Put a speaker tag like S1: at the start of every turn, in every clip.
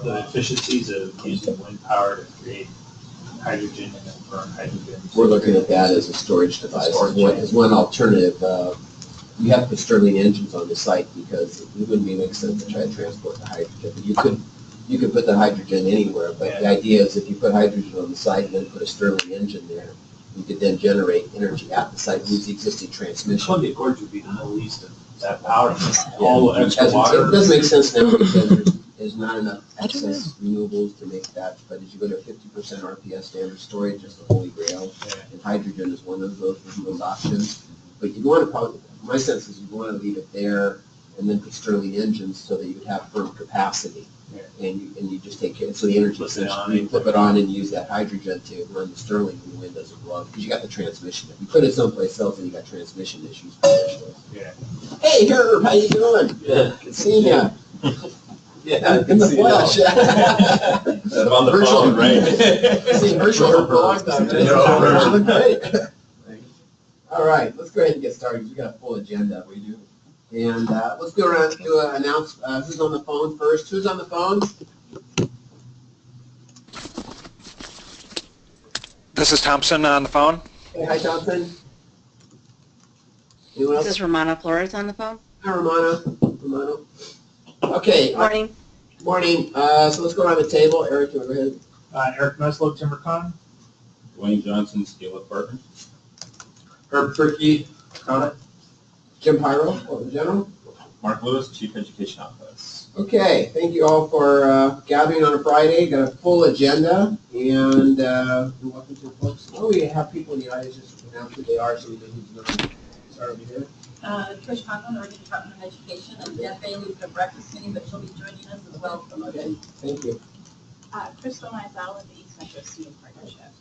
S1: the efficiencies of using wind power to create hydrogen and then burn hydrogen.
S2: We're looking at that as a storage device, as one alternative. You have to put Stirling engines on the site because it wouldn't make sense to try to transport the hydrogen. But you could put the hydrogen anywhere, but the idea is if you put hydrogen on the site and then put a Stirling engine there, you could then generate energy at the site, use the existing transmission.
S1: Columbia Gorge would be the middle east of that power. All the extra water.
S2: It does make sense now because there's not enough excess renewables to make that, but as you go to 50% RPS standard storage is the holy grail, and hydrogen is one of those options. But you want to probably, my sense is you want to leave it there and then put Stirling engines so that you would have firm capacity. And you just take care, so the energy essentially, you flip it on and use that hydrogen to run the Stirling when the wind doesn't blow, because you got the transmission. If you put it someplace else, then you got transmission issues.
S1: Yeah.
S2: Hey, Herb, how you doing?
S3: Yeah.
S2: Good seeing you.
S3: Yeah,
S2: In the flesh.
S3: Instead of on the phone, right?
S2: Seen Herschel for a long time. You look great. All right, let's go ahead and get started. We got a full agenda. We do. And let's go around to announce who's on the phone first. Who's on the phone?
S4: This is Thompson on the phone.
S2: Hey, hi, Thompson. Anyone else?
S5: This is Romana Flores on the phone.
S2: Hi, Romano. Okay.
S5: Morning.
S2: Morning. So let's go around the table. Eric, you want to go ahead?
S1: Eric Meslow, TimberCon.
S3: Dwayne Johnson, Scale Up Partners.
S1: Herb Turkey, Conant.
S2: Jim Pyro, Portland General.
S3: Mark Lewis, Chief Education Office.
S2: Okay, thank you all for gathering on a Friday. Got a full agenda, and welcome to the folks. Oh, we have people in the audience just announce who they are so we know who's going to start over here.
S6: Trish Conklin, Oregon Department of Education, and Deb Bailey with the breakfast meeting, but she'll be joining us as well from
S2: Okay,
S6: Oregon.
S2: thank you.
S6: Crystal Mizell with the East Metro Student Partnership.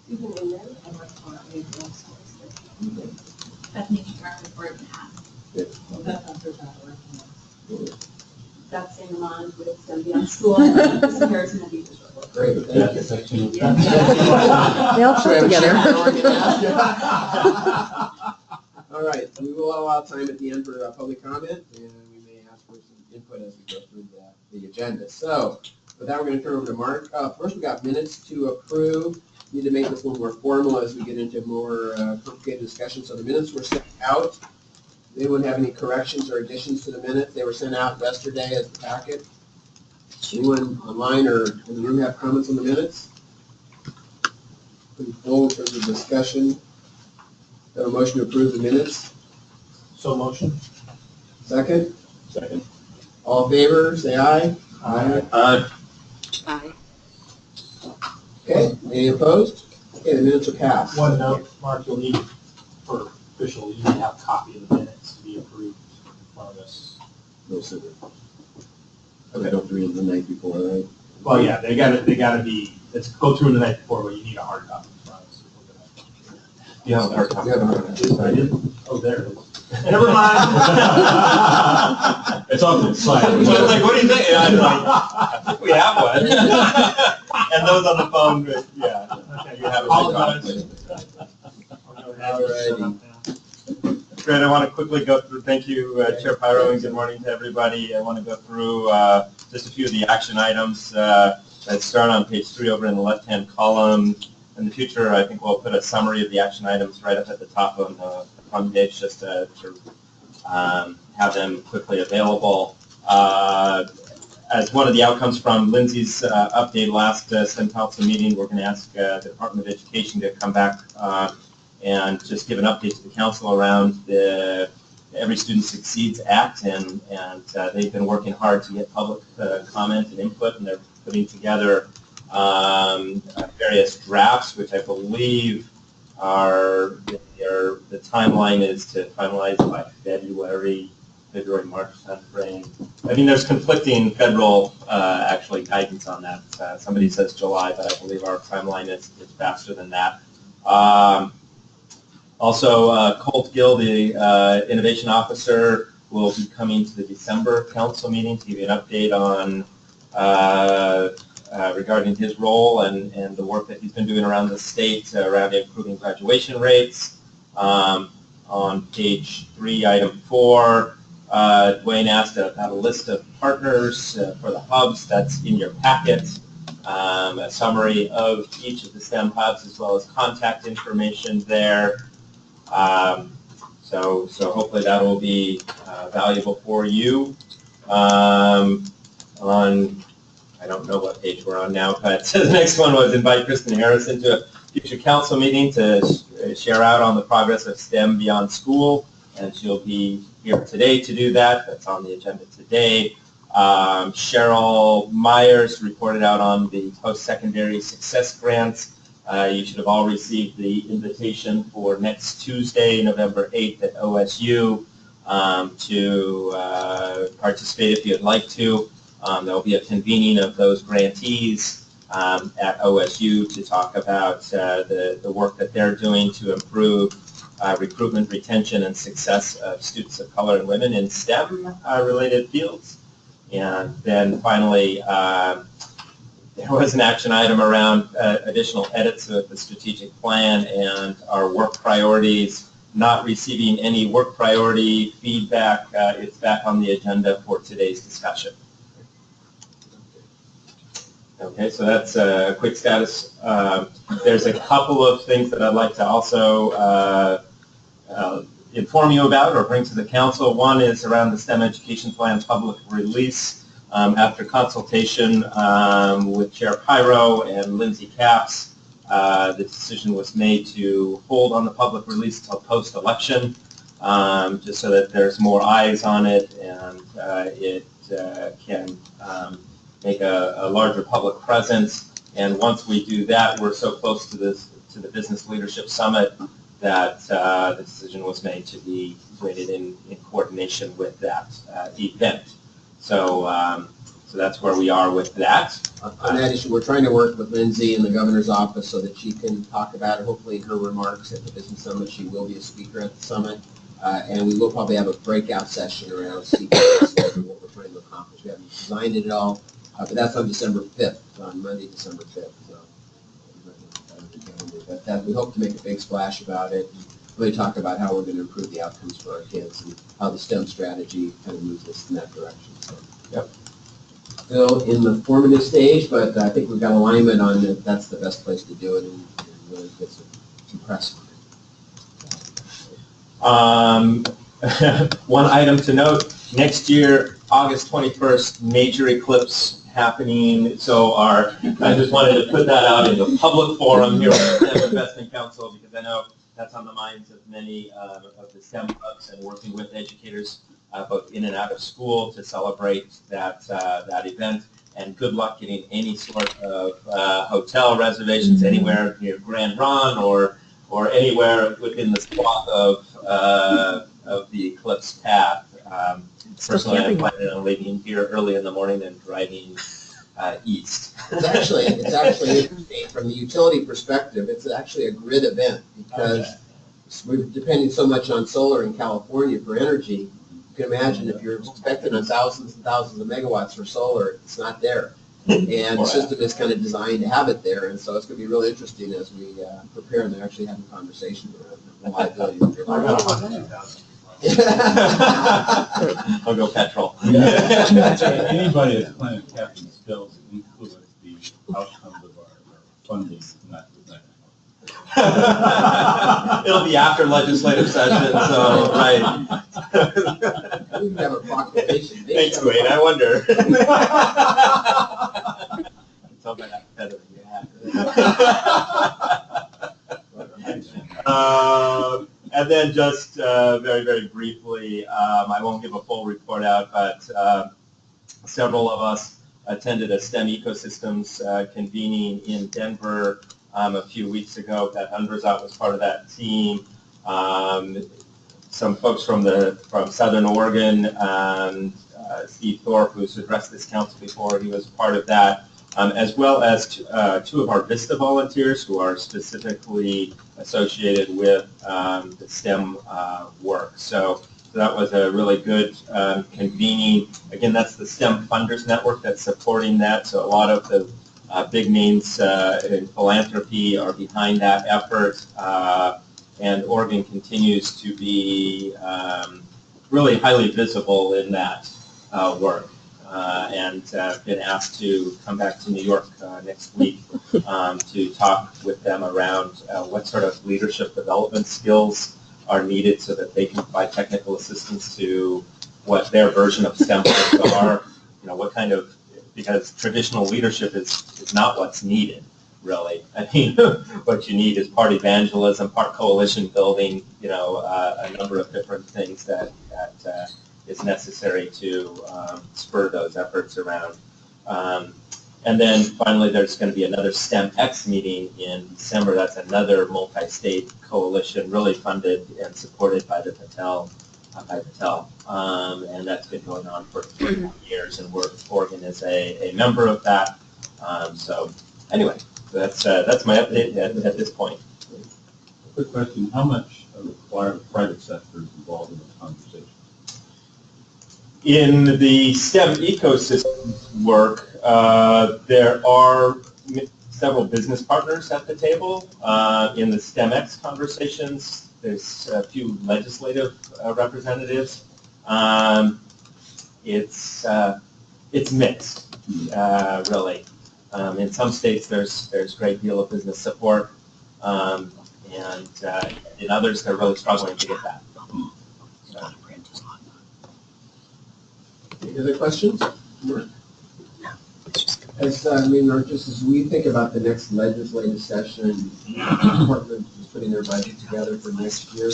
S7: Susan Inman, I work for Regional Schools.
S6: Bethany Schumer with Oregon Half.
S7: That's Sam Lamont with Symbiont School. This is Harrison will be the short book.
S2: Great, thank you.
S5: They all
S2: So we
S5: put
S2: have a
S5: together.
S2: chair for Oregon. All right, so we will allow time at the end for public comment, and we may ask for some input as we go through the agenda. So with that, we're going to turn over to Mark. First, we got minutes to approve. Need to make this a little more formal as we get into more complicated discussion. So the minutes were sent out. Does anyone have any corrections or additions to the minutes? They were sent out yesterday as the packet. Anyone online or in the room have comments on the minutes? Pretty full in terms of discussion. Have a motion to approve the minutes.
S1: So motion.
S2: Second?
S3: Second.
S2: All in favor, say aye.
S5: Aye.
S2: Okay, any opposed? Okay, the minutes are passed.
S1: One note, Mark, you'll need, for official, you need to have a copy of the minutes to be approved in front of us.
S2: No, sir. Okay, don't read the night before, right?
S1: Well, yeah, they gotta be, let's go through the night before, but you need a hard copy in front of us.
S3: You have a hard copy.
S2: You have a hard copy.
S1: I did? Oh, there it is. Never mind.
S3: It's on the slide. I was like, what do you think? And I'm like, I think we have one. And those on the phone, but yeah.
S1: Okay,
S3: You have a
S1: apologize.
S2: Alrighty.
S3: Great, I want to quickly go through, thank you, Chair Pyro, and good morning to everybody. I want to go through just a few of the action items that start on page 3 over in the left-hand column. In the future, I think we'll put a summary of the action items right up at the top on the front page just to have them quickly available. As one of the outcomes from Lindsay's update last STEM Council meeting, we're going to ask the Department of Education to come back and just give an update to the council around the Every Student Succeeds Act, and they've been working hard to get public comment and input, and they're putting together various drafts, which I believe are, the timeline is to finalize by February, March timeframe. I mean, there's conflicting federal actually guidance on that. Somebody says July, but I believe our timeline is faster than that. Also, Colt Gill, the innovation officer, will be coming to the December council meeting to give you an update on regarding his role and the work that he's been doing around the state around improving graduation rates. On page 3, item 4, Dwayne asked about a list of partners for the hubs. That's in your packet. A summary of each of the STEM hubs as well as contact information there. So hopefully that will be valuable for you. I don't know what page we're on now, but the next one was invite Kristen Harrison to a future council meeting to share out on the progress of STEM beyond school, and she'll be here today to do that. That's on the agenda today. Cheryl Myers reported out on the post-secondary success grants. You should have all received the invitation for next Tuesday, November 8th at OSU to participate if you'd like to. There will be a convening of those grantees at OSU to talk about the work that they're doing to improve recruitment, retention, and success of students of color and women in STEM-related fields. And then finally, there was an action item around additional edits to the strategic plan and our work priorities. Not receiving any work priority feedback. It's back on the agenda for today's discussion. Okay, so that's a quick status. There's a couple of things that I'd like to also inform you about or bring to the council. One is around the STEM Education Plan public release. After consultation with Chair Pyro and Lindsay Capps, the decision was made to hold on the public release until post-election, just so that there's more eyes on it and it can make a larger public presence. And once we do that, we're so close to the Business Leadership Summit that the decision was made to be created in coordination with that event. So that's where we are with that.
S2: On that issue, we're trying to work with Lindsay in the governor's office so that she can talk about it. Hopefully in her remarks at the Business Summit, she will be a speaker at the summit. And we will probably have a breakout session around CPS and what we're trying to accomplish. We haven't designed it at all, but that's on December 5th, on Monday, December 5th. So, but that, we hope to make a big splash about it and really talk about how we're going to improve the outcomes for our kids and how the STEM strategy kind of moves us in that direction. So,
S3: yep.
S2: Still in the formative stage, but I think we've got alignment on that. That's the best place to do it and really get some press on it.
S3: One item to note, next year, August 21st, major eclipse happening. So I just wanted to put that out in the public forum here at the STEM Investment Council because I know that's on the minds of many of the STEM clubs and working with educators both in and out of school to celebrate that event. And good luck getting any sort of hotel reservations anywhere near Grand Ron or anywhere within the swath of the eclipse path. Personally, I'm planning on leaving here early in the morning and driving east.
S2: It's actually from the utility perspective, it's actually a grid event because we're depending so much on solar in California for energy. You can imagine if you're expecting on thousands and thousands of megawatts for solar, it's not there. And the system is kind of designed to have it there, and so it's going to be really interesting as we prepare and they're actually having a conversation around the reliability of
S3: I'll go petrol.
S8: Anybody that's planning capping spills includes the outcomes of our funding, not that.
S3: It'll be after legislative session, so, right.
S2: We can have a proclamation.
S3: Thanks, Wayne, I wonder. Tell me that better than you and then just very, very briefly, I won't give a full report out, but several of us attended a STEM Ecosystems convening in Denver a few weeks ago. Pat Hunderzot was part of that team. Some folks from Southern Oregon, Steve Thorpe, who's addressed this council before, he was part of that, as well as two of our VISTA volunteers who are specifically associated with the STEM work. So that was a really good convening. Again, that's the STEM Funders Network that's supporting that. So a lot of the big names in philanthropy are behind that effort. And Oregon continues to be really highly visible in that work. And been asked to come back to New York next week to talk with them around what sort of leadership development skills are needed so that they can provide technical assistance to what their version of STEM are. What kind of, because traditional leadership is not what's needed, really. I mean, what you need is part evangelism, part coalition building, a number of different things that is necessary to spur those efforts around. And then finally, there's going to be another STEMX meeting in December. That's another multi-state coalition, really funded and supported by the Patel. And that's been going on for 3 years, and Oregon is a member of that. So anyway, that's my update at this point.
S8: Quick question, how much of the private sector is involved in the conversation?
S3: In the STEM ecosystems work, there are several business partners at the table. In the STEMX conversations, there's a few legislative representatives. It's mixed, really. In some states, there's a great deal of business support, and in others, they're really struggling to get that. So.
S2: Any other questions? Just as we think about the next legislative session, the department is putting their budget together for next year.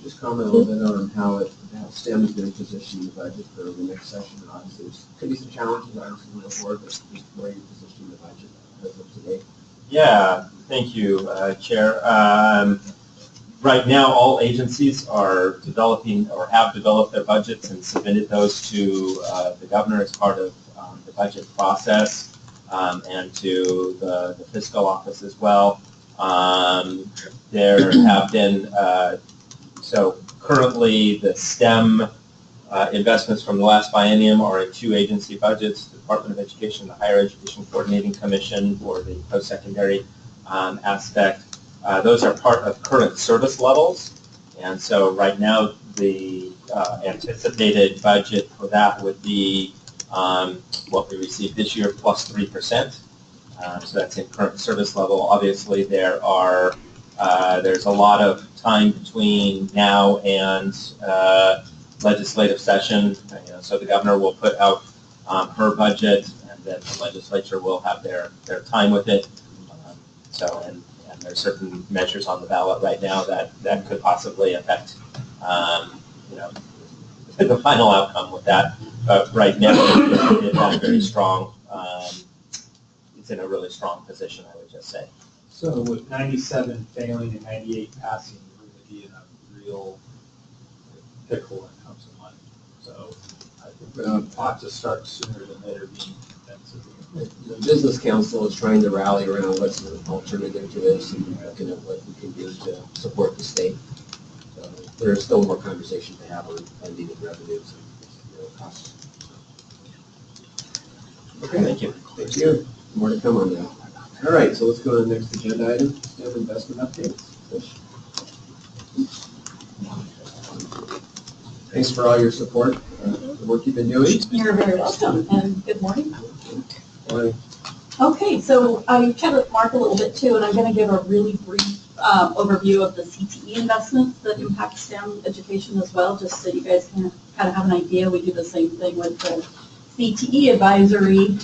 S2: Just comment a little bit on how STEM is going to position the budget for the next session. Obviously, there could be some challenges, obviously, moving forward, but just where you're positioning the budget as of today.
S3: Yeah, thank you, Chair. Right now, all agencies are developing or have developed their budgets and submitted those to the governor as part of the budget process, and to the fiscal office as well. There have been, so currently the STEM investments from the last biennium are in 2 agency budgets, the Department of Education, the Higher Education Coordinating Commission for the post-secondary aspect. Those are part of current service levels, and so right now the anticipated budget for that would be what we received this year plus 3%. So that's in current service level. Obviously, there's a lot of time between now and legislative session. So the governor will put out her budget, and then the legislature will have their time with it. And there's certain measures on the ballot right now that could possibly affect the final outcome with that. But right now, it has very strong. It's in a really strong position, I would just say.
S1: So with 97 failing and 98 passing, we're going to be in a real pickle when it comes to money. So I think we ought to start sooner than later being defensive.
S2: The Business Council is trying to rally around what's an alternative to this and looking at what we can do to support the state. So there's still more conversation to have on funding and revenues and costs. Okay,
S3: Thank you.
S2: thank you. More to come on that. All right, so let's go to the next agenda item, STEM investment updates. Thanks for all your support, the work you've been doing.
S6: You're very welcome, and good morning.
S2: Morning.
S6: Okay, so I chatted with Mark a little bit too, and I'm going to give a really brief overview of the CTE investments that impact STEM education as well, just so you guys can kind of have an idea. We do the same thing with the CTE advisory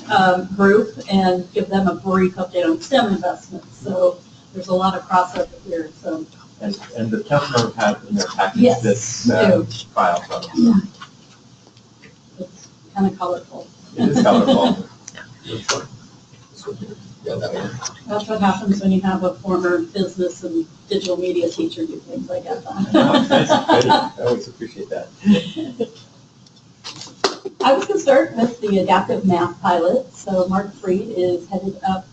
S6: group and give them a brief update on STEM investments. So there's a lot of crossover here. So.
S3: And the council have in their package
S6: Yes,
S3: this
S6: do.
S3: file. So
S6: It's kind of colorful.
S3: it is colorful.
S2: Yeah, that one.
S6: That's what happens when you have a former business and digital media teacher do things like that.
S3: I always appreciate that.
S6: I was going to start with the adaptive math pilot. So Mark Freed is heading up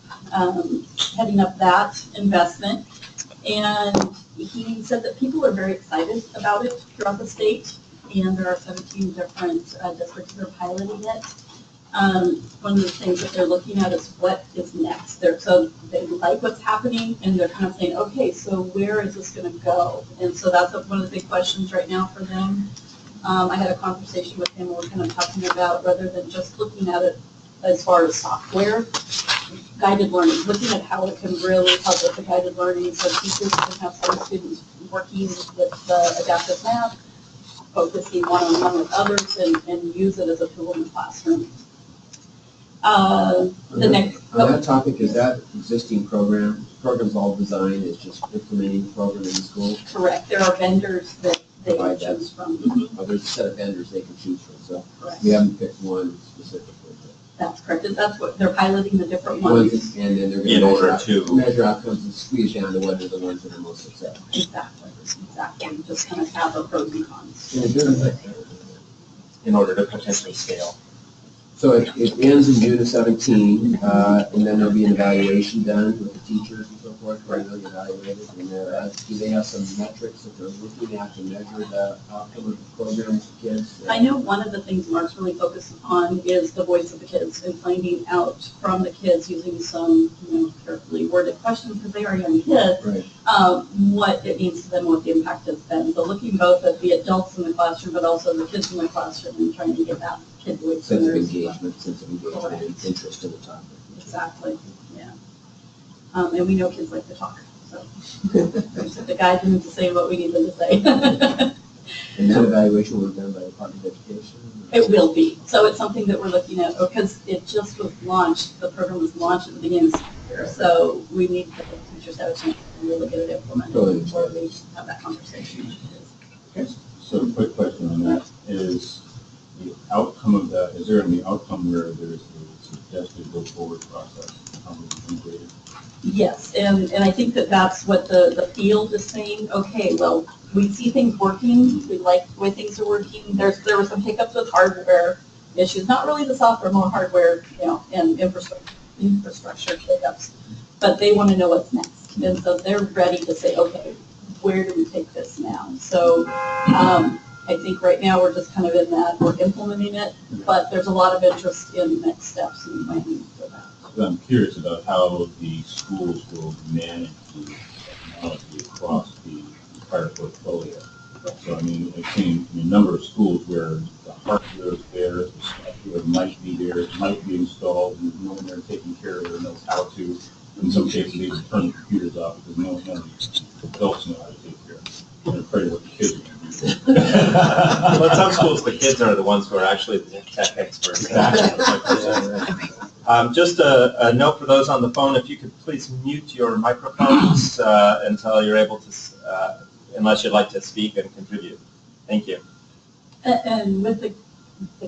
S6: that investment. And he said that people are very excited about it throughout the state. And there are 17 different districts that are piloting it. One of the things that they're looking at is what is next. So they like what's happening, and they're kind of saying, okay, so where is this going to go? And so that's one of the big questions right now for them. I had a conversation with him, we're kind of talking about, rather than just looking at it as far as software, guided learning, looking at how it can really help with the guided learning, so teachers can have some students working with the adaptive math, focusing one-on-one with others, and use it as a tool in the classroom. The next.
S2: On that topic, is that existing program's all designed, it's just implementing the program in the school?
S6: Correct, there are vendors that they
S2: Provide
S6: can
S2: that.
S6: choose from.
S2: Or there's a set of vendors they can choose from, so
S6: Correct.
S2: we haven't picked one specifically.
S6: That's correct, and that's what, they're piloting the different ones.
S2: And then they're
S3: In
S2: gonna
S3: order
S2: measure
S3: to-
S2: measure outcomes and squeeze down to what are the ones that are most successful.
S6: Exactly, just kind of have a pros and cons.
S3: In order to potentially scale.
S2: So it ends in June of 17, and then there'll be an evaluation done with the teachers and so forth, where they'll be evaluated. And do they have some metrics that they're looking at to measure the outcome of the program with the kids?
S6: I know one of the things Mark's really focused on is the voice of the kids and finding out from the kids using some, carefully worded questions, because they are young kids,
S2: Right.
S6: what it means to them, what the impact has been. So looking both at the adults in the classroom, but also the kids in the classroom, and trying to get that kid voice in
S2: Sense of
S6: there as well.
S2: engagement, and interest in the topic.
S6: Exactly, yeah. And we know kids like to talk, so we just have to guide them to say what we need them to say.
S2: And that evaluation will be done by the Department of Education?
S6: It will be. So it's something that we're looking at, because it just was launched, the program was launched at the beginning of the year. So we need the teachers to have a chance to really get it implemented
S2: Totally.
S6: before we have that conversation.
S8: So a quick question on that, is the outcome of that, is there any outcome where there's a suggested go forward process? How will it be integrated?
S6: Yes, and I think that that's what the field is saying. Okay, well, we see things working, we like the way things are working. There were some hiccups with hardware issues, not really the software, more hardware, and infrastructure hiccups. But they want to know what's next, and so they're ready to say, okay, where do we take this now? So I think right now we're just kind of in that, we're implementing it, but there's a lot of interest in next steps and planning for that.
S8: I'm curious about how the schools will manage the technology across the entire portfolio. So, I mean, I've seen a number of schools where the hardware is there, the software might be there, it might be installed, and no one there taking care of it or knows how to. In some cases, they even turn the computers off because none of the adults know how to take care of it. They're afraid of what the kids are going to do.
S3: Well, in some schools, the kids are the ones who are actually the tech experts. Just a note for those on the phone, if you could please mute your microphones until you're able to, unless you'd like to speak and contribute. Thank you.
S6: And with the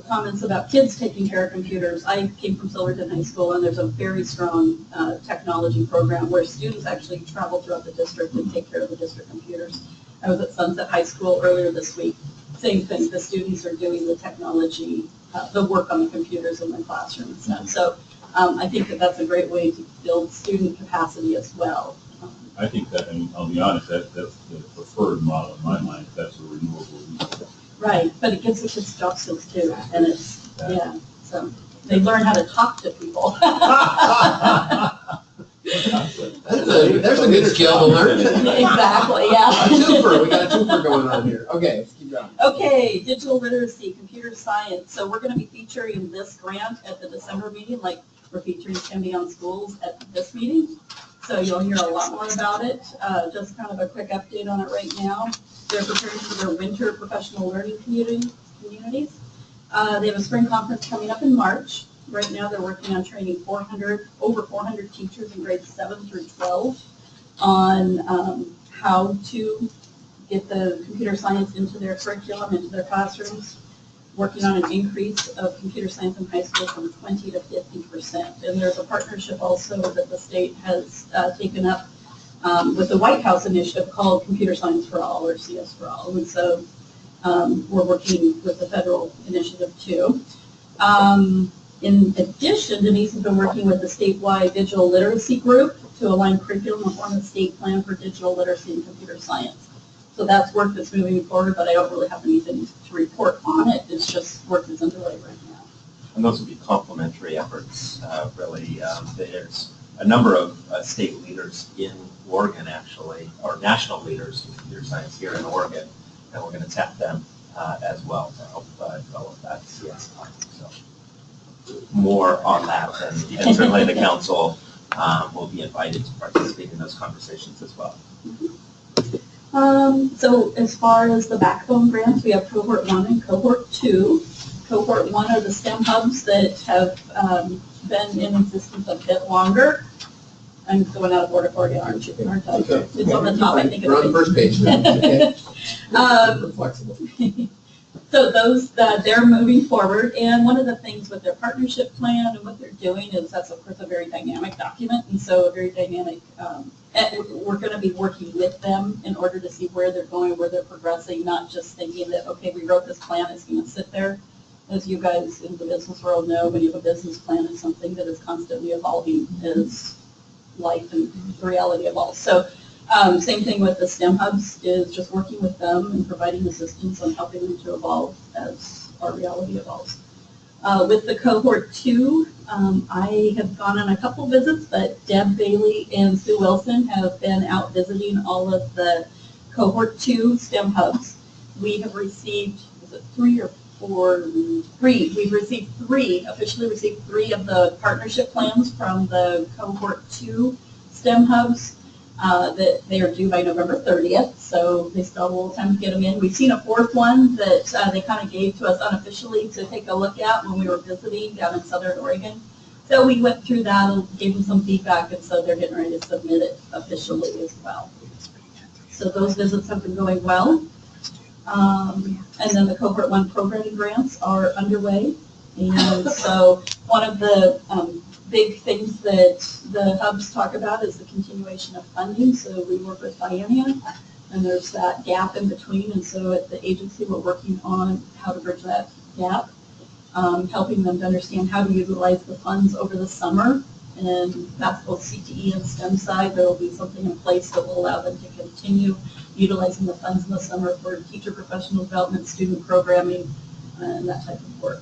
S6: comments about kids taking care of computers, I came from Silverton High School, and there's a very strong technology program where students actually travel throughout the district and take care of the district computers. I was at Sunset High School earlier this week. Same thing, the students are doing the technology, the work on the computers in the classroom and stuff. So I think that that's a great way to build student capacity as well.
S8: I think that, and I'll be honest, that's the preferred model in my mind, that's a renewable resource.
S6: Right, but it gives the kids job skills too, and it's, so they learn how to talk to people.
S2: There's a good skill to learn.
S6: Exactly, yeah.
S2: A twofer, we got a twofer going on here. Okay, let's keep going.
S6: Okay, digital literacy, computer science. So we're gonna be featuring this grant at the December meeting, like we're featuring Symbion Schools at this meeting. So you'll hear a lot more about it. Just kind of a quick update on it right now. They're preparing for their winter professional learning communities. They have a spring conference coming up in March. Right now, they're working on training over 400 teachers in grades 7 through 12 on how to get the computer science into their curriculum, into their classrooms. Working on an increase of computer science in high school from 20 to 50%. And there's a partnership also that the state has taken up with the White House initiative called Computer Science for All, or CS for All. And so we're working with the federal initiative too. In addition, Denise has been working with the statewide digital literacy group to align curriculum and form a state plan for digital literacy and computer science. So that's work that's moving forward, but I don't really have anything to report on it. It's just work that's underway right now.
S3: And those would be complementary efforts, really. There's a number of state leaders in Oregon, actually, or national leaders in computer science here in Oregon, and we're going to tap them
S9: as well to help develop that CS plan. So more on that, and certainly the council will be invited to participate in those conversations as well.
S6: So as far as the backbone grants, we have cohort 1 and cohort 2. Cohort 1 are the STEM hubs that have been in existence a bit longer. I'm going out of order for you, aren't I?
S2: Okay.
S6: It's on the top, I think.
S2: We're on the first page now. Okay. We're
S6: Um,
S2: flexible.
S6: So those, they're moving forward, and one of the things with their partnership plan and what they're doing is that's of course a very dynamic document, and so a very dynamic, we're gonna be working with them in order to see where they're going, where they're progressing, not just thinking that, okay, we wrote this plan, it's gonna sit there. As you guys in the business world know, when you have a business plan, it's something that is constantly evolving as life and the reality evolves. So same thing with the STEM hubs, is just working with them and providing assistance on helping them to evolve as our reality evolves. With the cohort 2, I have gone on a couple visits, but Deb Bailey and Sue Wilson have been out visiting all of the cohort 2 STEM hubs. We have received, is it 3 or 4? 3. We've received 3, officially received 3 of the partnership plans from the cohort 2 STEM hubs. That they are due by November 30th, so they still have a little time to get them in. We've seen a 4th one that they kind of gave to us unofficially to take a look at when we were visiting down in Southern Oregon. So we went through that and gave them some feedback, and so they're getting ready to submit it officially as well. So those visits have been going well. And then the cohort 1 programming grants are underway. And so one of the big things that the hubs talk about is the continuation of funding. So we work with Biennia, and there's that gap in between. And so at the agency, we're working on how to bridge that gap, helping them to understand how to utilize the funds over the summer. And that's both CTE and STEM side. There will be something in place that will allow them to continue utilizing the funds in the summer for teacher professional development, student programming, and that type of work.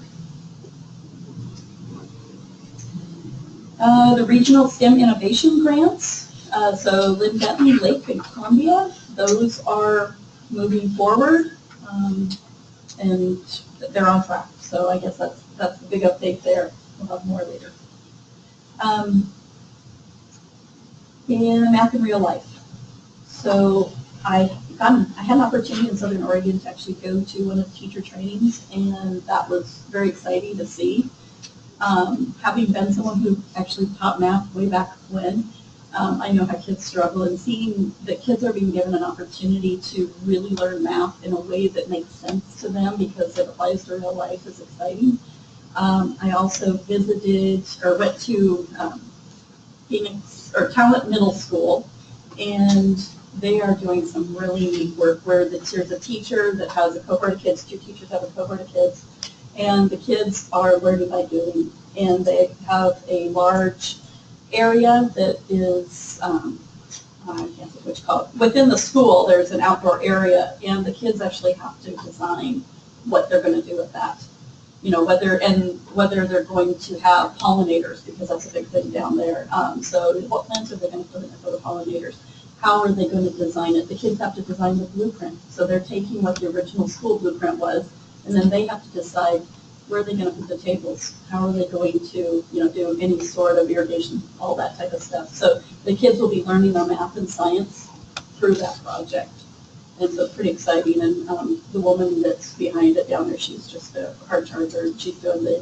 S6: The regional STEM innovation grants, so Lynn Benton, Lake, and Columbia, those are moving forward, and they're on track. So I guess that's the big update there. We'll have more later. In math in real life. So I had an opportunity in Southern Oregon to actually go to one of the teacher trainings, and that was very exciting to see. Having been someone who actually taught math way back when, I know how kids struggle, and seeing that kids are being given an opportunity to really learn math in a way that makes sense to them because it applies to real life is exciting. I also visited or went to Phoenix or Talent Middle School, and they are doing some really neat work where there's a teacher that has a cohort of kids, 2 teachers have a cohort of kids, and the kids are learning by doing, and they have a large area that is, I can't think which call it, within the school there's an outdoor area, and the kids actually have to design what they're going to do with that. You know, whether they're going to have pollinators, because that's a big thing down there. So what plants are they going to put in there for the pollinators? How are they going to design it? The kids have to design the blueprint. So they're taking what the original school blueprint was, and then they have to decide where are they going to put the tables? How are they going to, do any sort of irrigation, all that type of stuff. So the kids will be learning their math and science through that project. And so it's pretty exciting. And the woman that's behind it down there, she's just a hard charger, and she's doing the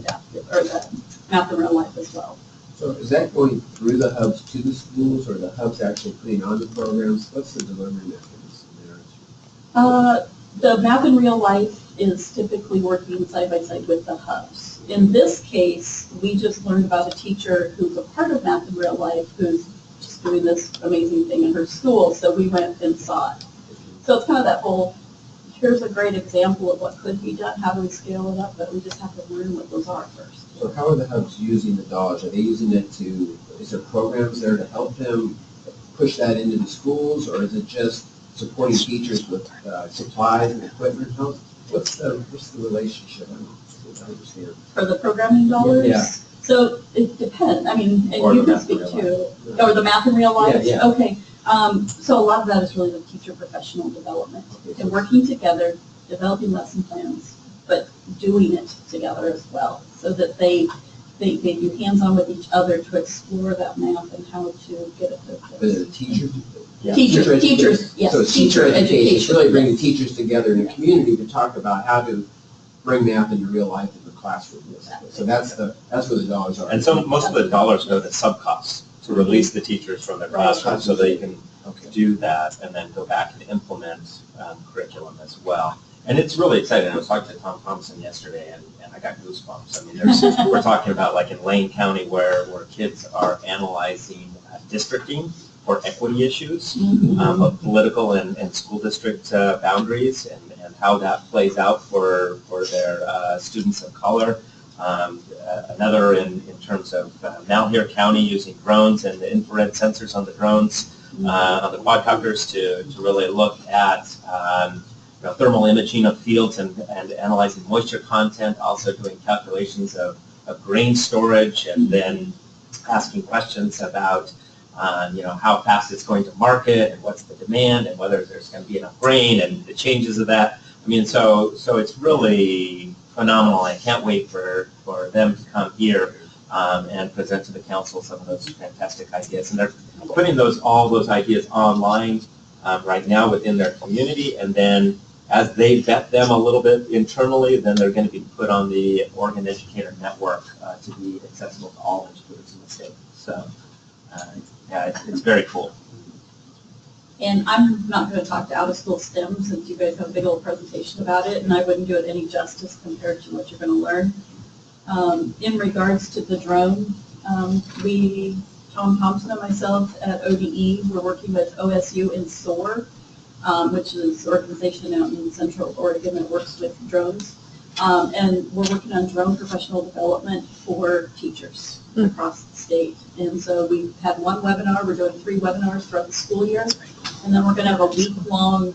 S6: math in real life as well.
S2: So is that going through the hubs to the schools, or the hubs actually putting on the programs? What's the delivery mechanism there?
S6: The math in real life is typically working side by side with the hubs. In this case, we just learned about a teacher who's a part of math in real life who's just doing this amazing thing in her school, so we went and saw it. So it's kind of that whole, here's a great example of what could be done, how do we scale it up, but we just have to learn what those are first.
S2: So how are the hubs using the dollars? Are they using it to, is there programs there to help them push that into the schools, or is it just supporting teachers with supplies and equipment? What's the relationship? I don't understand.
S6: For the programming dollars?
S2: Yeah.
S6: So it depends. I mean, and
S9: Or
S6: you
S9: the
S6: can
S9: math in
S6: speak
S9: real
S6: to, or the math in real life?
S2: Yeah, yeah.
S6: Okay. So a lot of that is really the teacher professional development.
S2: Okay,
S6: And working together, developing lesson plans, but doing it together as well, so that they do hands-on with each other to explore that math and how to get it to
S2: The teachers.
S3: Yeah.
S6: Teachers, yes,
S2: So it's teacher education, it's really bringing
S6: yes.
S2: teachers together in a community to talk about how to bring math into real life in the classroom. So that's where the dollars are.
S3: And so most of the dollars go to sub-costs, to release the teachers from their classroom so they can do that and then go back and implement curriculum as well. And it's really exciting. I was talking to Tom Thompson yesterday and I got goosebumps. I mean, we're talking about like in Lane County where kids are analyzing districting for equity issues, of political and school district boundaries and how that plays out for their students of color. Another in terms of Malheur County using drones and the infrared sensors on the drones, on the quadcopters to really look at thermal imaging of fields and analyzing moisture content, also doing calculations of grain storage and then asking questions about how fast it's going to market and what's the demand and whether there's going to be enough grain and the changes of that. I mean, so it's really phenomenal. I can't wait for them to come here and present to the council some of those fantastic ideas. And they're putting all those ideas online right now within their community. And then as they vet them a little bit internally, then they're going to be put on the Oregon Educator Network to be accessible to all educators in the state. So yeah, it's very cool.
S6: And I'm not going to talk to out-of-school STEM since you guys have a big old presentation about it, and I wouldn't do it any justice compared to what you're going to learn. In regards to the drone, Tom Thompson and myself at ODE, we're working with OSU and SOAR, which is an organization out in Central Oregon that works with drones. And we're working on drone professional development for teachers across the state. And so we've had one webinar, we're doing 3 webinars throughout the school year, and then we're going to have a week-long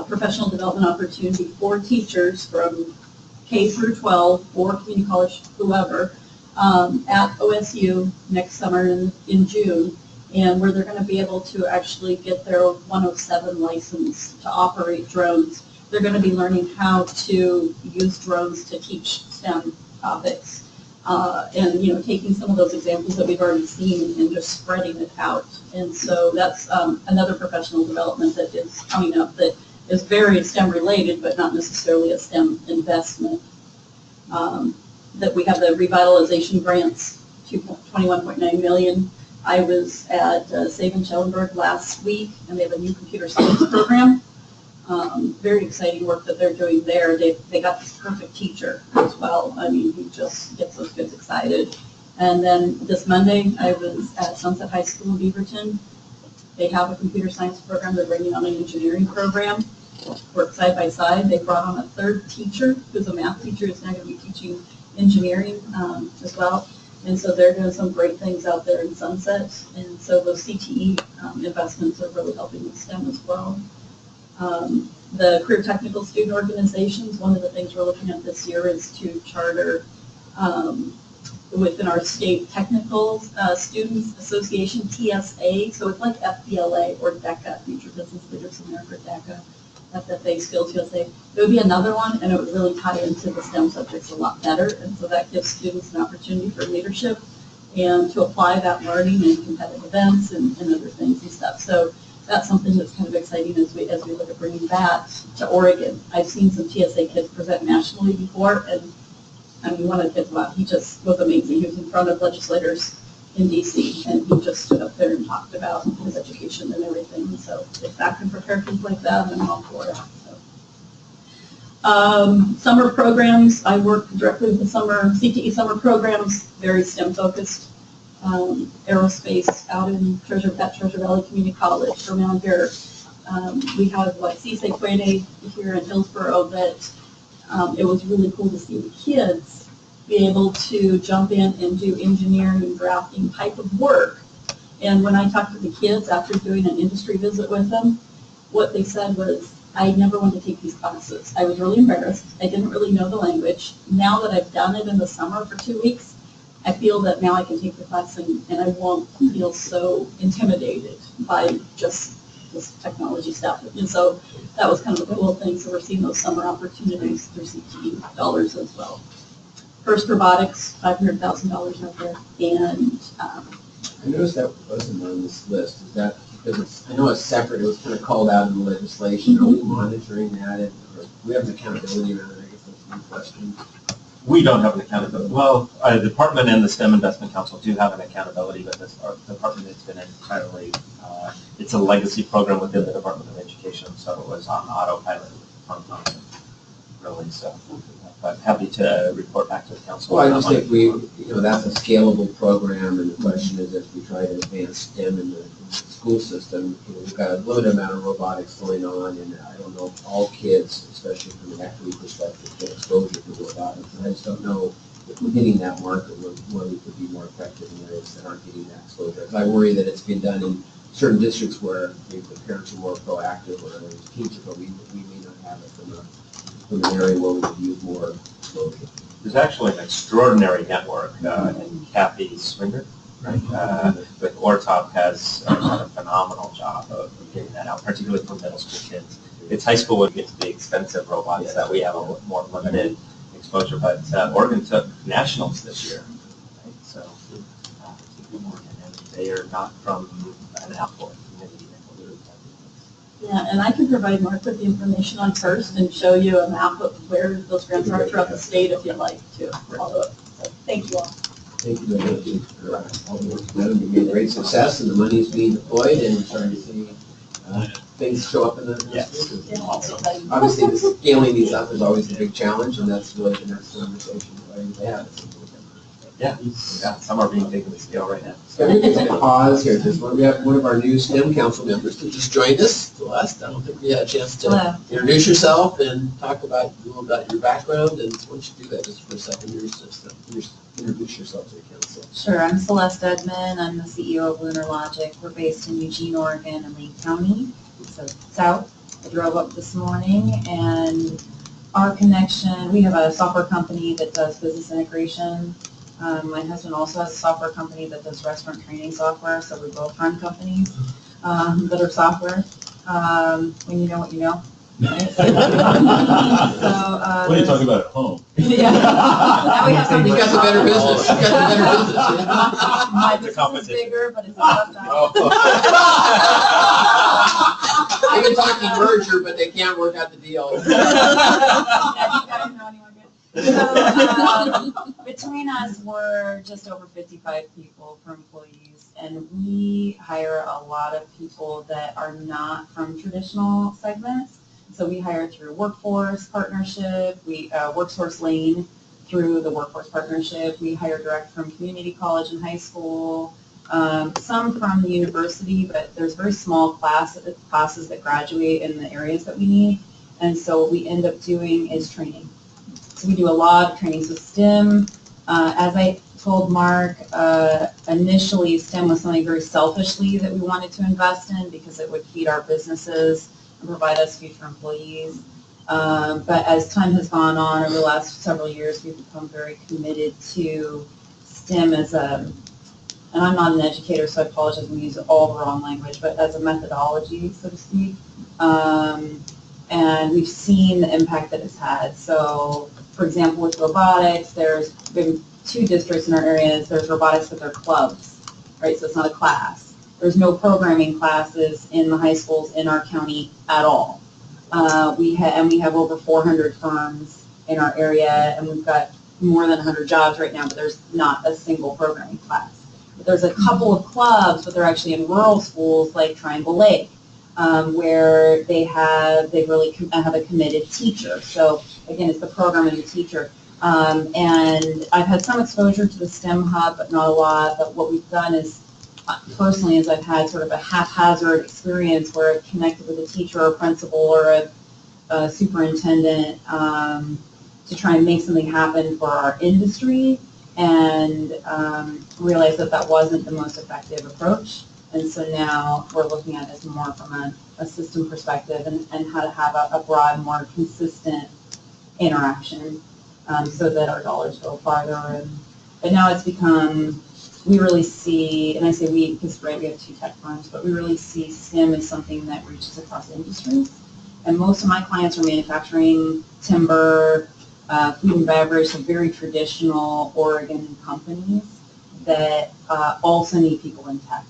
S6: professional development opportunity for teachers from K through 12 or community college, whoever, at OSU next summer in June, and where they're going to be able to actually get their 107 license to operate drones. They're going to be learning how to use drones to teach STEM topics, and taking some of those examples that we've already seen and just spreading it out. And so that's another professional development that is coming up that is very STEM related, but not necessarily a STEM investment. That we have the revitalization grants, $21.9 million. I was at Saban-Schellenberg last week, and they have a new computer science program. Very exciting work that they're doing there. They got this perfect teacher as well. I mean, he just gets those kids excited. And then this Monday, I was at Sunset High School in Beaverton. They have a computer science program. They're bringing on an engineering program. Work side by side. They brought on a 3rd teacher, who's a math teacher, who's now going to be teaching engineering as well. And so they're doing some great things out there in Sunset. And so those CTE investments are really helping with STEM as well. The career technical student organizations, one of the things we're looking at this year is to charter within our state technical students association, TSA. So it's like FBLA or DECA, Future Business Leaders America, DECA, FFA, Skills USA. It would be another one, and it would really tie into the STEM subjects a lot better. And so that gives students an opportunity for leadership and to apply that learning in competitive events and other things and stuff. So that's something that's kind of exciting as we look at bringing that to Oregon. I've seen some TSA kids present nationally before, and I mean, one of the kids, wow, he just was amazing. He was in front of legislators in DC, and he just stood up there and talked about his education and everything. And so if that can prepare kids like that, I'm all for it. So. Summer programs, I work directly with the CTE summer programs, very STEM focused. Aerospace out in Treasure Valley Community College for Malheur. We have CSE Quede here in Hillsboro that it was really cool to see the kids be able to jump in and do engineering and drafting type of work. And when I talked to the kids after doing an industry visit with them, what they said was, I never wanted to take these classes. I was really embarrassed. I didn't really know the language. Now that I've done it in the summer for 2 weeks, I feel that now I can take the class and I won't feel so intimidated by just this technology stuff. And so that was kind of a cool thing. So we're seeing those summer opportunities through CTE dollars as well. First Robotics, $500,000 out there, and
S2: I noticed that wasn't on this list. Is that because it's, I know it's separate, it was kind of called out in the legislation. Are we monitoring that? Or do we have an accountability around it? I guess that's one question.
S3: We don't have an accountability. Well, the department and the STEM Investment Council do have an accountability, but this our department has been entirely, it's a legacy program within the Department of Education, so it was on autopilot from Thompson, really, so. But happy to report back to the council.
S2: Well, I just think we, that's a scalable program, and the question is if we try to advance STEM in the school system, we've got a limited amount of robotics going on, and I don't know if all kids, especially from an equity perspective, get exposure to robotics. And I just don't know if we're hitting that market where we could be more effective in areas that aren't getting that exposure. Because I worry that it's been done in certain districts where maybe the parents are more proactive or there's teachers, but we may not have it from an area where we could use more exposure.
S3: There's actually an extraordinary network, and Kathy Swinger, right, with ORTOP has done a phenomenal job of getting that out, particularly for middle school kids. It's high school when it gets to the expensive robots that we have a more limited exposure, but Oregon took nationals this year, right? So Oregon, and they are not from an outdoor community.
S6: yeah, and I can provide Mark with the information on FIRST and show you a map of where those grants are throughout the state if you'd like to follow it. So, thank you all.
S2: Thank you very much for all the work you've done. You've made great success, and the money is being deployed, and we're starting to see things show up in the schools.
S6: Yeah, also that you-
S2: Obviously, the scaling these up is always the big challenge, and that's really the next conversation that we have.
S3: Yeah, some are being taken to scale right now.
S2: So we can pause here. We have one of our new STEM council members that just joined us, Celeste. I don't think we had a chance to introduce yourself and talk about a little about your background, and why don't you do that just for a second, introduce yourself to the council.
S10: Sure, I'm Celeste Edmond. I'm the CEO of Lunar Logic. We're based in Eugene, Oregon and Lake County, so south. I drove up this morning, and our connection, we have a software company that does business integration. My husband also has a software company that does restaurant training software, so we both run companies that are software. When you know what you know. Right?
S8: What are you talking about at home?
S10: Yeah. Now we have something.
S2: You got the better business. You got the better business.
S10: My
S3: It's a
S10: business is
S3: competition.
S10: bigger, but it's a tough time.
S2: They've been talking merger, but they can't work out the deal.
S10: Yeah, you guys know anyone good? So, between us, we're just over 55 people for employees, and we hire a lot of people that are not from traditional segments. So we hire through Workforce Partnership, Workforce Lane through the Workforce Partnership. We hire direct from community college and high school, some from the university, but there's very small classes that graduate in the areas that we need. And so what we end up doing is training. So we do a lot of training. So STEM, as I told Mark, initially STEM was something very selfishly that we wanted to invest in because it would feed our businesses and provide us future employees. But as time has gone on over the last several years, we've become very committed to STEM as and I'm not an educator, so I apologize when we use all the wrong language, but as a methodology, so to speak. And we've seen the impact that it's had. So, for example, with robotics, there's been 2 districts in our areas. There's robotics, but they're clubs, right? So it's not a class. There's no programming classes in the high schools in our county at all. We have over 400 firms in our area, and we've got more than 100 jobs right now, but there's not a single programming class. But there's a couple of clubs, but they're actually in rural schools like Triangle Lake, where they really have a committed teacher. So again, it's the program and the teacher. And I've had some exposure to the STEM Hub, but not a lot. But what we've done is, personally, is I've had sort of a haphazard experience where I've connected with a teacher or a principal or a superintendent to try and make something happen for our industry, and realized that that wasn't the most effective approach. And so now we're looking at it more from a system perspective and how to have a broad, more consistent interaction so that our dollars go farther. But now it's become, we really see, and I say we because we have 2 tech firms, but we really see STEM as something that reaches across industries. And most of my clients are manufacturing, timber, food and beverage, so very traditional Oregon companies that also need people in tech.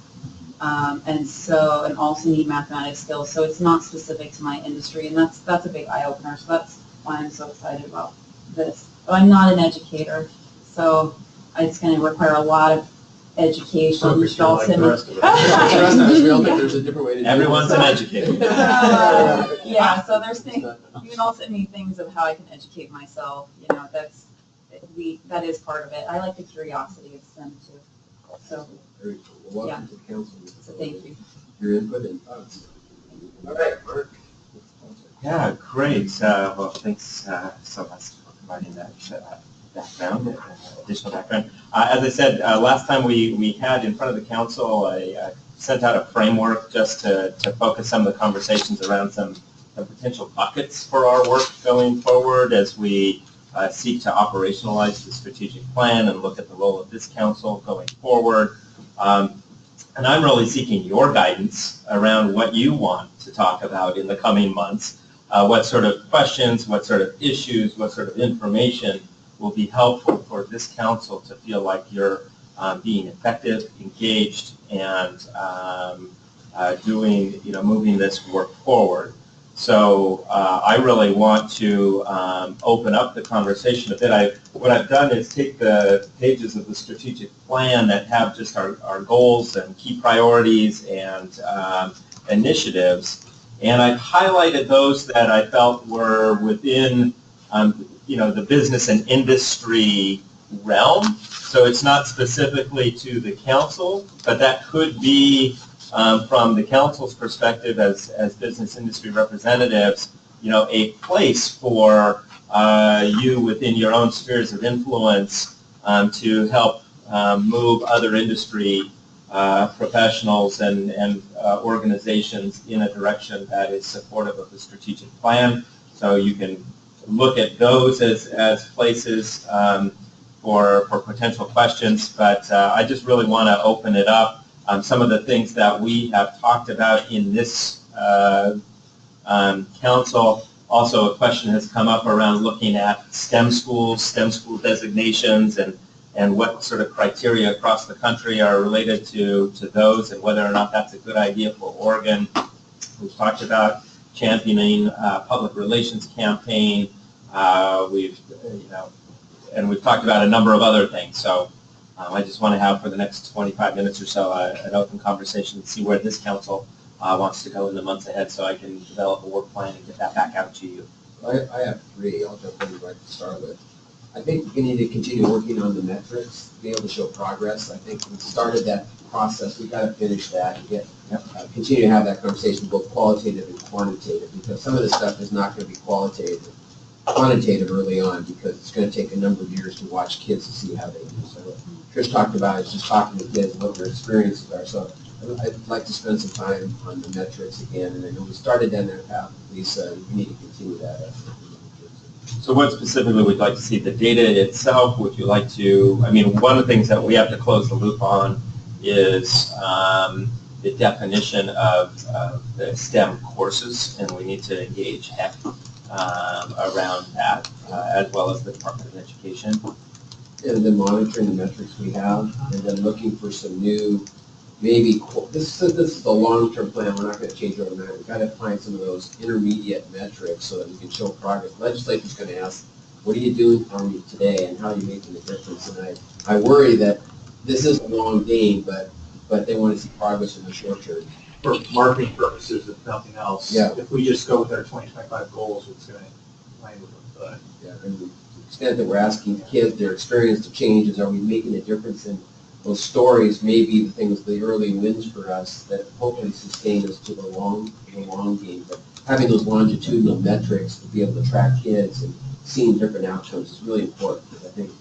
S10: And also need mathematics skills. So it's not specific to my industry, and that's a big eye opener. So that's why I'm so excited about this. But I'm not an educator, so it's going to require a lot of education.
S1: Perfect, you're like the rest of us.
S2: The rest of us, we all think there's a different way to do it.
S3: Everyone's an educator.
S10: Yeah, so there's things, you can also need things of how I can educate myself, you know, that is part of it. I like the curiosity of STEM too, so,
S2: Very cool. Well, welcome to the council.
S10: so thank you.
S2: Your input and thoughts. All right, Mark.
S3: Yeah, great. Well, thanks so much for providing that background, additional background. As I said, last time we had in front of the council, I sent out a framework just to focus some of the conversations around some potential buckets for our work going forward as we seek to operationalize the strategic plan and look at the role of this council going forward. And I'm really seeking your guidance around what you want to talk about in the coming months. What sort of questions, what sort of issues, what sort of information will be helpful for this council to feel like you're being effective, engaged, and moving this work forward. So I really want to open up the conversation a bit. What I've done is take the pages of the strategic plan that have just our goals and key priorities and initiatives, and I've highlighted those that I felt were within the business and industry realm. So it's not specifically to the council, but that could be from the council's perspective as business industry representatives, a place for you within your own spheres of influence to help move other industry professionals and organizations in a direction that is supportive of the strategic plan. So you can look at those as places for potential questions, but I just really want to open it up. Some of the things that we have talked about in this council. Also, a question has come up around looking at STEM school designations, and what sort of criteria across the country are related to those, and whether or not that's a good idea for Oregon. We've talked about championing public relations campaign. We've talked about a number of other things. So I just want to have for the next 25 minutes or so an open conversation and see where this council wants to go in the months ahead, so I can develop a work plan and get that back out to you.
S2: I have three. I'll jump in right to start with. I think we need to continue working on the metrics, be able to show progress. I think we started that process. We've got to finish that and continue to have that conversation, both qualitative and quantitative, because some of this stuff is not going to be quantitative early on, because it's going to take a number of years to watch kids to see how they do. So what Trish talked about is just talking to kids and what their experiences are. So I'd like to spend some time on the metrics again, and I know we started down that path. Lisa, we need to continue that effort.
S3: So what specifically would you like to see? The data itself? Would you like to, one of the things that we have to close the loop on is the definition of the STEM courses, and we need to engage HEC around that, as well as the Department of Education.
S2: And then monitoring the metrics we have, and then looking for some new, maybe, this is a long-term plan, we're not going to change overnight. We've got to find some of those intermediate metrics so that we can show progress. The legislature's going to ask, what are you doing for me today, and how are you making a difference? And I worry that this is a long game, but they want to see progress in the short term.
S1: For marketing purposes, if nothing else, if we just go with our 2025 goals, it's going to land with them.
S2: Yeah, and to the extent that we're asking kids their experience to changes, are we making a difference in those stories? Maybe the things, the early wins for us that hopefully sustain us to the long game. But having those longitudinal metrics to be able to track kids and seeing different outcomes is really important. Because I think,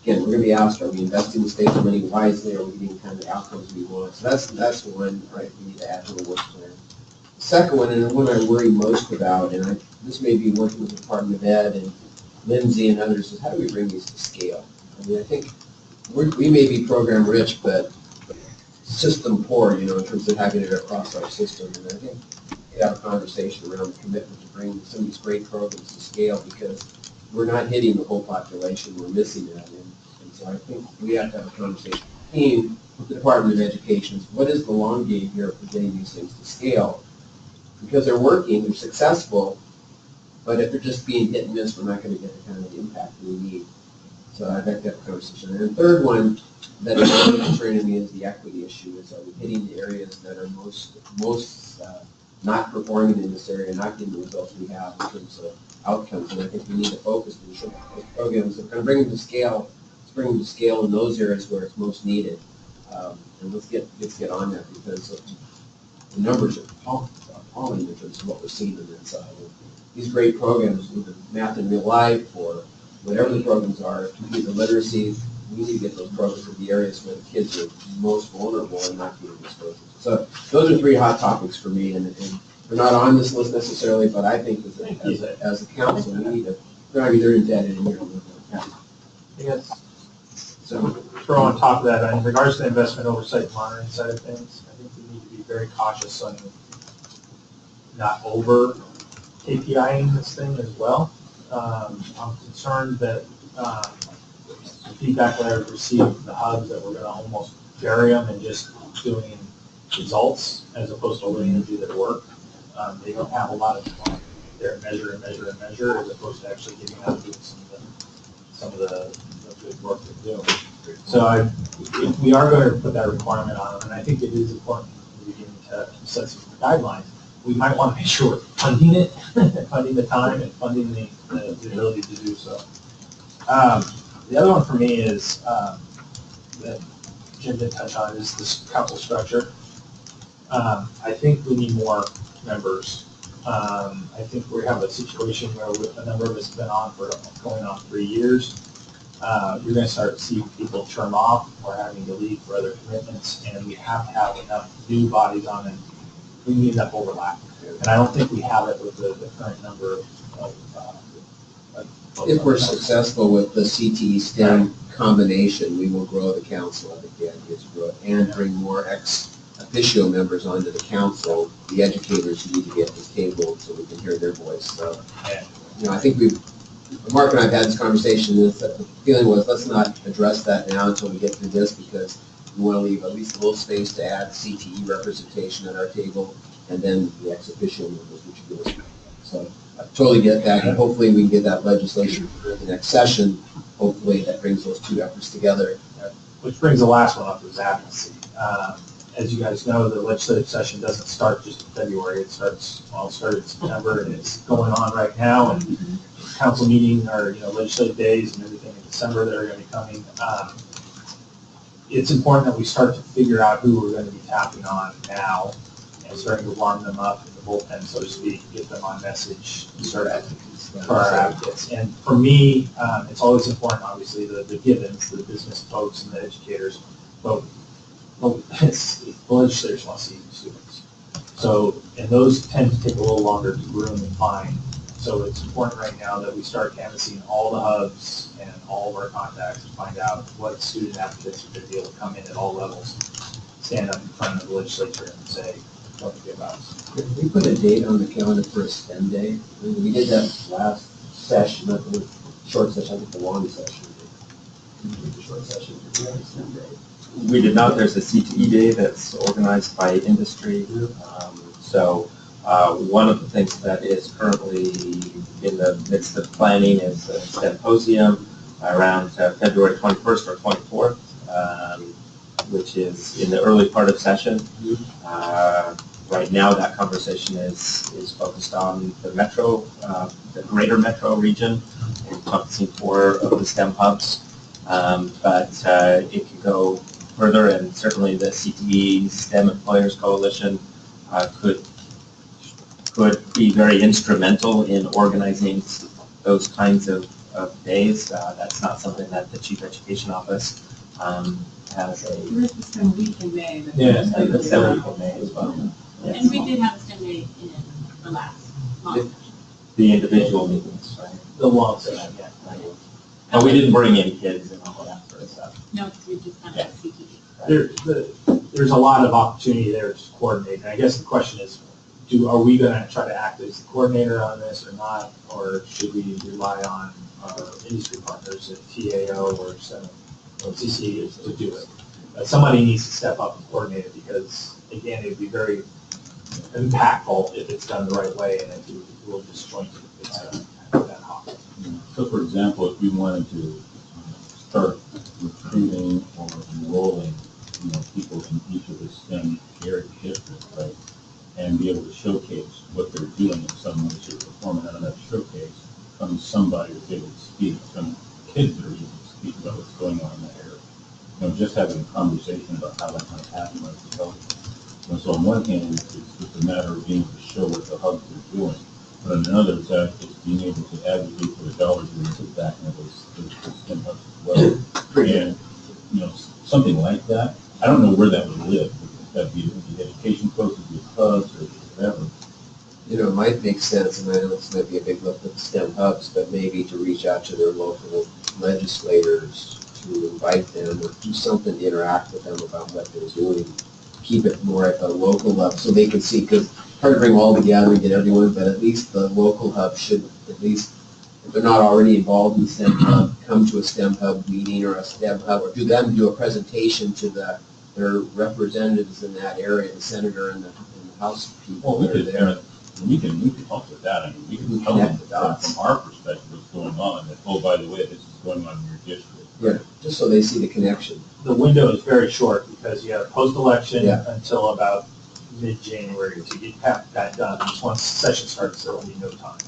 S2: again, we're going to be asked, are we investing the state's money wisely? Are we getting kind of the outcomes we want? So that's one, right, we need to add to the work plan. The second one, and the one I worry most about, and this may be working with the Department of Ed and Lindsay and others, is how do we bring these to scale? I think we may be program rich, but system poor, in terms of having it across our system. And I think have a conversation around the commitment to bring some of these great programs to scale, because we're not hitting the whole population, we're missing that. And so I think we have to have a conversation between the Department of Education. What is the long game here for getting these things to scale? Because they're working, they're successful, but if they're just being hit and miss, we're not going to get the kind of impact we need. So I'd like to have a conversation. And the third one that is really concerning me is the equity issue. Is, are we hitting the areas that are most not performing in this area, not getting the results we have in terms of outcomes? And I think we need to focus on those programs. If we're going to bring them to scale, let's bring them to scale in those areas where it's most needed. And let's get on that, because the numbers are appalling in terms of what we're seeing on that side. These great programs, either Math in Real Life or whatever the programs are, computer literacy, we need to get those programs to the areas where the kids are most vulnerable and not getting these programs. So those are three hot topics for me, and they're not on this list necessarily, but I think as a council, we need to, they're indebted in here.
S1: Yes. So throw on top of that, in regards to the investment oversight and monitoring side of things, I think we need to be very cautious on not over KPIing this thing as well. I'm concerned that the feedback that I've received from the hubs that we're going to almost bury them and just doing results as opposed to letting them do their work. They don't have a lot of fun. They're measure and measure and measure as opposed to actually getting out and doing some of the good work they're doing. So if we are going to put that requirement on them, and I think it is important in the beginning to set some guidelines, we might want to make sure we're funding it, funding the time, and funding the ability to do so. The other one for me is that Jim did touch on is this council structure. I think we need more members. I think we have a situation where a number of us have been on for going on 3 years. You're going to start to see people turn off or having to leave for other commitments, and we have to have enough new bodies on it. We need enough overlap, and I don't think we have it with the current number of
S2: if we're successful with the CTE STEM combination, we will grow the council. I think the idea is to grow it and bring more ex officio members onto the council. The educators need to get to the table so we can hear their voice. So, I think Mark and I have had this conversation. Is that the feeling was, let's not address that now until we get through this, because we want to leave at least a little space to add CTE representation at our table, and then the ex officio members, which you give us. So I totally get that, and hopefully we can get that legislation for the next session. Hopefully that brings those two efforts together.
S1: Which brings the last one up, is advocacy. As you guys know, the legislative session doesn't start just in February. It started in September, and it's going on right now. And council meeting or legislative days and everything in December that are going to be coming. It's important that we start to figure out who we're going to be tapping on now and starting to warm them up in the bullpen, so to speak, get them on message, start for our advocates. And for me, it's always important, obviously, the givens, the business folks and the educators, but the legislators want to see the students. So, and those tend to take a little longer to groom and find. So it's important right now that we start canvassing all the hubs and all of our contacts and find out what student advocates are going to be able to come in at all levels, stand up in front of the legislature and say, what to give us.
S2: Did we put a date on the calendar for a STEM day? We did that last session, not the short session, I think the long session. The short session, we had a STEM day.
S3: We did not. There's a CTE day that's organized by industry. One of the things that is currently in the midst of planning is a symposium around February 21st or 24th, which is in the early part of session. Right now, that conversation is focused on the metro, the greater metro region, encompassing 4 of the STEM hubs. But it can go further, and certainly the CTE STEM Employers Coalition could be very instrumental in organizing those kinds of days. That's not something that the Chief Education Office has a...
S7: There is the STEM week in May.
S1: Yeah,
S3: the STEM week in May as well. Yes.
S7: And we did have a STEM day in the last month.
S3: The individual meetings, right?
S1: The long session, yeah.
S3: But we didn't bring in kids and all that sort of stuff.
S7: No, we just kind of CTE.
S1: There's a lot of opportunity there to coordinate, and I guess the question is, are we gonna try to act as the coordinator on this or not? Or should we rely on our industry partners at TAO or CCA to do it? Somebody needs to step up and coordinate it because, again, it'd be very impactful if it's done the right way and if you will disjoint it if it's that hot.
S8: So for example, if we wanted to start recruiting or enrolling, people in each of the STEM area districts, right? And be able to showcase what they're doing in some way, shape, or form, and out of that showcase comes somebody that's able to speak, some kids that are able to speak about what's going on in that area. Just having a conversation about how that might happen might be helpful. So on one hand, it's just a matter of being able to show what the hubs are doing. But on another, it's being able to advocate for the dollars we put back into those STEM hubs as well. And, something like that, I don't know where that would live. That'd be the education folks, it'd be hubs or whatever.
S2: It might make sense, and I know this might be a big lift with the STEM hubs, but maybe to reach out to their local legislators to invite them or do something to interact with them about what they're doing. Keep it more at the local level so they can see, because hard to bring them all together and get everyone, but at least the local hub should, at least, if they're not already involved in the STEM hub, come to a STEM hub meeting or a STEM hub, or do a presentation to their representatives in that area, the senator and the House people
S8: Well,
S2: that are there.
S8: we can help with that. I mean, we can tell them from our perspective what's going on, that, oh, by the way, this is going on in your district.
S2: Yeah, just so they see the connection.
S1: The window is very short because you have post-election
S2: Yeah.
S1: until about mid-January to get that done. Once session starts, there will be no time.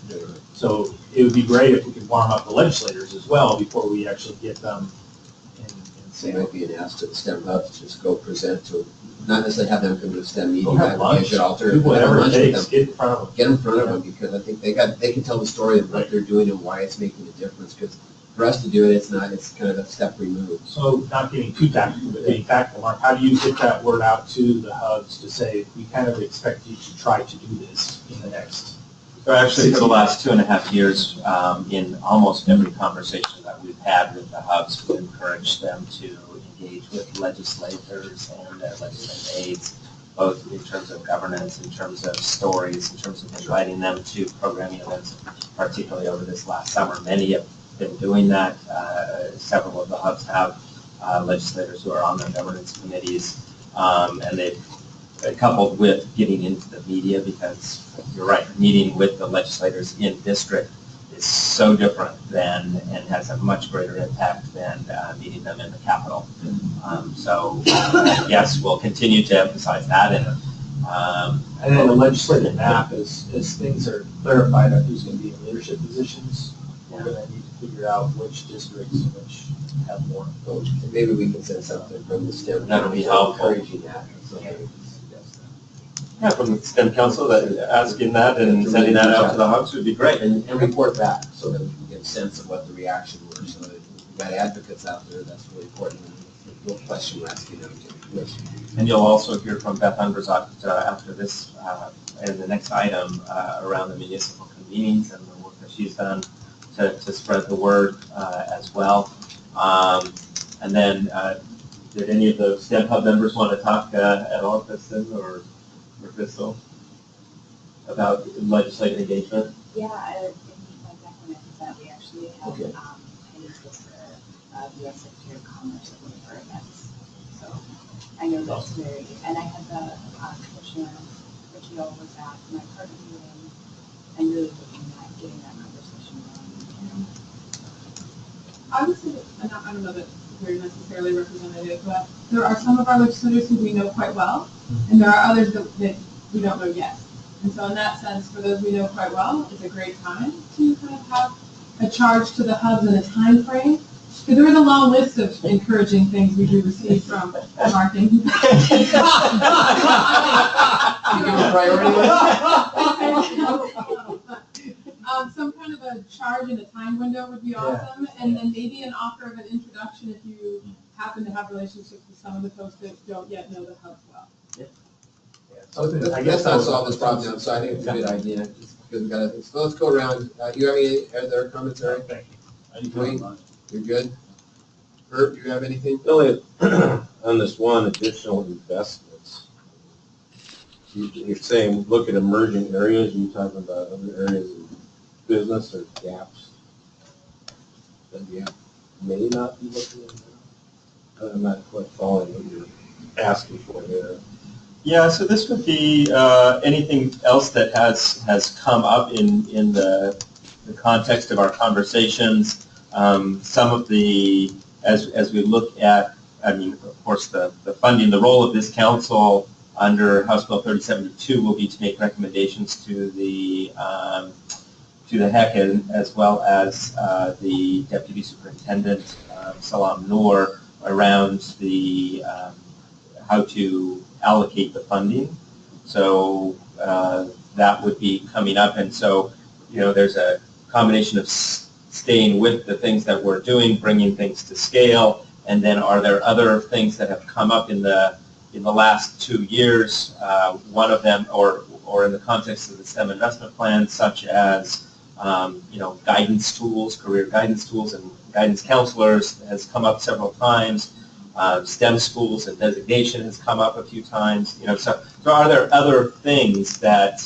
S1: So it would be great if we could warm up the legislators as well before we actually get them in
S2: So it
S1: Salem.
S2: might be an ask to the STEM hubs to just go present to, not necessarily have them come to a STEM meeting.
S1: Go have
S2: that would be a
S1: lunch.
S2: good
S1: Do
S2: alternative.
S1: whatever
S2: Have
S1: it
S2: lunch with
S1: takes,
S2: them.
S1: get in front of them.
S2: Get in front of them, because I think they can tell the story of what they're doing and why it's making a difference, because for us to do it, it's kind of a step removed.
S1: So not getting too tactical, but being tactical, Mark, how do you get that word out to the hubs to say, we kind of expect you to try to do this in the next?
S9: So actually, for the last 2.5 years, in almost every conversation that we've had with the hubs, we encourage them to engage with legislators and their legislative aides, both in terms of governance, in terms of stories, in terms of inviting them to programming events, particularly over this last summer. Many have been doing that. Several of the hubs have legislators who are on their governance committees, and they've coupled with getting into the media, because you're right, meeting with the legislators in district is so different than, and has a much greater impact than meeting them in the Capitol. So yes, we'll continue to emphasize that.
S1: And then the legislative map, as things are clarified on who's going to be in leadership positions, we're going to need to figure out which districts and which have more.
S2: So maybe we can send something from the STEM.
S9: That'll be helpful.
S2: Encouraging that. So maybe we can suggest that.
S3: Yeah, from the STEM council, that asking that and sending that out to the hubs would be great.
S2: And report back so that we can get a sense of what the reaction was. So that we've got advocates out there, that's really important. We'll question we're asking them to. Yes.
S9: And you'll also hear from Beth Unverzagt after this, in the next item, around the municipal convenings and the work that she's done to spread the word as well. And then, did any of the STEM Hub members want to talk at all, Kristen or Crystal, about legislative engagement?
S11: Yeah, I definitely that we actually have
S2: Okay.
S11: Penny Swisher, the U.S. Secretary of Commerce at one of our events. So I know that's very, and I had the Commissioner Richie was at my partner meeting and really looking at getting that conversation going.
S7: I would say, and I don't know that they're necessarily representative, but there are some of our legislators who we know quite well, and there are others that we don't know yet. And so in that sense, for those we know quite well, it's a great time to kind of have a charge to the hubs and a time frame. Because there is a long list of encouraging things we do receive from our things.
S2: You give a priority
S7: Some kind of a charge in a time window would be awesome, and then maybe an offer of an introduction if you happen to have relationships with some of the folks that don't yet know the hubs well.
S2: I guess not solve this problem now, so I think it's a good idea, just because we gotta, so let's go around. You have any other comments, Eric?
S1: Thank you.
S2: Dwayne, you're good? Herb, you have anything?
S12: Really, on this one, additional investments. You're saying look at emerging areas, you're talking about other areas of business or gaps that you may not be looking at now? I'm not quite following what you're asking for there.
S3: Yeah, so this would be anything else that has come up in the context of our conversations. Some of the, as we look at, I mean, of course, the funding, the role of this council under House Bill 3072 will be to make recommendations to the HEC as well as the Deputy Superintendent, Salam Noor, around the how to allocate the funding. So that would be coming up. And so, you know, there's a combination of staying with the things that we're doing, bringing things to scale, and then are there other things that have come up in the last 2 years? One of them, or in the context of the STEM investment plan, such as you know, guidance tools, career guidance tools, and guidance counselors has come up several times. STEM schools and designation has come up a few times. You know, so are there other things that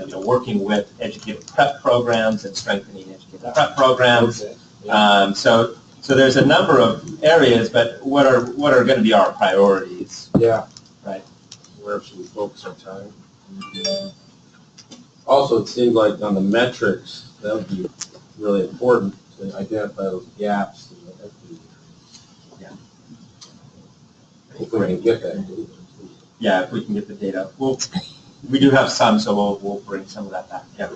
S3: you know, working with educator prep programs and strengthening educator prep programs? So there's a number of areas, but what are going to be our priorities?
S12: Yeah.
S3: Right.
S12: Where should we focus our time? Also, it seems like on the metrics, that would be really important to identify those gaps in the equity.
S3: Yeah.
S12: Hopefully we can get that data.
S3: Yeah, if we can get the data. We do have some, so we'll bring some of that back. Yeah.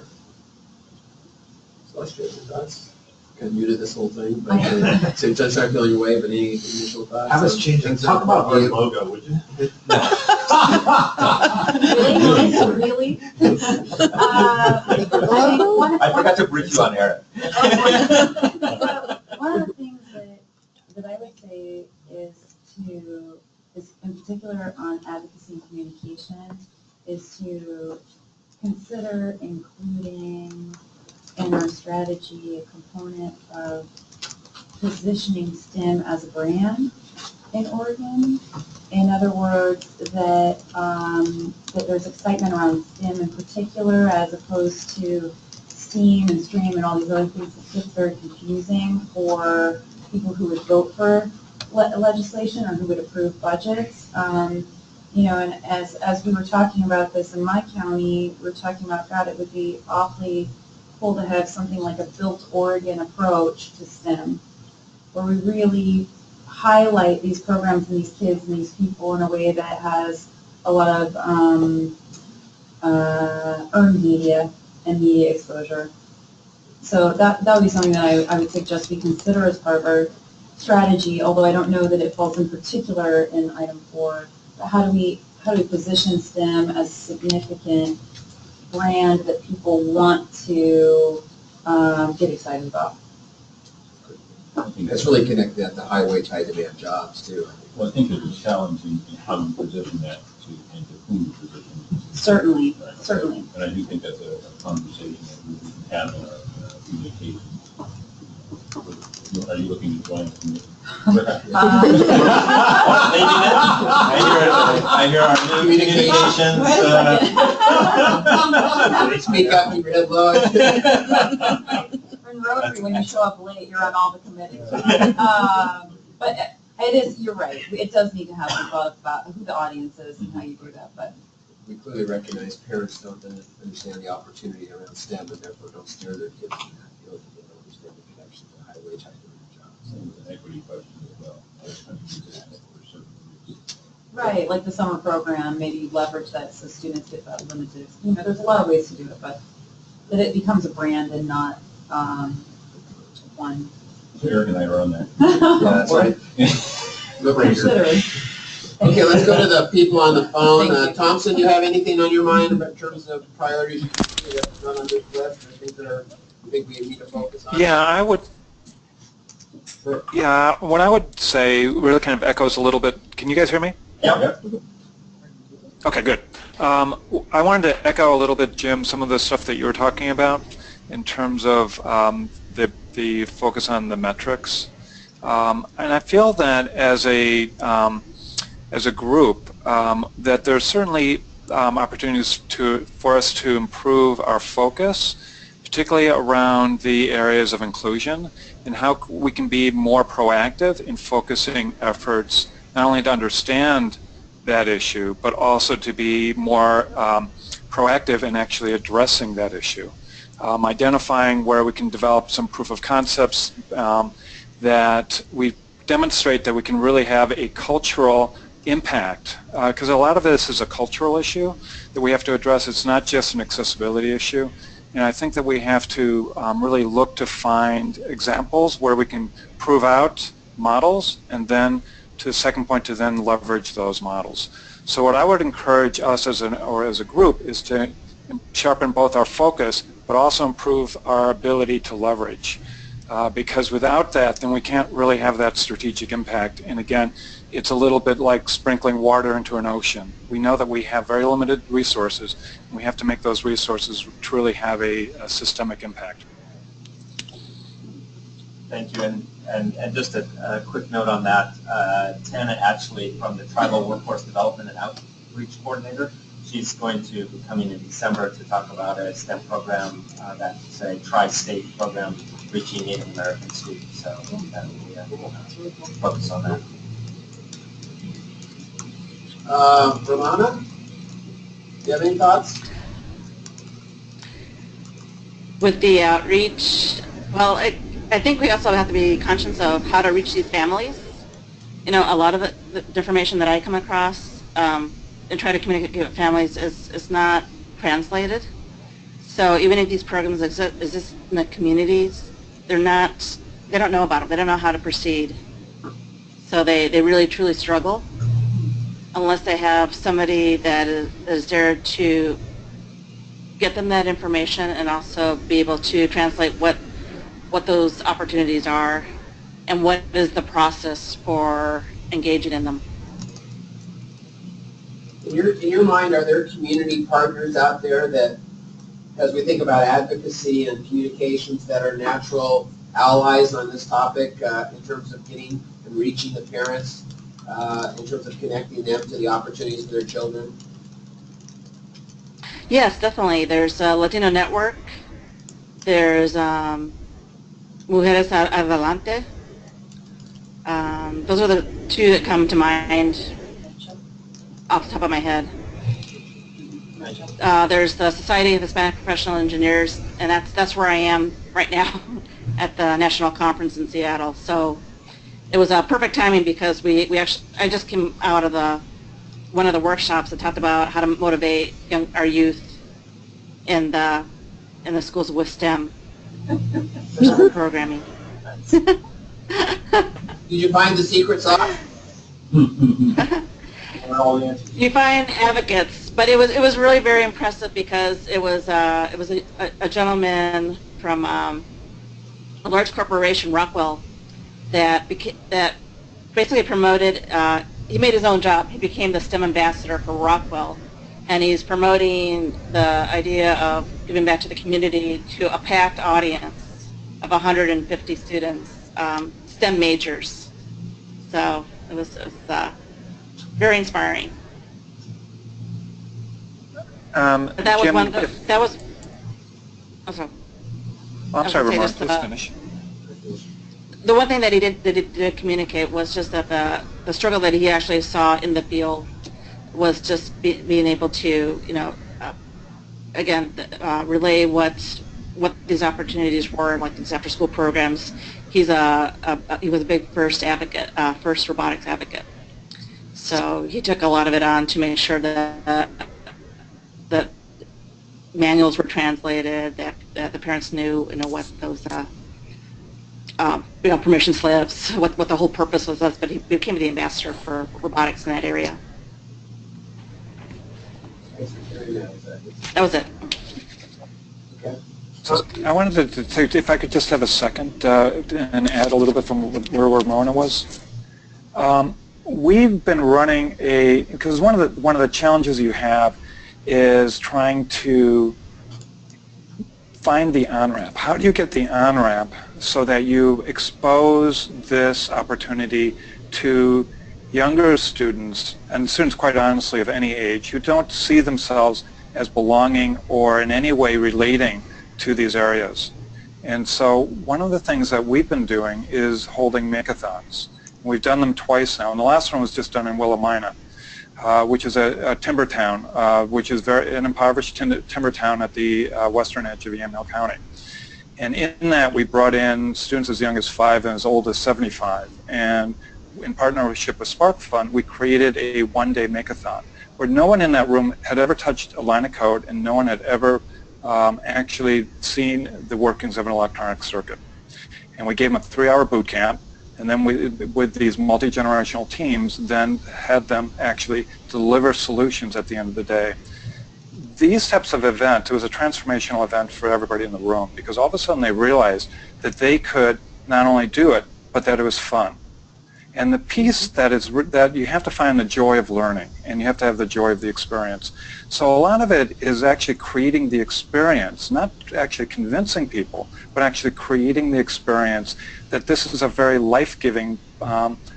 S2: Celestia, your thoughts? Kind of muted this whole thing, but same time, not feeling your way, but any initial thoughts?
S1: Have us change it.
S12: Talk about our logo, would you?
S10: Really?
S3: I forgot to brief you on Eric.
S10: One of the things that I would say is in particular on advocacy and communication, is to consider including in our strategy a component of positioning STEM as a brand in Oregon. In other words, that there's excitement around STEM in particular, as opposed to STEAM and STREAM and all these other things. It gets very confusing for people who would vote for legislation or who would approve budgets. You know, and as we were talking about this in my county, we were talking about, God, it would be awfully cool to have something like a Built Oregon approach to STEM, where we really highlight these programs and these kids and these people in a way that has a lot of earned media and media exposure. So that would be something that I would suggest we consider as part of our strategy, although I don't know that it falls in particular in item 4. But how do we position STEM as a significant brand that people want to get excited about?
S2: It's really connected at the high wage, high demand jobs too.
S8: Well, I think there's a challenge in how you position that and to whom you position it.
S10: Certainly,
S8: Right.
S10: certainly.
S8: And I do think that's a conversation that we can have in our communication. Are you looking to join the committee?
S3: I hear our new communications.
S2: Speak up, you red log.
S10: In Rotary, when you show up late, you're on all the committees. But it is, you're right, it does need to have some thought about who the audience is and how you do that, but.
S2: We clearly recognize parents don't understand the opportunity around STEM and therefore don't steer their kids in that field. They don't understand the connection to high wage, high demand jobs.
S8: So it's an equity question as well. For certain groups.
S10: Right, like the summer program, maybe leverage that so students get that limited, you know, there's a lot of ways to do it, but that it becomes a brand and not one.
S8: So Eric and I are on that.
S2: Yeah, that's right.
S10: Consider it.
S2: Okay, let's go to the people on the phone.
S10: Thank you.
S2: Thompson, do you have anything on your mind in terms of priorities not on this list? I think we need to focus on.
S4: Yeah, I would. Yeah, what I would say really kind of echoes a little bit. Can you guys hear me?
S3: Yeah.
S4: Okay, good. I wanted to echo a little bit, Jim, some of the stuff that you were talking about in terms of the focus on the metrics. And I feel that as a group, that there's certainly opportunities for us to improve our focus, particularly around the areas of inclusion, and how we can be more proactive in focusing efforts not only to understand that issue, but also to be more proactive in actually addressing that issue. Identifying where we can develop some proof of concepts that we demonstrate that we can really have a cultural impact, because a lot of this is a cultural issue that we have to address. It's not just an accessibility issue, and I think that we have to really look to find examples where we can prove out models, and then to the second point, to then leverage those models. So what I would encourage us as a group is to sharpen both our focus but also improve our ability to leverage, because without that then we can't really have that strategic impact. And again, it's a little bit like sprinkling water into an ocean. We know that we have very limited resources, and we have to make those resources truly have a systemic impact.
S9: Thank you, and just a quick note on that. Tana actually, from the Tribal Workforce Development and Outreach Coordinator, she's going to be coming in December to talk about a STEM program that's a tri-state program reaching Native American students. So that will focus on that.
S2: Romana, do you have any thoughts?
S5: With the outreach, well, I think we also have to be conscious of how to reach these families. You know, a lot of the information that I come across and try to communicate with families is not translated. So even if these programs exist in the communities, they don't know about them. They don't know how to proceed. So they really truly struggle unless they have somebody that is there to get them that information and also be able to translate what those opportunities are and what is the process for engaging in them.
S2: In your mind, are there community partners out there that, as we think about advocacy and communications, that are natural allies on this topic in terms of getting and reaching the parents, in terms of connecting them to the opportunities for their children?
S5: Yes, definitely. There's a Latino Network. There's Mujeres Adelante. Those are the two that come to mind off the top of my head. There's the Society of Hispanic Professional Engineers, and that's where I am right now at the national conference in Seattle. So it was perfect timing because I just came out of one of the workshops that talked about how to motivate our youth in the schools with STEM for summer programming.
S2: Did you find the secret sauce?
S5: You find advocates, but it was really very impressive because it was a gentleman from a large corporation, Rockwell, that basically promoted. He made his own job. He became the STEM ambassador for Rockwell, and he's promoting the idea of giving back to the community to a packed audience of 150 students, STEM majors. So it was very inspiring. That was
S4: Jim,
S5: one. That was. Also,
S4: I'm sorry, Ramon,
S5: just,
S4: please finish.
S5: The one thing that he did communicate was just that the struggle that he actually saw in the field was just being able to, again, relay what these opportunities were, like these after-school programs. He was a big first robotics advocate. So he took a lot of it on to make sure that manuals were translated, that the parents knew, what those, permission slips, what the whole purpose was. But he became the ambassador for robotics in that area. That was it.
S2: Okay.
S4: I wanted to say, if I could just have a second and add a little bit from where Ramona was. We've been running because one of the challenges you have is trying to find the on-ramp. How do you get the on-ramp so that you expose this opportunity to younger students, and students quite honestly of any age, who don't see themselves as belonging or in any way relating to these areas. And so one of the things that we've been doing is holding make-a-thons. We've done them twice now, and the last one was just done in Willamina, which is a timber town, which is an impoverished timber town at the western edge of Yamhill County. And in that, we brought in students as young as 5 and as old as 75. And in partnership with Spark Fund, we created a one-day make-a-thon where no one in that room had ever touched a line of code and no one had ever actually seen the workings of an electronic circuit. And we gave them a 3-hour boot camp, and then we, with these multi-generational teams, then had them actually deliver solutions at the end of the day. These types of events, it was a transformational event for everybody in the room, because all of a sudden they realized that they could not only do it, but that it was fun. And the piece that you have to find the joy of learning, and you have to have the joy of the experience. So a lot of it is actually creating the experience, not actually convincing people, but actually creating the experience that this is a very life-giving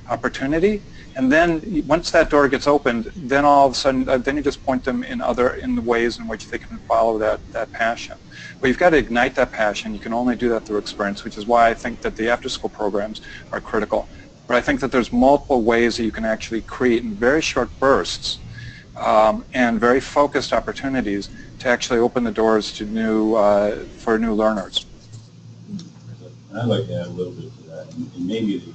S4: opportunity. And then once that door gets opened, then all of a sudden, then you just point them in the ways in which they can follow that passion. But you've got to ignite that passion. You can only do that through experience, which is why I think that the after-school programs are critical. But I think that there's multiple ways that you can actually create in very short bursts and very focused opportunities to actually open the doors to for new learners.
S8: And I'd like to add a little bit to that, and maybe the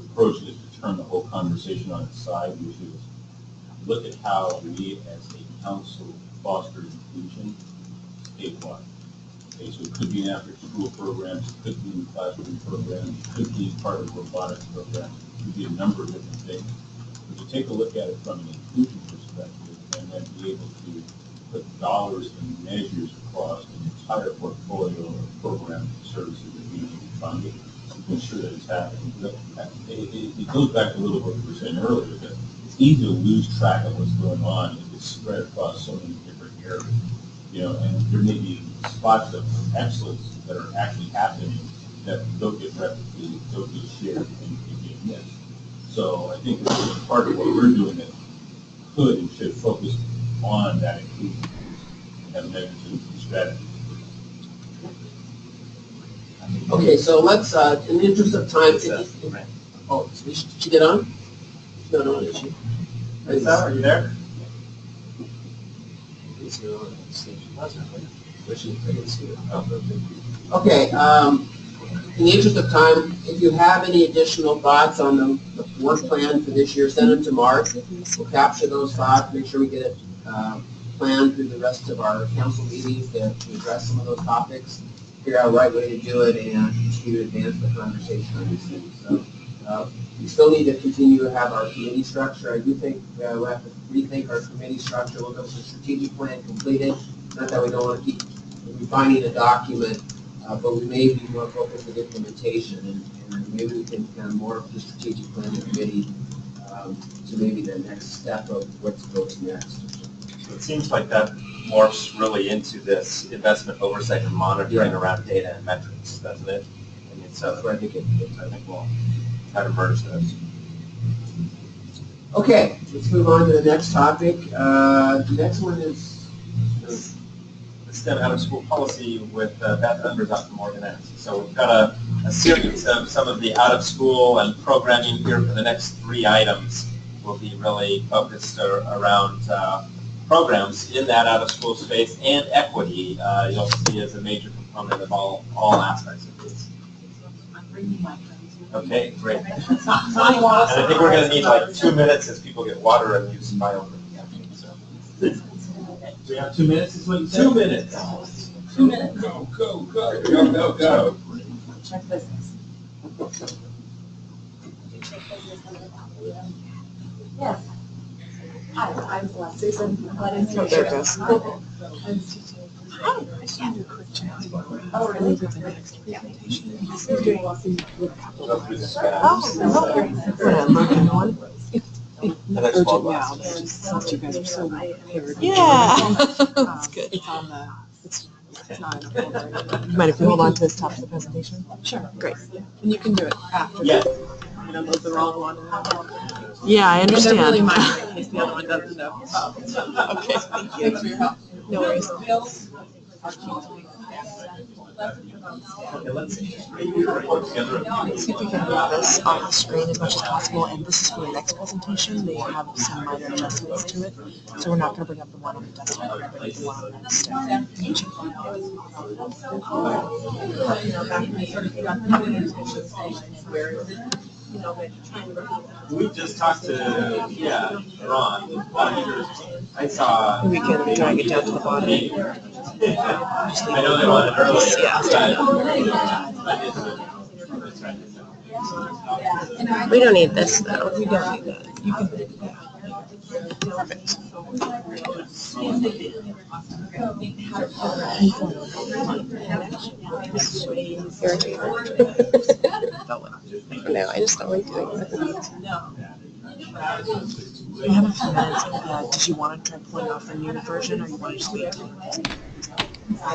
S8: approach is to turn the whole conversation on its side, which is look at how we as a council foster inclusion statewide. Okay, so it could be an after-school program, it could be in classroom programs, it could be part of a robotics program, it could be a number of different things. But to take a look at it from an inclusion perspective and then be able to put dollars and measures across an entire portfolio of programs and services that we need to fund it, to ensure that it's happening. It goes back to a little bit what we were saying earlier, that it's easy to lose track of what's going on if it's spread across so many different areas. You know, and there may be spots of excellence that are actually happening that don't get replicated, don't get shared, and get missed. So I think this is part of what we're doing that could and should focus on that inclusion and have measures and strategies.
S2: Okay, so let's, in the interest of time, oh, did she get on? No, is she?
S3: Lisa, are you there?
S2: Okay, in the interest of time, if you have any additional thoughts on the work plan for this year, send them to Mark. We'll capture those thoughts, make sure we get it planned through the rest of our council meetings to address some of those topics, figure out the right way to do it, and continue to advance the conversation on these things. So we still need to continue to have our committee structure. I do think we'll have to rethink our committee structure. We'll go with the strategic plan completed. Not that we don't want to keep refining the document, but we may be more focused with implementation, and maybe we can kind of morph the strategic plan committee to maybe the next step of what goes next.
S9: So it seems like that morphs really into this investment oversight and monitoring around data and metrics, doesn't it? I mean, so
S2: That's where I think
S9: we'll try to merge those.
S2: Okay, let's move on to the next topic. The next one is
S9: The STEM out-of-school policy with Beth Unders out from Morgan Ends. So we've got a series of some of the out-of-school and programming here for the next 3 items. Will be really focused around programs in that out-of-school space and equity. You'll see as a major component of all aspects of this.
S11: I'm bringing my friends.
S9: Okay, great. And I think we're going to need like 2 minutes as people get water and use bio.
S1: We have 2 minutes, is what you said?
S9: 2 minutes.
S6: 2 minutes.
S8: Go.
S11: Check business. Yes. Hi, I'm Susan. What is your address? Oh, really? Yeah.
S9: Not urgent now,
S13: since you guys are so prepared.
S11: Yeah. That's good.
S13: It's on the, it's not in a folder. You mind if we hold on to this top of the presentation? Sure. Great. And you can do it after.
S9: Yeah.
S13: I don't know the wrong one. Yeah, I understand.
S10: They're really minor in case the other one doesn't know.
S13: Okay, thank you.
S10: Thanks for your help.
S13: No worries.
S3: Okay, let's see.
S13: See if we can move this off the screen as much as possible, and this is for the next presentation. They have some minor adjustments to it, so we're not going to bring up the one on the desktop, we're going to bring the one on the next
S3: We just talked to, Ron. I saw.
S13: We can drag it down to the bottom.
S3: I know they wanted earlier.
S13: We don't need this though. We don't need that. You can. Perfect. No, I just don't like doing that. We have a few minutes. Did you want to try pulling off a new version, or you want to just wait? I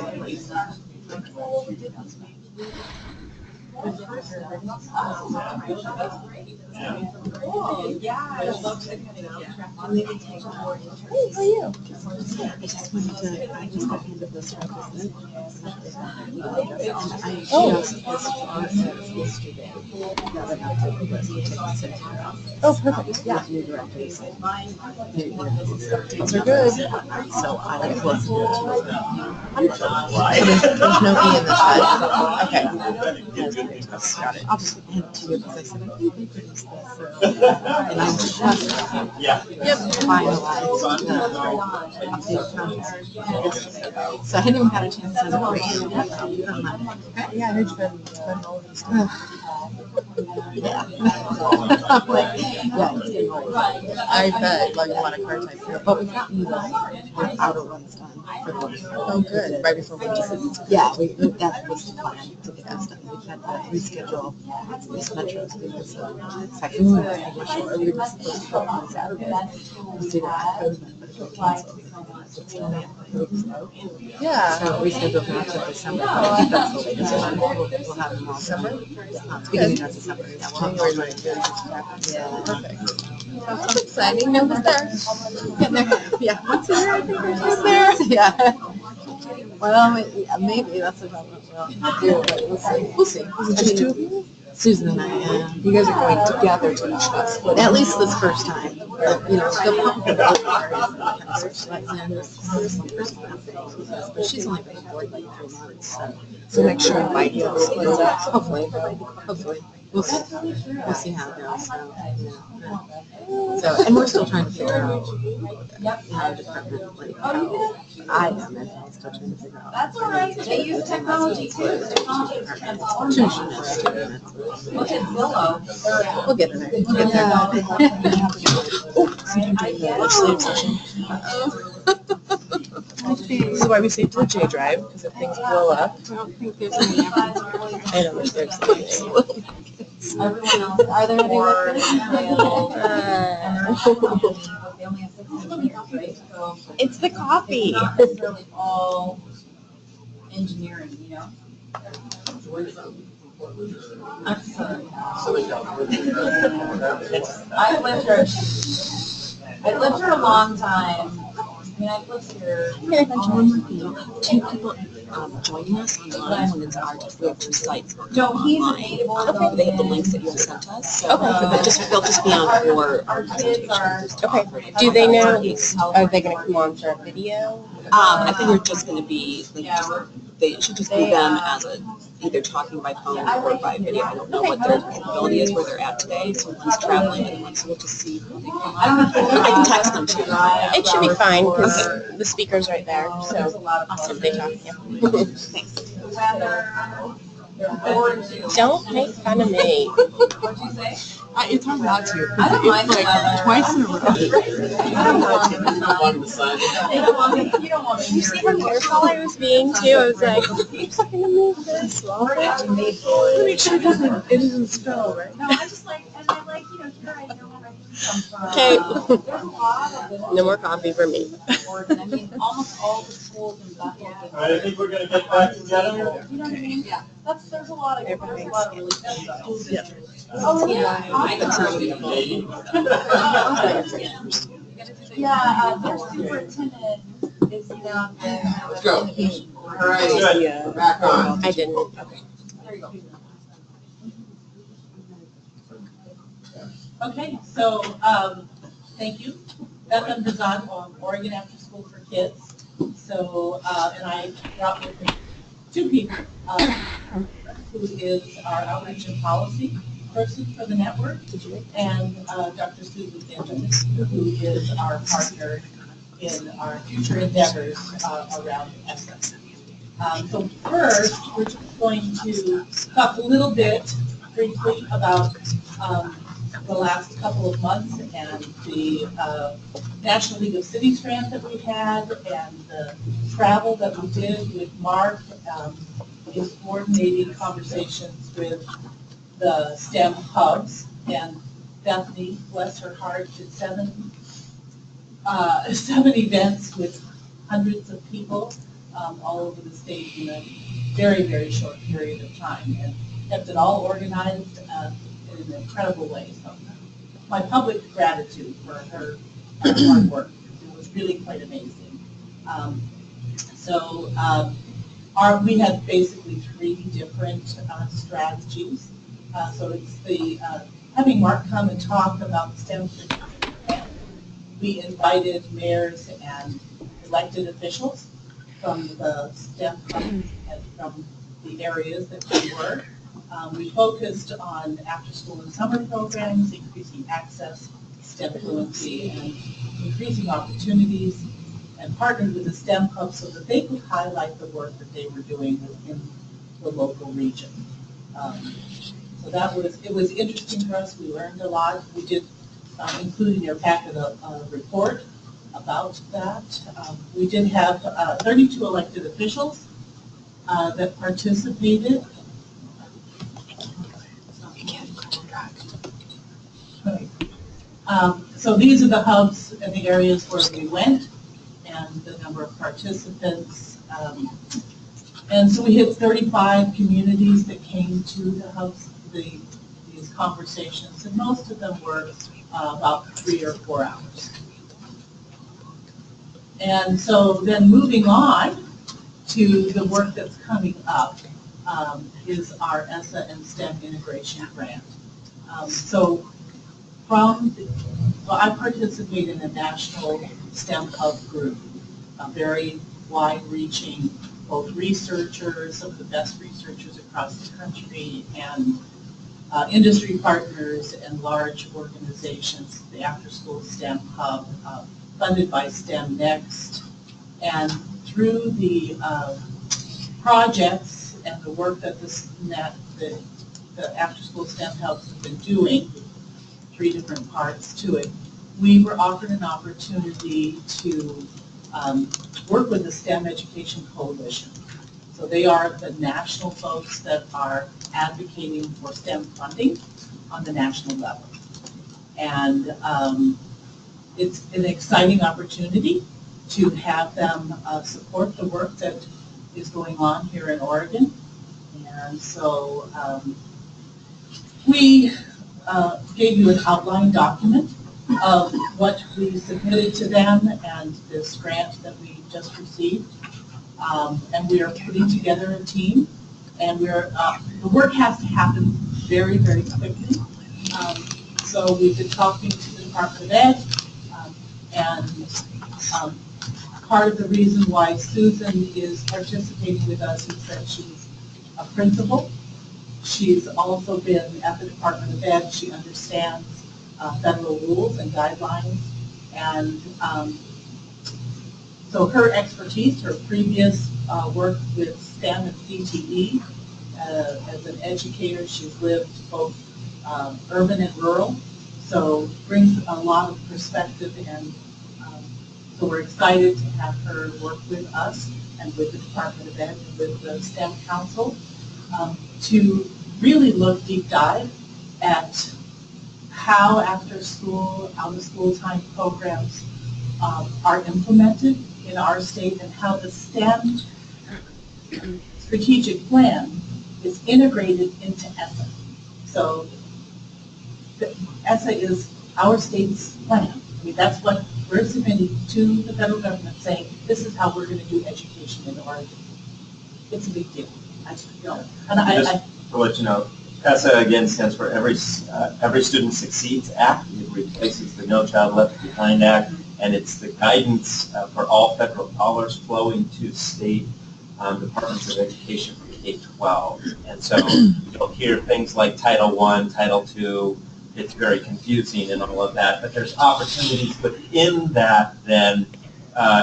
S13: just got handed this right this Oh, perfect. Yeah. Those are good. So I like to listen to it. There's no E in this side. Okay. Got it. I'll just hand it to you because I said I think we produced this. And I'm just finalized the updated contract. So I haven't even had a chance to read it on Monday. Okay? Yeah, I heard you've been all over the stuff. Yeah. Yeah, it's getting old. I bet, like a lot of car types here. But we got the outer runs done for the Oh, good. Right before winter season. Yeah, that was the plan to get us done. We've had to reschedule these metros because of second we were just supposed to go on Saturday. We did it at COVID, but it got canceled. Yeah. So we scheduled that to December. That's the latest one. We'll have them all. December? Yeah, beginning of December. Yeah, we'll have them all. Yeah, perfect. That's exciting. No one's there. Yeah. Once a year, I think we're just there. Yeah. Well, maybe that's what we'll do, but we'll see. We'll see. Is it just two of you? Susan and I, yeah. You guys are going together to each class. At least this first time. But, they'll probably go to areas that kind of specialize in. But she's only been aboard like 3 months. So next year I might be able to split it up. Hopefully. We'll see. We'll see how it goes. So, and we're still trying to figure out our department. Like, I am still trying to figure out.
S11: That's all right. They use technology too. Look at Zillow.
S13: We'll get there. Legislative session. This is why we saved the J drive, because if things blow up. I don't think there's any. I don't think there's any.
S11: Everyone else, are there any
S13: It's the coffee.
S11: It's really all engineering, I'm sorry. I've lived here a long time. I've lived here.
S13: Two people joining us online when it's our two sites.
S11: No, he's able.
S13: Okay, they have the links that you have sent us. So okay, but they'll just be on for our presentation.
S14: Okay. Do they know? Are they going to come on for a video?
S13: I think we're just going to be it should just be them as either talking by phone or by video. I don't know what their capability is, where they're at today. So one's traveling and one's we'll just see. I can text them too.
S14: It should be fine because the speaker's right there. So awesome. They talk. Yeah. Thanks. Don't make fun of me.
S11: What'd you say?
S13: It's hard not to.
S11: I don't mind
S13: like twice in a row.
S11: I don't want to. You don't want me
S14: You see how careful I was being too? I was like, I'm just going to move this.
S13: Make sure it doesn't spill, right?
S11: No, I just like, and I like, here I know what I
S14: Okay.
S10: There's a lot of them.
S14: No more coffee for me.
S10: Oregon. I mean, almost all the schools in Buffalo.
S3: All right, I think we're gonna get back together.
S10: You know what I mean? Yeah. There's a lot of really good school districts.
S11: Oh,
S10: yeah. Yeah, their superintendent is down there.
S2: Let's go. All right, we're back on.
S14: I didn't.
S10: There you go.
S15: Okay, so, thank you. Beth Undazad on Oregon After School for Kids. So, and I brought with me two people, who is our outreach and policy person for the network, and Dr. Susan Benjamin, who is our partner in our future endeavors around ESSA. So first, we're just going to talk a little bit briefly about the last couple of months and the National League of Cities grant that we had and the travel that we did with Mark in coordinating conversations with the STEM hubs. And Bethany, bless her heart, did seven events with hundreds of people all over the state in a very, very short period of time, and kept it all organized in an incredible way. So my public gratitude for her hard work. It was really quite amazing. We had basically three different strategies. So it's the having Mark come and talk about the STEM grant. We invited mayors and elected officials from the STEM and from the areas that we were. We focused on after-school and summer programs, increasing access, STEM fluency, and increasing opportunities, and partnered with the STEM Hub so that they could highlight the work that they were doing within the local region. So it was interesting for us. We learned a lot. We did include in your packet a report about that. We did have 32 elected officials that participated. So these are the hubs and the areas where we went and the number of participants. And so we hit 35 communities that came to the hubs, these conversations, and most of them were about 3 or 4 hours. And so then moving on to the work that's coming up is our ESSA and STEM integration grant. I participate in a national STEM hub group, a very wide-reaching, both researchers, some of the best researchers across the country, and industry partners and large organizations, the After School STEM Hub, funded by STEM Next. And through the projects and the work that the After School STEM Hubs have been doing, 3 different parts to it, we were offered an opportunity to work with the STEM Education Coalition. So they are the national folks that are advocating for STEM funding on the national level. And it's an exciting opportunity to have them support the work that is going on here in Oregon. And so we gave you an outline document of what we submitted to them and this grant that we just received. And we are putting together a team, and the work has to happen very, very quickly. So we've been talking to the Department of Ed, and part of the reason why Susan is participating with us is that she's a principal. She's also been at the Department of Ed. She understands federal rules and guidelines. And so her expertise, her previous work with STEM and CTE, as an educator, she's lived both urban and rural, so brings a lot of perspective, and so we're excited to have her work with us and with the Department of Ed and with the STEM Council to really look deep dive at how after school, out of school time programs are implemented in our state and how the STEM strategic plan is integrated into ESSA. So ESSA is our state's plan. I mean, that's what we're submitting to the federal government saying, this is how we're going to do education in Oregon. It's a big deal.
S3: Just to let you know, ESSA again stands for Every Student Succeeds Act. It replaces the No Child Left Behind Act, and it's the guidance for all federal dollars flowing to state departments of education from K-12. And so you'll hear things like Title I, Title II. It's very confusing and all of that, but there's opportunities within that. Then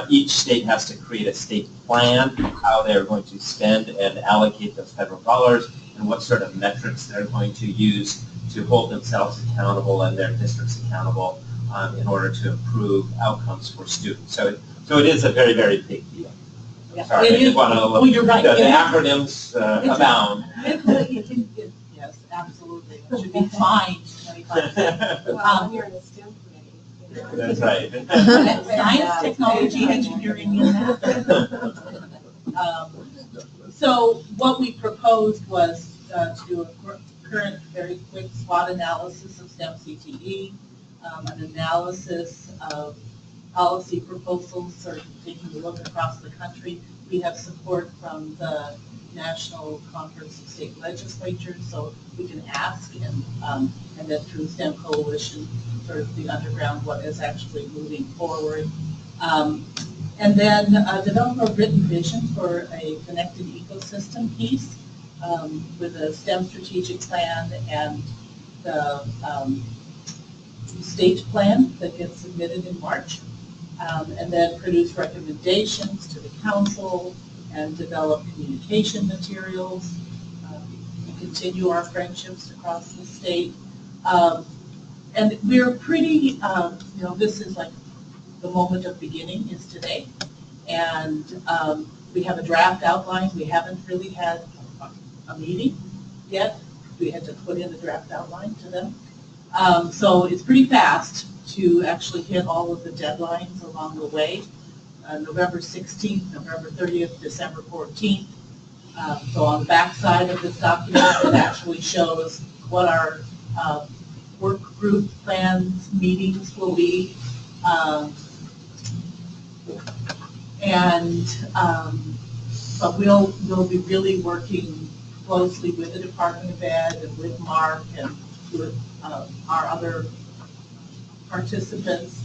S3: each state has to create a state plan how they're going to spend and allocate those federal dollars and what sort of metrics they're going to use to hold themselves accountable and their districts accountable in order to improve outcomes for students. So it is a very, very big deal.
S15: Yeah.
S3: Sorry, I just want to
S15: well, you're right.
S3: the acronyms abound.
S15: Yes, absolutely. It should be fined 25%.
S11: Well, you're in the STEM committee.
S3: That's right.
S15: Science, technology, engineering, and math. So what we proposed was to do a current, very quick SWOT analysis of STEM CTE, an analysis of policy proposals, sort of taking a look across the country. We have support from the National Conference of State Legislatures, so we can ask and then through STEM Coalition, sort of the underground, what is actually moving forward. And then develop a written vision for a connected ecosystem piece with a STEM strategic plan and the state plan that gets submitted in March. And then produce recommendations to the council and develop communication materials, and continue our friendships across the state. And we're pretty, this is like the moment of beginning is today. And we have a draft outline. We haven't really had a meeting yet. We had to put in the draft outline to them. So it's pretty fast to actually hit all of the deadlines along the way. November 16th, November 30th, December 14th. So on the back side of this document, it actually shows what our work group plans, meetings will be. But we'll be really working closely with the Department of Ed and with Mark and with our other participants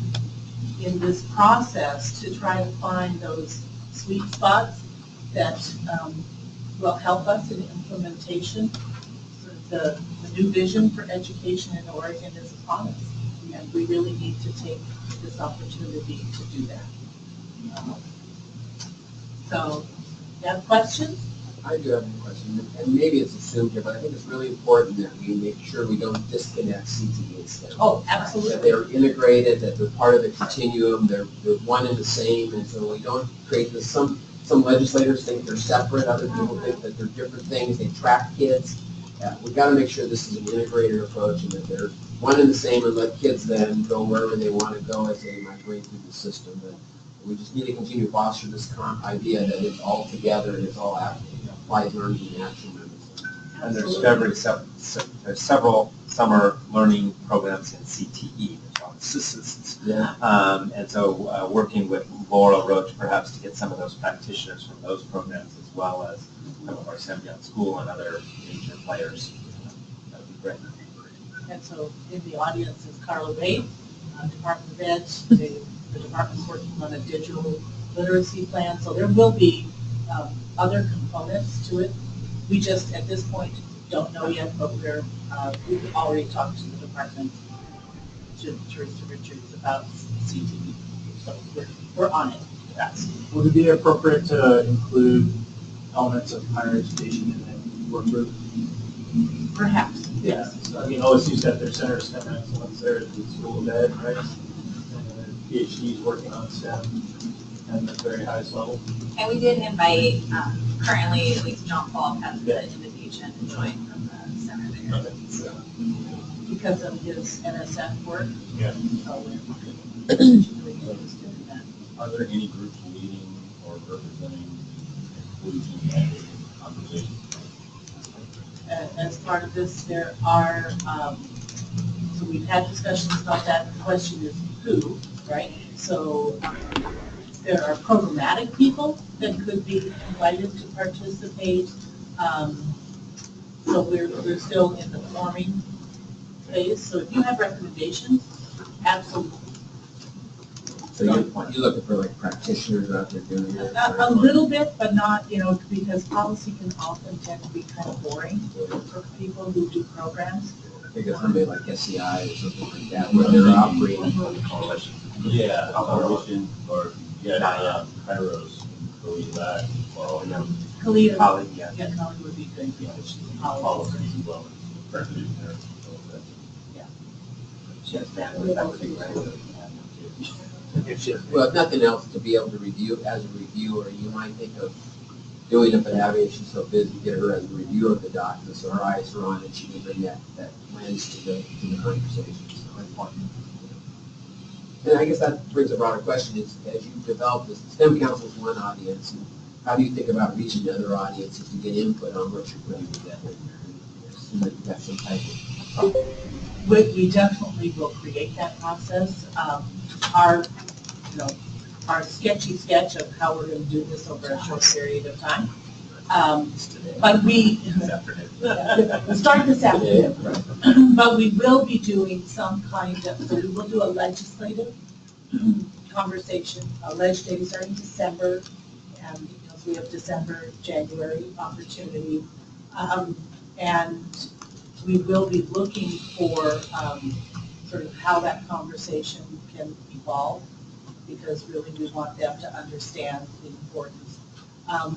S15: in this process to try to find those sweet spots that will help us in implementation. Sort of the new vision for education in Oregon is upon us, and we really need to take this opportunity to do that. So, you have questions?
S2: I do have a question, and maybe it's assumed here, but I think it's really important that we make sure we don't disconnect CTE and STEM.
S15: Oh, absolutely.
S2: That they're integrated, that they're part of the continuum, they're one and the same, and so we don't create this. Some legislators think they're separate, other people think that they're different things, they track kids. We've got to make sure this is an integrated approach and that they're one and the same, and let kids then go wherever they want to go as they migrate through the system. And we just need to continue to foster this idea that it's all together and it's all applied learning and action.
S3: And there's several summer learning programs in CTE as well. And so working with Laura Roach perhaps to get some of those practitioners from those programs as well as some of our Sembion School and other major players. That would be great.
S15: And so in the audience is Carla Wade, Department of Ed. The department's working on a digital literacy plan. So there will be other components to it. We just, at this point, don't know yet, but we've already talked to the department, to Teresa Richards, about CTE. So we're on it.
S1: Would it be appropriate to include elements of higher education in that work group?
S15: Perhaps.
S1: Yeah. So, I mean, OSU's got their Center of STEM Excellence there at the School of Ed, right? And PhD's working on STEM at the very highest level.
S10: And we did invite, currently, at least John Paul has the invitation to join from the center there.
S1: Okay.
S15: You because of his NSF work.
S8: Yeah.
S15: So we're particularly interested in that.
S8: Are there any groups leading or representing inclusion and conversation?
S15: As part of this, there are, so we've had discussions about that. The question is who, right? So there are programmatic people that could be invited to participate. So we're still in the forming phase. So if you have recommendations, absolutely.
S2: So you're looking for like practitioners out there doing it?
S15: A little bit, but not, because policy can often tend to be kind of boring for people who do programs.
S2: I think it's somebody like SCI or something like that, where they're operating.
S9: Coalition.
S8: Yeah, coalition, or, Kairos, Khalid that, or all of them.
S15: Khalid,
S9: Khalid, yeah.
S15: yeah, Khalid would be good, because she's a
S8: Policies
S15: policy.
S8: as well as practitioners.
S9: Yes, that would be great.
S2: Well, if nothing else, to be able to review, as a reviewer, you might think of doing it, but having, if she's so busy, get her as a reviewer of the documents, so her eyes are on it, she can bring that lens to the conversation. So important. And I guess that brings a broader question, is as you develop this, STEM Council is one audience, and how do you think about reaching other audiences to get input on what you're putting together? Assume that you've got some type of
S15: We definitely will create that process. Our sketchy sketch of how we're going to do this over a short period of time. But we start this afternoon. But we will be doing some kind of, so we will do a legislative conversation. Ledge Day is starting December, and so we have December, January opportunity. And we will be looking for sort of how that conversation can evolve, because really we want them to understand the importance.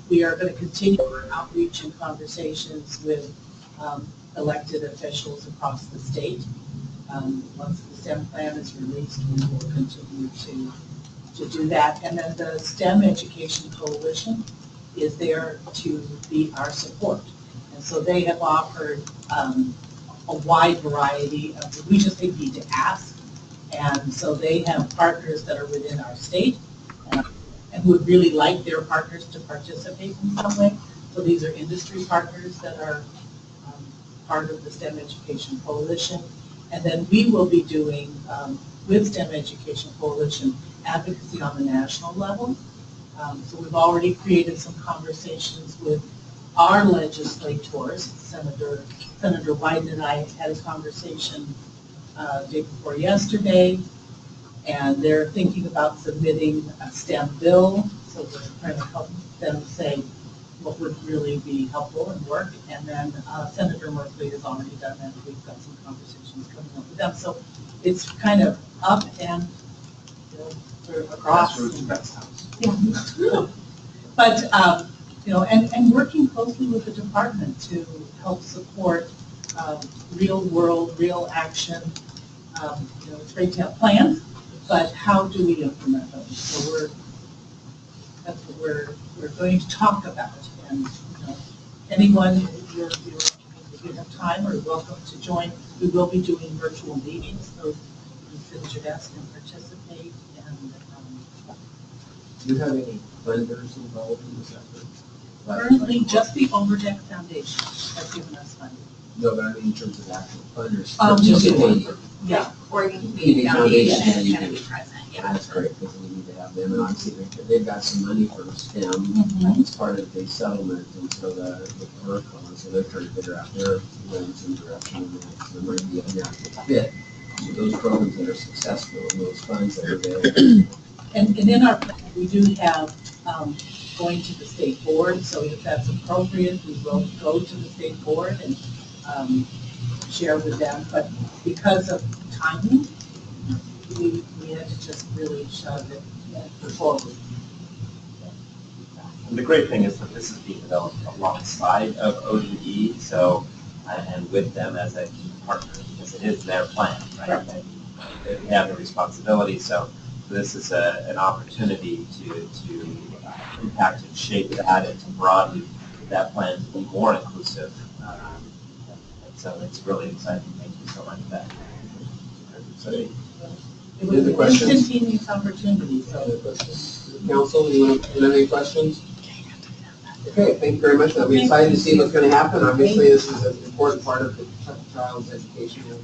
S15: We are going to continue our outreach and conversations with elected officials across the state. Once the STEM plan is released, we will continue to do that. And then the STEM Education Coalition is there to be our support. And so they have offered a wide variety of, we just need to ask. And so they have partners that are within our state and would really like their partners to participate in some way. So these are industry partners that are part of the STEM Education Coalition. And then we will be doing, with STEM Education Coalition, advocacy on the national level. So we've already created some conversations with our legislators. Senator Wyden and I had a conversation day before yesterday, and they're thinking about submitting a STEM bill, so we're trying to help them say what would really be helpful and work. And then Senator Murphy has already done that. We've got some conversations coming up with them. So it's kind of up and across. Yeah. But and working closely with the department to help support real world, real action. It's great to have plans, but how do we implement them? So that's what we're going to talk about. And anyone, if you have time, are welcome to join. We will be doing virtual meetings, so you can sit at your desk and participate. And
S2: do you have any funders involved in this effort?
S15: currently, just the Overdeck Foundation has given us funding.
S2: No, but I mean in terms of actual funders.
S15: Yeah.
S11: Oregon
S2: Community Foundation,
S11: is going to be present. Yeah.
S2: That's great, because we need to have them, and obviously they've got some money for STEM as part of the settlement, and so the Oracle, and so they're trying to figure out their lens and direction, and so there might be a natural fit to those programs that are successful and those funds that are there.
S15: And in our plan, we do have going to the state board, so if that's appropriate, we will go to the state board and share with them. But because of timing, we had to just really shove it forward.
S9: And the great thing is that this is being developed alongside of ODE, so, and with them as a key partner, because it is their plan, right? They have the responsibility, so this is an opportunity to impact and shape that and to broaden that plan to be more inclusive. So it's really exciting. Thank you so much for that.
S15: It
S2: Any
S15: was
S2: other
S15: an
S2: questions?
S15: instantaneous opportunity, so.
S2: Other questions? Council, you want to have any questions? Okay, thank you very much. I'll be excited to see what's going to happen. Obviously, this is an important part of the child's educational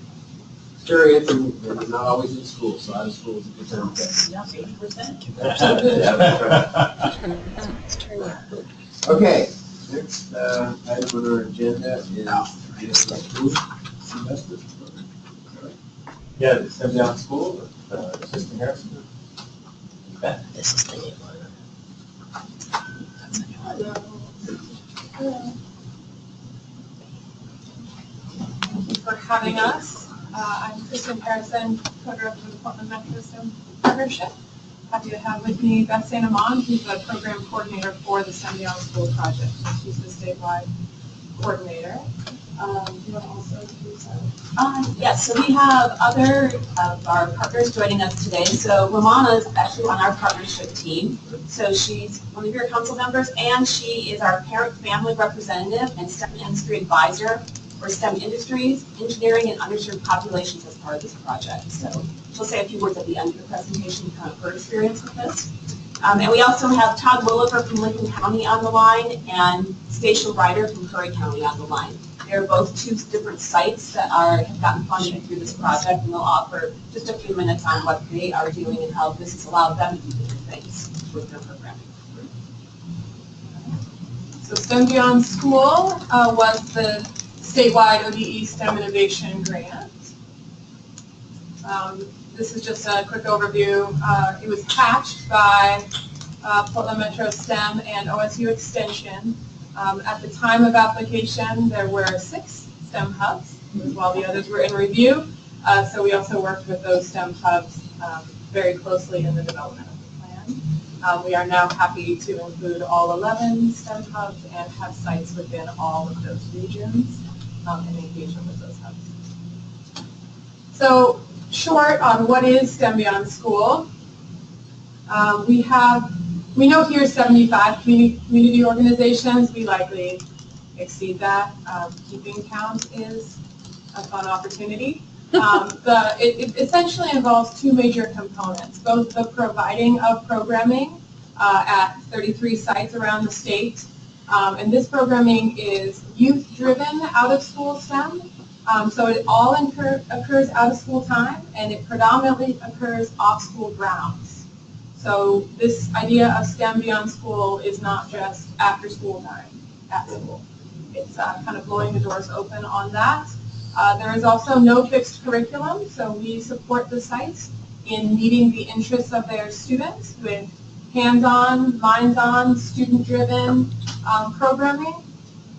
S2: experience, and they're not always in school, so out of school is a good time to get.
S15: Yeah, 80%.
S3: Yeah, that's right.
S2: Okay, next item on our agenda is the food semester.
S3: Yeah, the STEM Beyond School, Assistant Harrison. You bet.
S14: This is the new one. That's the new one.
S7: Thank you for having us. I'm Kristen Harrison, co-director of the Portland Metro STEM Partnership. Happy to have with me Beth St. Amand, who's the program coordinator for the STEM Beyond School project. So she's the statewide coordinator. Do you want to also introduce her?
S16: Yes, so we have other of our partners joining us today. So Ramona is actually on our partnership team. So she's one of your council members, and she is our parent-family representative and STEM industry advisor for STEM industries, engineering, and underserved populations as part of this project. So she'll say a few words at the end of the presentation, kind of her experience with this. And we also have Todd Williver from Lincoln County on the line and Stacia Ryder from Curry County on the line. They're both two different sites that have gotten funding through this project, and they'll offer just a few minutes on what they are doing and how this has allowed them to do different things with their programming.
S7: So STEM Beyond School was the statewide ODE STEM Innovation Grant. This is just a quick overview. It was hatched by Portland Metro STEM and OSU Extension. At the time of application, there were 6 STEM hubs, while the others were in review. So we also worked with those STEM hubs very closely in the development of the plan. We are now happy to include all 11 STEM hubs and have sites within all of those regions and engagement with those hubs. So short on what is STEM Beyond School. We know here 75 community organizations. We likely exceed that. Keeping count is a fun opportunity. It essentially involves 2 major components, both the providing of programming at 33 sites around the state. And this programming is youth-driven out-of-school STEM. So it all occurs out-of-school time, and it predominantly occurs off-school grounds. So this idea of STEM Beyond School is not just after school time at school. It's kind of blowing the doors open on that. There is also no fixed curriculum, so we support the sites in meeting the interests of their students with hands-on, minds-on, student-driven programming.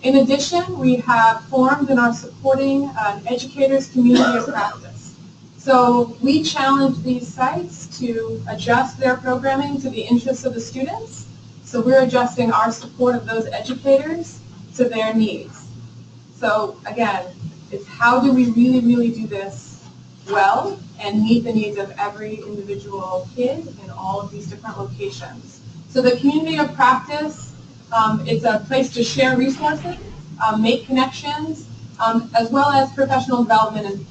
S7: In addition, we have formed and are supporting an educators' community of practice. So we challenge these sites to adjust their programming to the interests of the students. So we're adjusting our support of those educators to their needs. So again, it's how do we really, really do this well and meet the needs of every individual kid in all of these different locations. So the community of practice, it's a place to share resources, make connections, as well as professional development and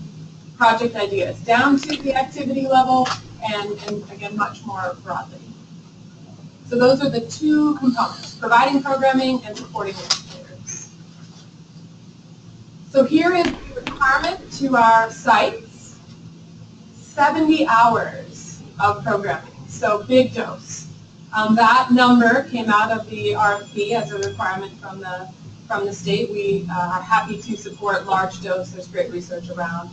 S7: project ideas, down to the activity level and again, much more broadly. So those are the 2 components, providing programming and supporting educators. So here is the requirement to our sites, 70 hours of programming, so big dose. That number came out of the RFP as a requirement from the state. We are happy to support large dose. There's great research around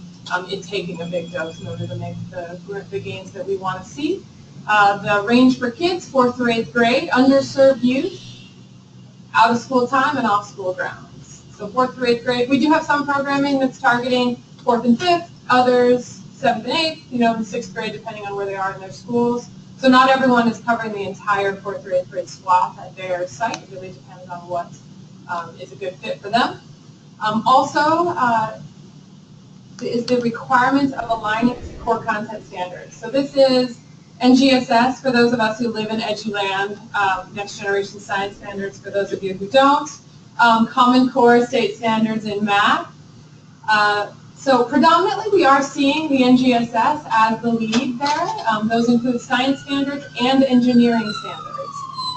S7: it taking a big dose in order to make the gains that we want to see. The range for kids, 4th through 8th grade, underserved youth, out of school time and off school grounds. So 4th through 8th grade, we do have some programming that's targeting 4th and 5th, others 7th and 8th, in 6th grade depending on where they are in their schools. So not everyone is covering the entire 4th through 8th grade swath at their site. It really depends on what is a good fit for them. Also, is the requirement of aligning to core content standards. So this is NGSS for those of us who live in EduLand, Next Generation Science Standards for those of you who don't, Common Core state standards in math. So predominantly, we are seeing the NGSS as the lead there. Those include science standards and engineering standards.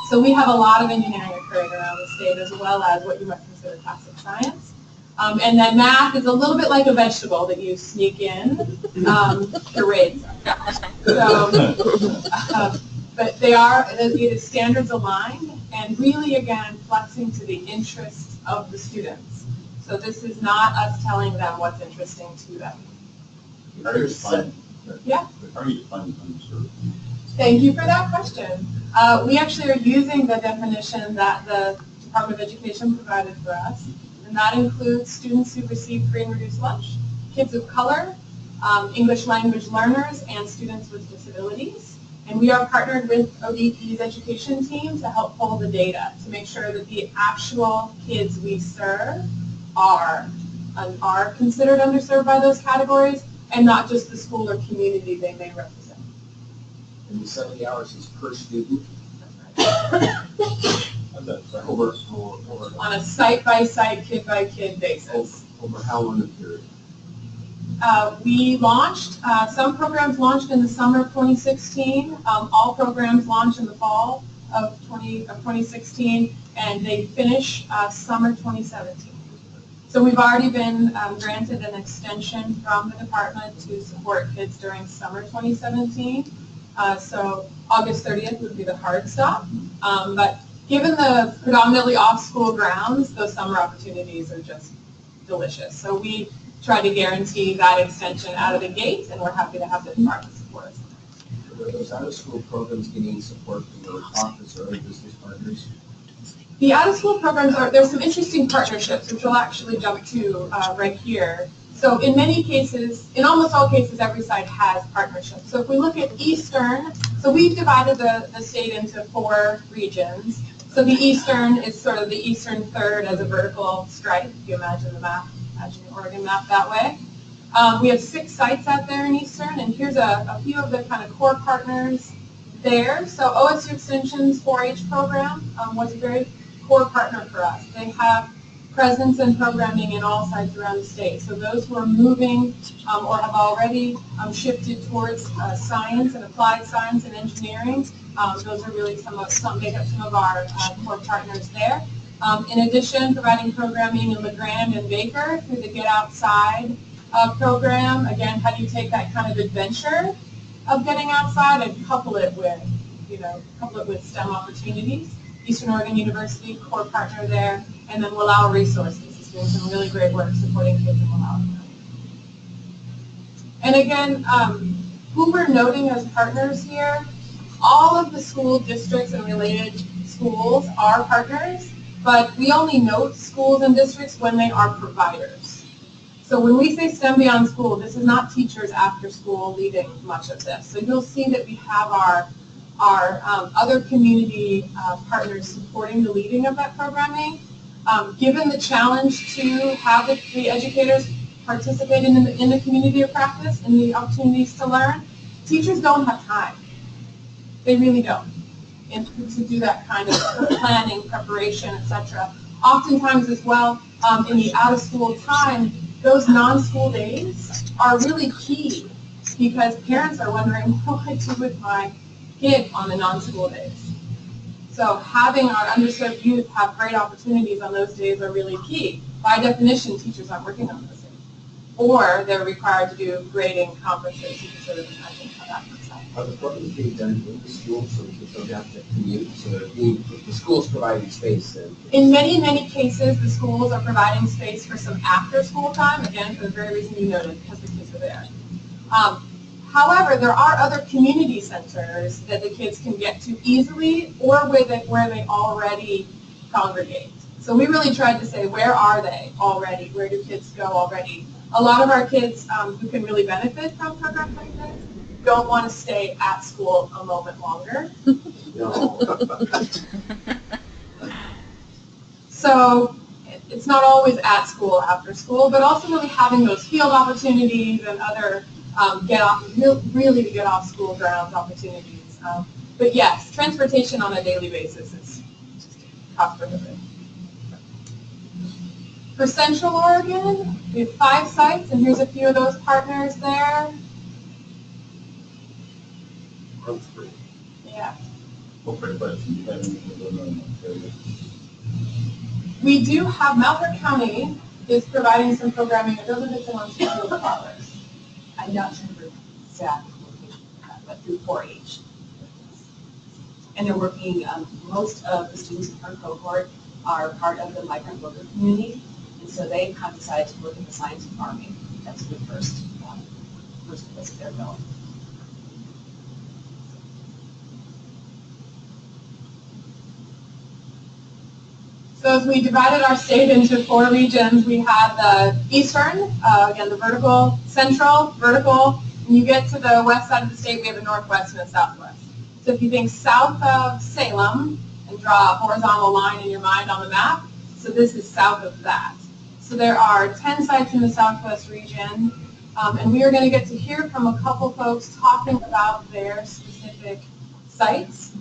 S7: So we have a lot of engineering occurring around the state, as well as what you might consider classic science. And then math is a little bit like a vegetable that you sneak in. Purees. So, but they are, it is standards aligned, and really, again, flexing to the interests of the students. So this is not us telling them what's interesting to them.
S8: How are you defining?
S7: Yeah.
S8: How are you defining underserved?
S7: Thank you for that question. We actually are using the definition that the Department of Education provided for us, and that includes students who receive free and reduced lunch, kids of color, English language learners, and students with disabilities. And we are partnered with ODP's education team to help pull the data to make sure that the actual kids we serve are considered underserved by those categories, and not just the school or community they may represent.
S2: And the 70 hours is per student?
S7: On a site-by-site, kid-by-kid basis.
S2: Over how long a period?
S7: We launched, some programs launched in the summer of 2016. All programs launch in the fall of 2016, and they finish summer 2017. So we've already been granted an extension from the department to support kids during summer 2017. So August 30th would be the hard stop. But given the predominantly off-school grounds, those summer opportunities are just delicious. So we try to guarantee that extension out of the gate, and we're happy to have the department support us.
S2: Are those out-of-school programs getting support from your office or other business partners?
S7: The out-of-school programs there's some interesting partnerships, which we'll actually jump to right here. So in many cases, in almost all cases, every site has partnerships. So if we look at Eastern, so we've divided the state into 4 regions. So the Eastern is sort of the Eastern third as a vertical stripe, if you imagine the map, imagine the Oregon map that way. We have 6 sites out there in Eastern, and here's a few of the kind of core partners there. So OSU Extension's 4-H program was a very core partner for us. They have presence and programming in all sites around the state. So those who are moving or have already shifted towards science and applied science and engineering, those are really make up some of our core partners there. In addition, providing programming in LeGrand and Baker through the Get Outside program. Again, how do you take that kind of adventure of getting outside and couple it with STEM opportunities? Eastern Oregon University, core partner there, and then Wallowa Resources is doing some really great work supporting kids in Wallowa. And again, who we're noting as partners here, all of the school districts and related schools are partners, but we only note schools and districts when they are providers. So when we say STEM Beyond School, this is not teachers after school leading much of this. So you'll see that we have our other community partners supporting the leading of that programming. Given the challenge to have the educators participate in the community of practice and the opportunities to learn, teachers don't have time. They really don't. And to do that kind of planning, preparation, etc. Oftentimes as well, in the out-of-school time, those non-school days are really key because parents are wondering, what do I do with my kid on the non-school days? So having our underserved youth have great opportunities on those days are really key. By definition, teachers aren't working on those days. Or they're required to do grading conferences. You can sort of imagine how that works out.
S2: Are the programs being done in the school so the kids don't have to commute? So the school's providing space then?
S7: In many, many cases, the schools are providing space for some after-school time, again, for the very reason you noted, because the kids are there. However, there are other community centers that the kids can get to easily or where they already congregate. So we really tried to say, where are they already? Where do kids go already? A lot of our kids who can really benefit from programs like this don't want to stay at school a moment longer. So it's not always at school, after school, but also really having those field opportunities and other really to get off school grounds opportunities. But yes, transportation on a daily basis is just cost prohibitive. For Central Oregon, we have 5 sites, and here's a few of those partners there. Yeah.
S8: What question do you have anything going on there?
S7: We do have, Mount Hood County is providing some programming. It doesn't fit on school parlors.
S16: I'm not sure the exact location of that, but through 4-H. And they're working, most of the students in our cohort are part of the migrant worker community, and so they kind of decided to look at the science of farming. That's the first place they're going.
S7: So as we divided our state into 4 regions, we had the eastern, again, the vertical, central, vertical, and you get to the west side of the state, we have a northwest and a southwest. So if you think south of Salem and draw a horizontal line in your mind on the map, so this is south of that. So there are 10 sites in the southwest region, and we are going to get to hear from a couple folks talking about their specific sites.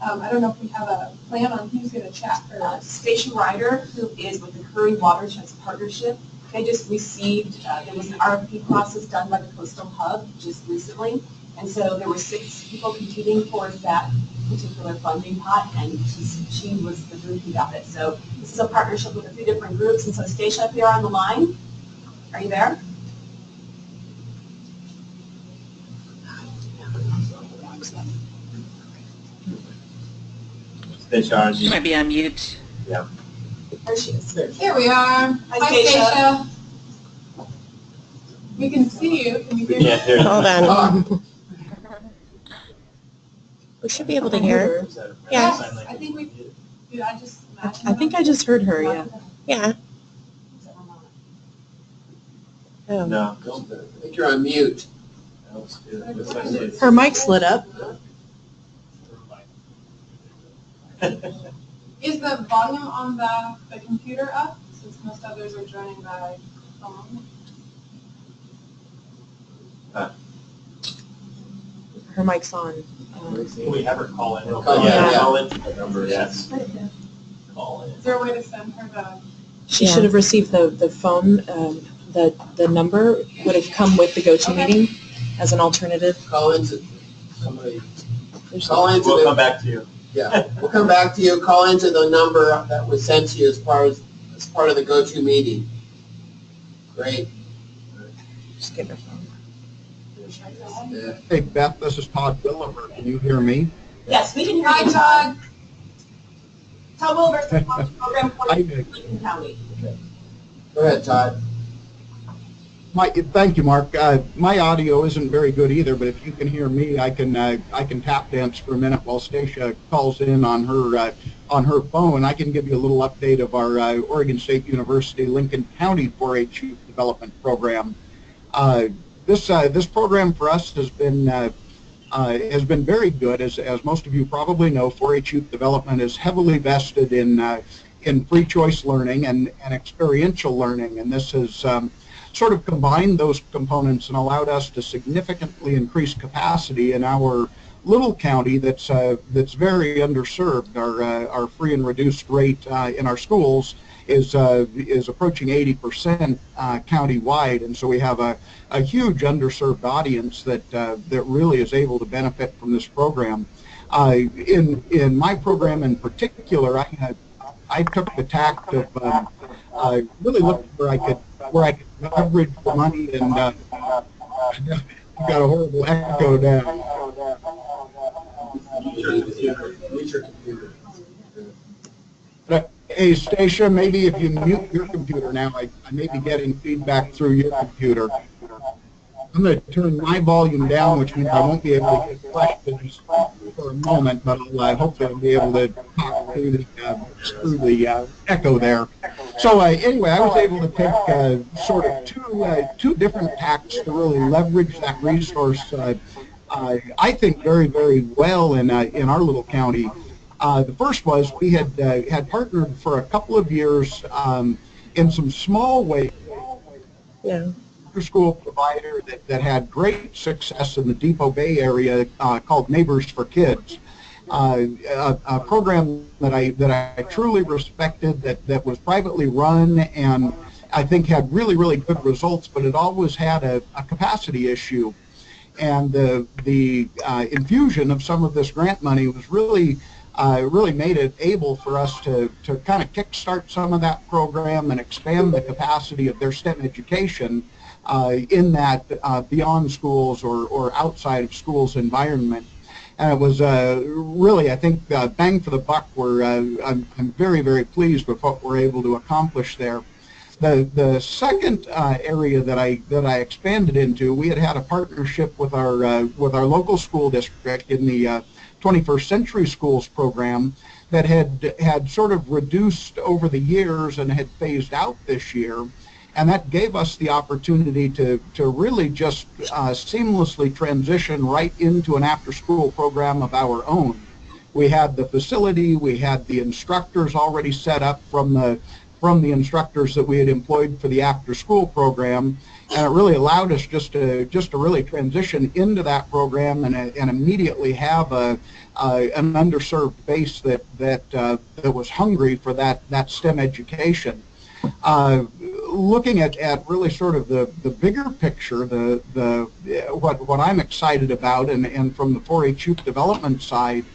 S7: I don't know if we have a plan on who's going to chat first.
S16: Station Rider, who is with the Curry Watersheds Partnership, they just received, there was an RFP process done by the Coastal Hub just recently, and so there were 6 people competing for that particular funding pot, and she was the group who got it. So this is a partnership with a few different groups, and so Stacia, up here on the line, are you there?
S9: She
S5: might be on mute.
S9: Yeah.
S16: There she is.
S7: Here we are. Hi, Stacia. We can see you. Can you hear me?
S9: can't hear you.
S14: Hold on. We should be able to hear her. Yeah.
S7: Yes, I think we, dude, I just imagine.
S13: I think I just heard her, yeah.
S14: Yeah.
S13: Oh.
S9: No.
S2: I think you're on mute.
S13: Her mic's lit up.
S7: Is the volume on the computer up, since most others are joining by phone?
S13: Her mic's on.
S1: Can we have her call in?
S2: Yeah.
S1: Call in to the number, yes. Call in.
S7: Is there a way to send her the?
S13: She should have received the phone, the number would have come with the GoToMeeting as an alternative.
S2: Call into somebody. Call into
S3: We'll
S2: the,
S3: come back to you.
S2: yeah, we'll come back to you. Call into the number that was sent to you as part of the GoToMeeting. Great.
S13: Just get her phone.
S2: Yeah.
S17: Hey Beth, this is Todd Billiver. Can you hear me?
S16: Yes, we can hear
S7: Hi,
S16: you.
S7: Todd.
S16: Todd Wilbur, program for
S17: Hi,
S16: Lincoln County.
S2: Go ahead, Todd.
S17: Thank you, Mark. My audio isn't very good either, but if you can hear me, I can tap dance for a minute while Stacia calls in on her phone. I can give you a little update of our Oregon State University Lincoln County 4-H Youth Development Program. This program for us has been very good. As most of you probably know, 4-H Youth Development is heavily vested in free choice learning and experiential learning, and this has sort of combined those components and allowed us to significantly increase capacity in our little county that's very underserved. Our free and reduced rate in our schools is approaching 80% county-wide, and so we have a huge underserved audience that really is able to benefit from this program. In my program in particular, I took the tact of really looking where I could leverage the money, and got a horrible echo down. Hey, Stacia, maybe if you mute your computer now, I may be getting feedback through your computer. I'm going to turn my volume down, which means I won't be able to get questions for a moment, but hopefully I'll be able to talk through the echo there. So anyway, I was able to take sort of two different tacks to really leverage that resource, I think, very, very well in our little county. The first was we had partnered for a couple of years in some small ways.
S14: Yeah.
S17: School provider that had great success in the Depot Bay area called Neighbors for Kids. a program that I truly respected, that was privately run and I think had really good results, but it always had a capacity issue. And the infusion of some of this grant money was really made it able for us to kind of kickstart some of that program and expand the capacity of their STEM education in that beyond schools or outside of schools environment. And it was really, I think, bang for the buck. I'm very pleased with what we're able to accomplish there. The second area that I expanded into, we had a partnership with our local school district in the 21st Century Schools program that had sort of reduced over the years and had phased out this year. And that gave us the opportunity to really just seamlessly transition right into an after-school program of our own. We had the facility, we had the instructors already set up from the instructors that we had employed for the after-school program, and it really allowed us just to really transition into that program and immediately have an underserved base that was hungry for that STEM education. Looking at really sort of the bigger picture, what I'm excited about, and from the 4-H youth development side,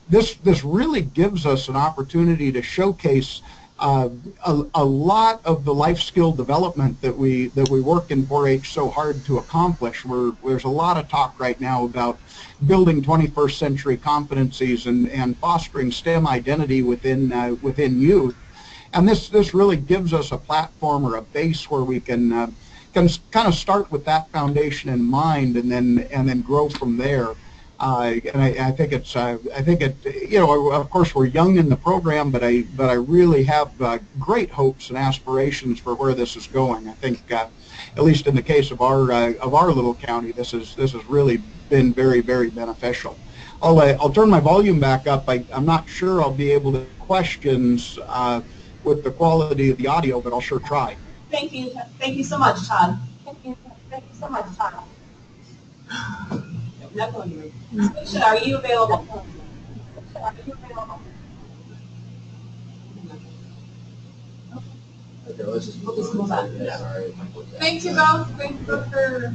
S17: this really gives us an opportunity to showcase a lot of the life skill development that we work in 4-H so hard to accomplish. There's a lot of talk right now about building 21st century competencies and fostering STEM identity within youth. And this really gives us a platform or a base where we can kind of start with that foundation in mind and then grow from there. And I think of course we're young in the program, but I really have great hopes and aspirations for where this is going. I think at least in the case of our little county, this has really been very beneficial. I'll turn my volume back up. I'm not sure I'll be able to questions with the quality of the audio, but I'll sure try.
S16: Thank you so much, Todd. Thank you so much, Todd. Not going to Stacia, are you available?
S2: Okay, we'll just
S16: move on.
S2: Sorry.
S7: Thank you both. Thank you both for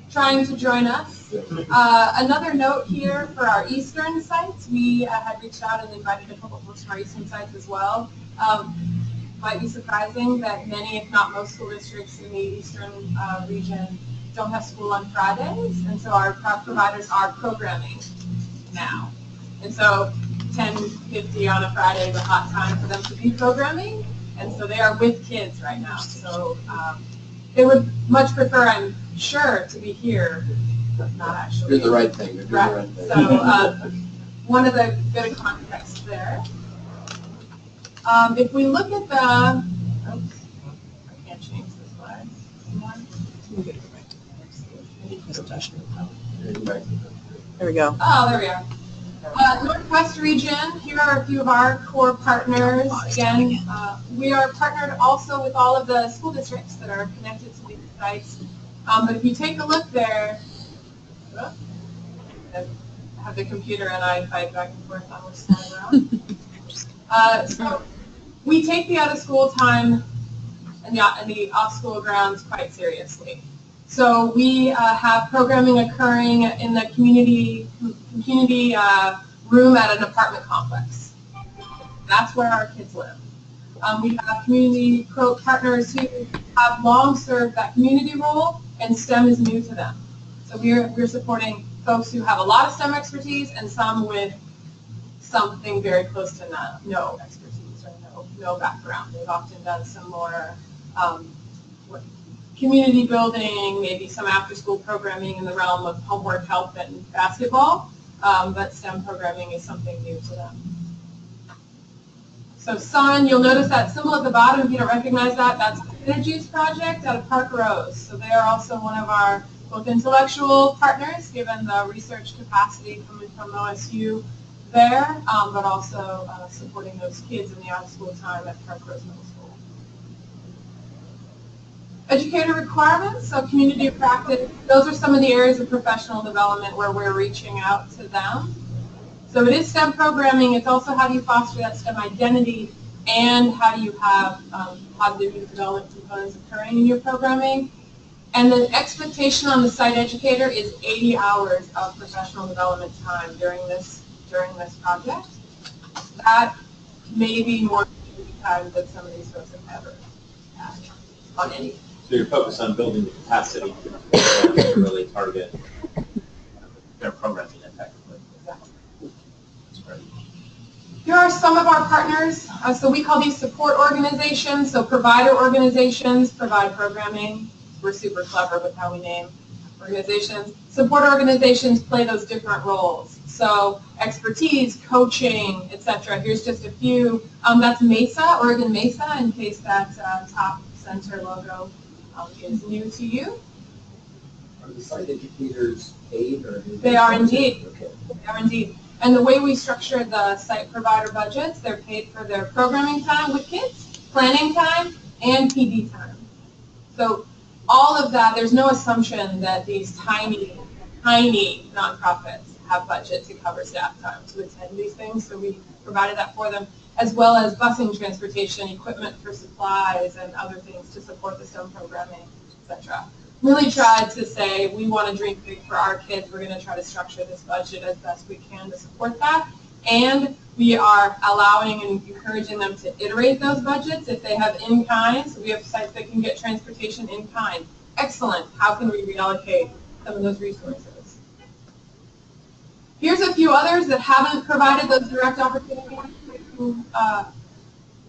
S7: trying to join us. Another note here for our eastern sites, we had reached out and invited a couple of folks from our eastern sites as well. Might be surprising that many, if not most, school districts in the eastern region don't have school on Fridays, and so our providers are programming now. And so 10:50 on a Friday is a hot time for them to be programming, and so they are with kids right now. So they would much prefer, I'm sure, to be here, but not actually.
S2: Doing the right thing. They're doing the right thing.
S7: So one of the bit of context there. If we look at the, oops, I can't change the slide anymore.
S13: There we go.
S7: Oh, there we are. Northwest region, here are a few of our core partners. Again, we are partnered also with all of the school districts that are connected to these sites. But if you take a look there, I have the computer and I fight back and forth on which side around. So we take the out of school time and the off school grounds quite seriously. So we have programming occurring in the community room at an apartment complex. That's where our kids live. We have community partners who have long served that community role, and STEM is new to them. So we're supporting folks who have a lot of STEM expertise and some with something very close to no expertise or no background. They've often done some more community building, maybe some after-school programming in the realm of homework help and basketball, but STEM programming is something new to them. So Sun, you'll notice that symbol at the bottom, if you don't recognize that, that's the Synergies project out of Park Rose. So they are also one of our both intellectual partners, given the research capacity coming from OSU there, but also supporting those kids in the out-of-school time at Park Rose Middle School. Educator requirements, so community of practice, those are some of the areas of professional development where we're reaching out to them. So it is STEM programming, it's also how do you foster that STEM identity, and how do you have positive youth development components occurring in your programming. And the expectation on the site educator is 80 hours of professional development time during this project. That may be more time than some of these folks have ever had on any.
S9: So you're focused on building the capacity to really target their programming effectively.
S7: Exactly.
S9: That's great.
S7: Here are some of our partners. So we call these support organizations. So provider organizations provide programming. We're super clever with how we name organizations. Support organizations play those different roles. So expertise, coaching, etc. Here's just a few. That's Mesa, Oregon Mesa, in case that top center logo is new to you.
S2: Are the site educators paid or?
S7: They are indeed.
S2: Okay.
S7: They are indeed. And the way we structure the site provider budgets, they're paid for their programming time with kids, planning time, and PD time. So all of that, there's no assumption that these tiny nonprofits have budget to cover staff time to attend these things. So we provided that for them, as well as busing, transportation, equipment for supplies, and other things to support the STEM programming, etc. Really tried to say, we want to dream big for our kids. We're going to try to structure this budget as best we can to support that. And we are allowing and encouraging them to iterate those budgets if they have in-kind. So we have sites that can get transportation in-kind. Excellent. How can we reallocate some of those resources? Here's a few others that haven't provided those direct opportunities to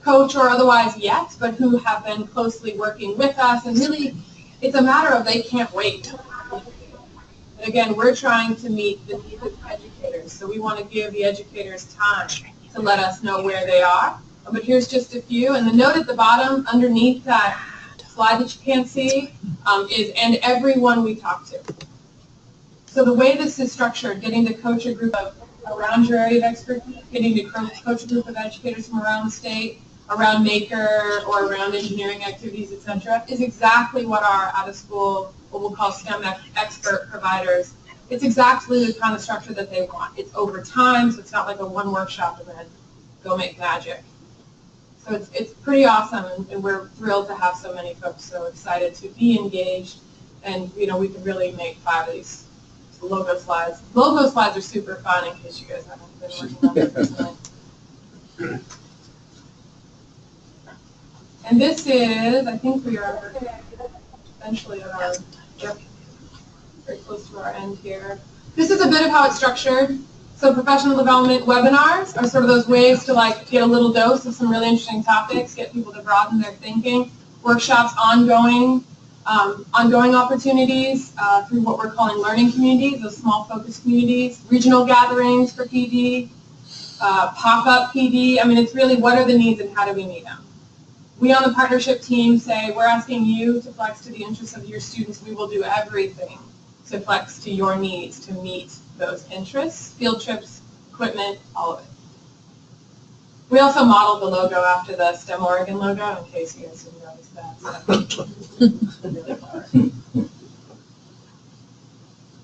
S7: coach or otherwise yet, but who have been closely working with us. And really, it's a matter of they can't wait. And again, we're trying to meet the needs of educators, so we want to give the educators time to let us know where they are. But here's just a few, and the note at the bottom underneath that slide that you can't see is, and everyone we talk to. So the way this is structured, getting to coach a group of around your area of expertise, getting to coach a group of educators from around the state, around Maker or around engineering activities, etc., is exactly what our out-of-school, what we'll call STEM expert providers, it's exactly the kind of structure that they want. It's over time, so it's not like a one workshop and then go make magic. So it's pretty awesome, and we're thrilled to have so many folks so excited to be engaged, and we can really make 5 of these logo slides. Logo slides are super fun in case you guys haven't been working on them recently. And this is, I think we are eventually at our, yep, very close to our end here. This is a bit of how it's structured. So professional development webinars are sort of those ways to get a little dose of some really interesting topics, get people to broaden their thinking. Workshops, ongoing opportunities through what we're calling learning communities, those small focus communities, regional gatherings for PD, pop-up PD. I mean, it's really what are the needs and how do we meet them? We on the partnership team say, we're asking you to flex to the interests of your students. We will do everything to flex to your needs to meet those interests, field trips, equipment, all of it. We also modeled the logo after the STEM Oregon logo, in case you guys didn't notice that.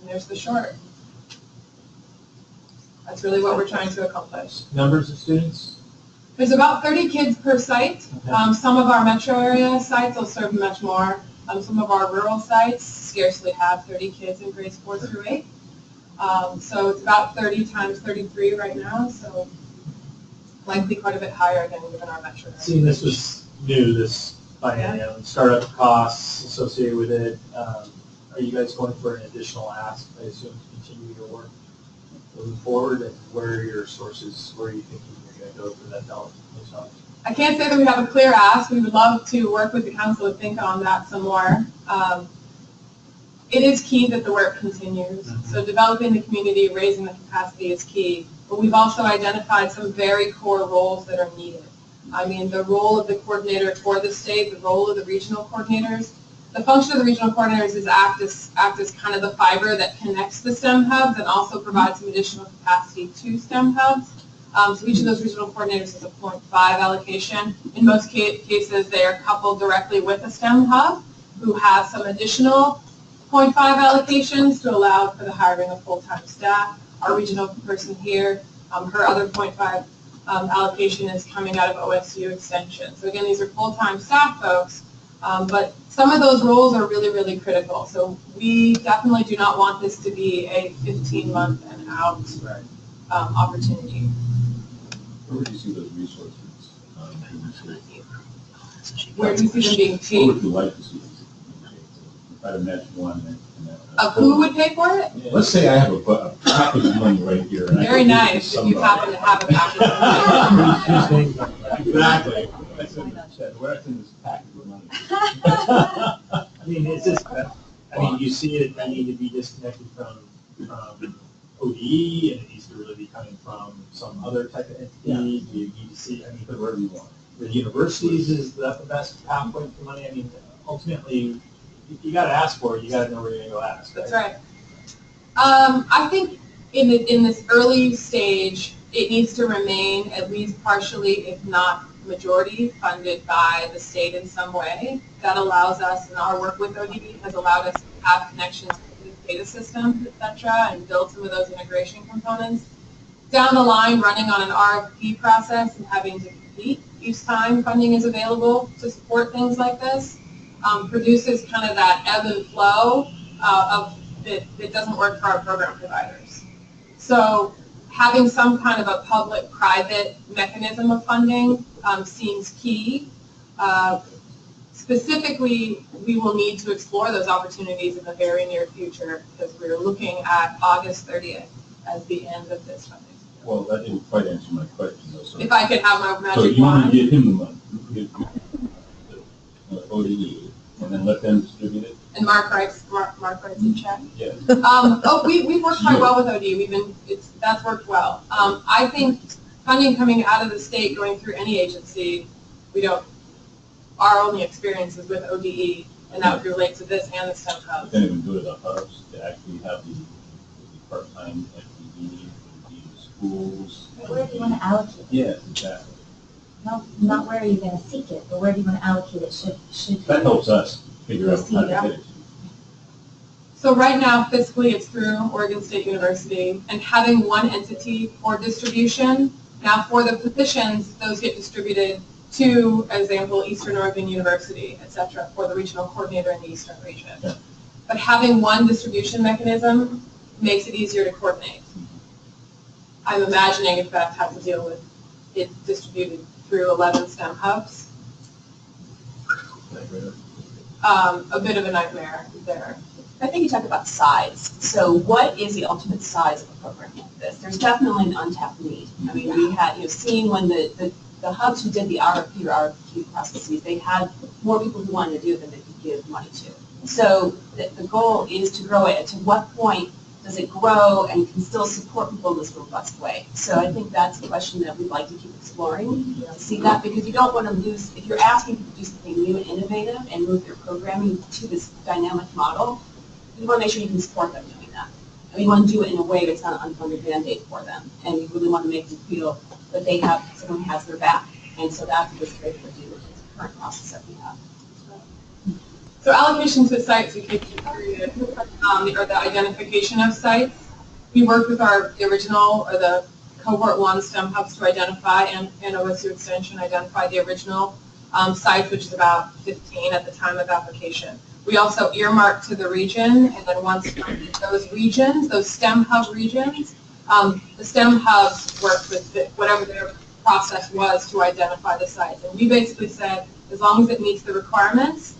S7: And there's the short. That's really what we're trying to accomplish.
S1: Numbers of students?
S7: There's about 30 kids per site. Some of our metro area sites will serve much more. Some of our rural sites scarcely have 30 kids in grades 4 through 8. So it's about 30 times 33 right now, so likely quite a bit higher than even our metro area.
S1: See, this was new, this biennium, startup costs associated with it. Are you guys going for an additional ask, I assume, to continue your work moving forward? And where are your sources? Where are you thinking you're going to go for that dollar?
S7: I can't say that we have a clear ask. We would love to work with the council to think on that some more. It is key that the work continues. So developing the community, raising the capacity is key. But we've also identified some very core roles that are needed. I mean, the role of the coordinator for the state, the role of the regional coordinators. The function of the regional coordinators is act as kind of the fiber that connects the STEM hubs and also provides some additional capacity to STEM hubs. So each of those regional coordinators has a 0.5 allocation. In most cases, they are coupled directly with a STEM hub. who has some additional 0.5 allocations to allow for the hiring of full-time staff. Our regional person here, her other 0.5 allocation is coming out of OSU Extension. So again, these are full-time staff folks, but some of those roles are really, really critical. So we definitely do not want this to be a 15-month and out opportunity.
S8: Where would you see those resources?
S7: Where do you see them being
S8: Where
S7: paid?
S8: would you like to see them being paid? If I had to match one.
S7: Of who would pay for it?
S8: Let's say I have a package of money right here. and I
S7: Very
S8: can give it to
S7: nice if you
S8: somebody.
S7: happen to have a package.
S8: Exactly.
S1: Where's in this package of money? I mean, it's just, I mean, you see it, I need to be disconnected from ODE, and it needs to really be coming from some other type of entity. You need to see, I mean, wherever you want. The universities, is that the best pathway for money? I mean, ultimately, you gotta ask for it, you gotta know where you're gonna go ask.
S7: That's right. I think in this early stage, it needs to remain at least partially, if not majority, funded by the state in some way. That allows us, and our work with ODE has allowed us to have connections with data systems, et cetera, and build some of those integration components. Down the line, running on an RFP process and having to compete each time funding is available to support things like this, produces kind of that ebb and flow that doesn't work for our program providers. So having some kind of a public-private mechanism of funding seems key. Specifically, we will need to explore those opportunities in the very near future because we're looking at August 30th as the end of this funding.
S8: Well, that didn't quite answer my question though. So,
S7: If I could have my
S8: so
S7: magic
S8: you want
S7: wand.
S8: to give him the money, give the ODE, and then let them distribute it?
S7: And Mark writes a check.
S8: Yeah.
S7: We've worked quite well with ODE. That's worked well. I think funding coming out of the state going through any agency, our only experience is with ODE, and that would relate to this and the STEM Hub.
S8: Can't even go to the hubs to actually have the part-time FTE, the schools.
S18: Where do you want to allocate it?
S8: Yes, exactly.
S18: No, not where are you going to seek it, but where do you want to allocate it? Should
S8: That helps us figure out how to
S7: Yeah.
S8: get it.
S7: So right now, fiscally, it's through Oregon State University, and having one entity for distribution. Now, for the positions, those get distributed to, as example, Eastern Oregon University, et cetera, for the regional coordinator in the Eastern region.
S8: Yeah.
S7: But having one distribution mechanism makes it easier to coordinate. I'm imagining, in fact, have to deal with it distributed through 11 STEM hubs. A bit of a nightmare there.
S16: I think you talked about size. So what is the ultimate size of a program like this? There's definitely an untapped need. I mean, we had, seeing when the hubs who did the RFP or RFQ processes, they had more people who wanted to do it than they could give money to. So the goal is to grow it. To what point does it grow and can still support people in this robust way? So I think that's a question that we'd like to keep exploring, to see that, because you don't want to lose, if you're asking people to do something new and innovative and move their programming to this dynamic model, you want to make sure you can support them doing that. And you want to do it in a way that's not an unfunded mandate for them. And you really want to make them feel that they have, someone who has their back. And so that's what this great for do with the current process that we have.
S7: So allocation to sites, in case you period, or the identification of sites. We worked with the original, or the cohort 1 STEM hubs to identify, and OSU Extension identified the original sites, which is about 15 at the time of application. We also earmarked to the region, and then once those regions, those STEM hub regions, the STEM hubs worked with whatever their process was to identify the sites. And we basically said, as long as it meets the requirements,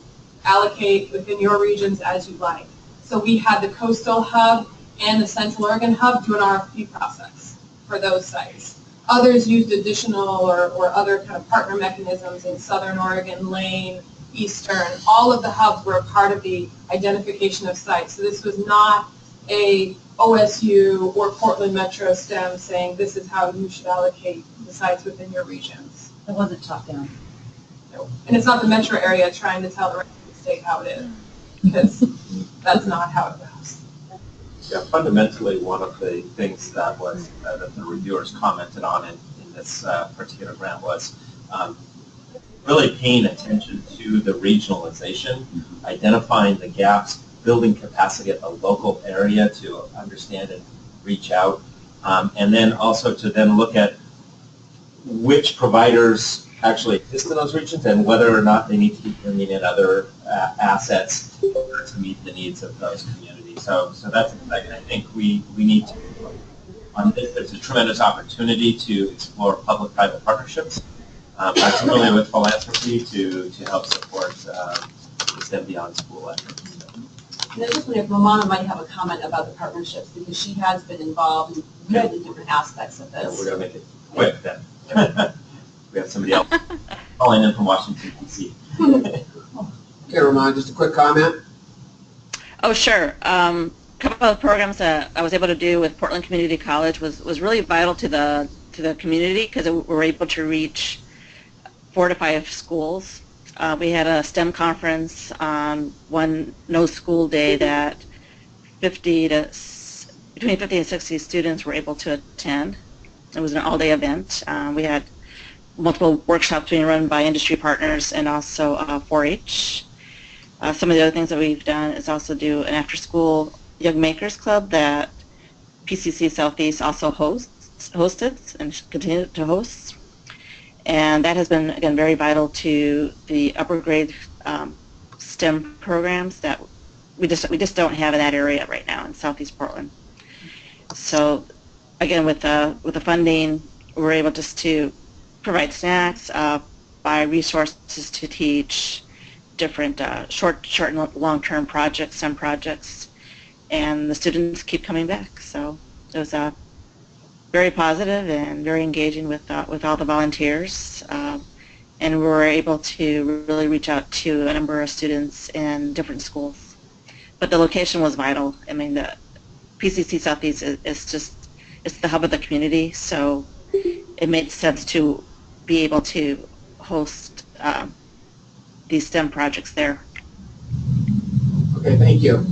S7: allocate within your regions as you like. So we had the coastal hub and the Central Oregon hub do an RFP process for those sites. Others used additional or other kind of partner mechanisms in Southern Oregon, Lane, Eastern. All of the hubs were a part of the identification of sites. So this was not a OSU or Portland Metro STEM saying this is how you should allocate the sites within your regions.
S18: It wasn't top down.
S7: No. And it's not the metro area trying to tell the rest of the state how it is, because that's not how it goes.
S9: Yeah, fundamentally, one of the things that was that the reviewers commented on in this particular grant was
S3: really paying attention to the regionalization, identifying the gaps, building capacity at the local area to understand and reach out, and then also to then look at which providers actually exist in those regions and whether or not they need to keep bringing in other assets to meet the needs of those communities. So that's, I think we need to, on this, there's a tremendous opportunity to explore public-private partnerships, particularly with philanthropy to help support the STEM Beyond School efforts.
S16: And I just wonder if Romana might have a comment about the partnerships, because she has been involved in many different aspects of
S3: Yeah,
S16: this.
S3: we're going to make it quick then. We have somebody else calling in from Washington, D.C.
S2: Okay, Romana, just a quick comment.
S5: Oh, sure. A couple of programs that I was able to do with Portland Community College was really vital to the community, because we were able to reach 4 to 5 schools. We had a STEM conference on one no-school day that between 50 and 60 students were able to attend. It was an all-day event. We had multiple workshops being run by industry partners and also 4-H. Some of the other things that we've done is also do an after-school Young Makers Club that PCC Southeast also hosted and continue to host. And that has been, again, very vital to the upper grade STEM programs that we just don't have in that area right now in Southeast Portland. So, again, with the funding, we're able just to provide snacks, buy resources to teach different short and long-term projects, STEM projects, and the students keep coming back. So it was very positive and very engaging with all the volunteers, and we were able to really reach out to a number of students in different schools. But the location was vital. I mean, the PCC Southeast it's the hub of the community, so it made sense to be able to host these STEM projects there.
S2: Okay, thank you.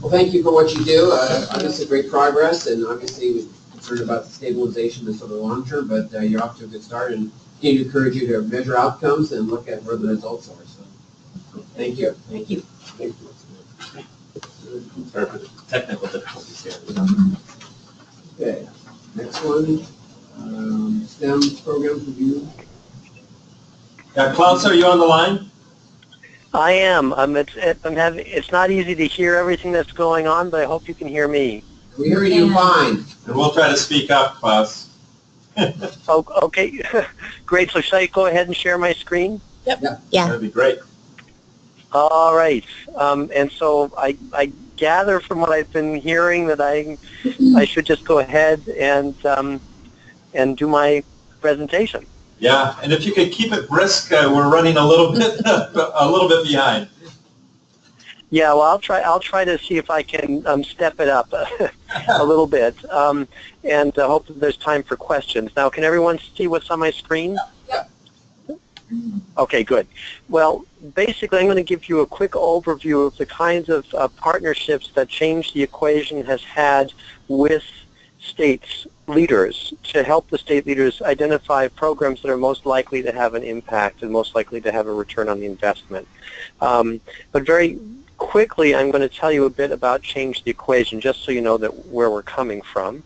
S2: Well, thank you for what you do. Obviously, great progress, and obviously we're concerned about the stabilization in sort of the long term, but you're off to a good start, and continue to encourage you to measure outcomes and look at where the results are. So, thank you.
S16: Thank you.
S2: Thank you.
S3: Perfect. Technical difficulties here.
S2: Okay, next one, STEM programs review.
S3: Yeah, Klaus, are you on the line?
S19: I am. It's not easy to hear everything that's going on, but I hope you can hear me.
S2: We hear you fine.
S3: And we'll try to speak up, Klaus.
S19: Oh, okay, great. So should I go ahead and share my screen?
S14: Yep.
S3: Yeah. That'd be great.
S19: All right. And so I gather from what I've been hearing that I should just go ahead and do my presentation.
S3: Yeah, and if you could keep it brisk, we're running a little bit behind.
S19: Yeah, well, I'll try to see if I can step it up a little bit, and hope that there's time for questions. Now, can everyone see what's on my screen?
S2: Yep.
S19: Okay, good. Well, basically, I'm going to give you a quick overview of the kinds of partnerships that Change the Equation has had with states leaders to help the state leaders identify programs that are most likely to have an impact and most likely to have a return on the investment. But very quickly, I'm going to tell you a bit about Change the Equation, just so you know that where we're coming from.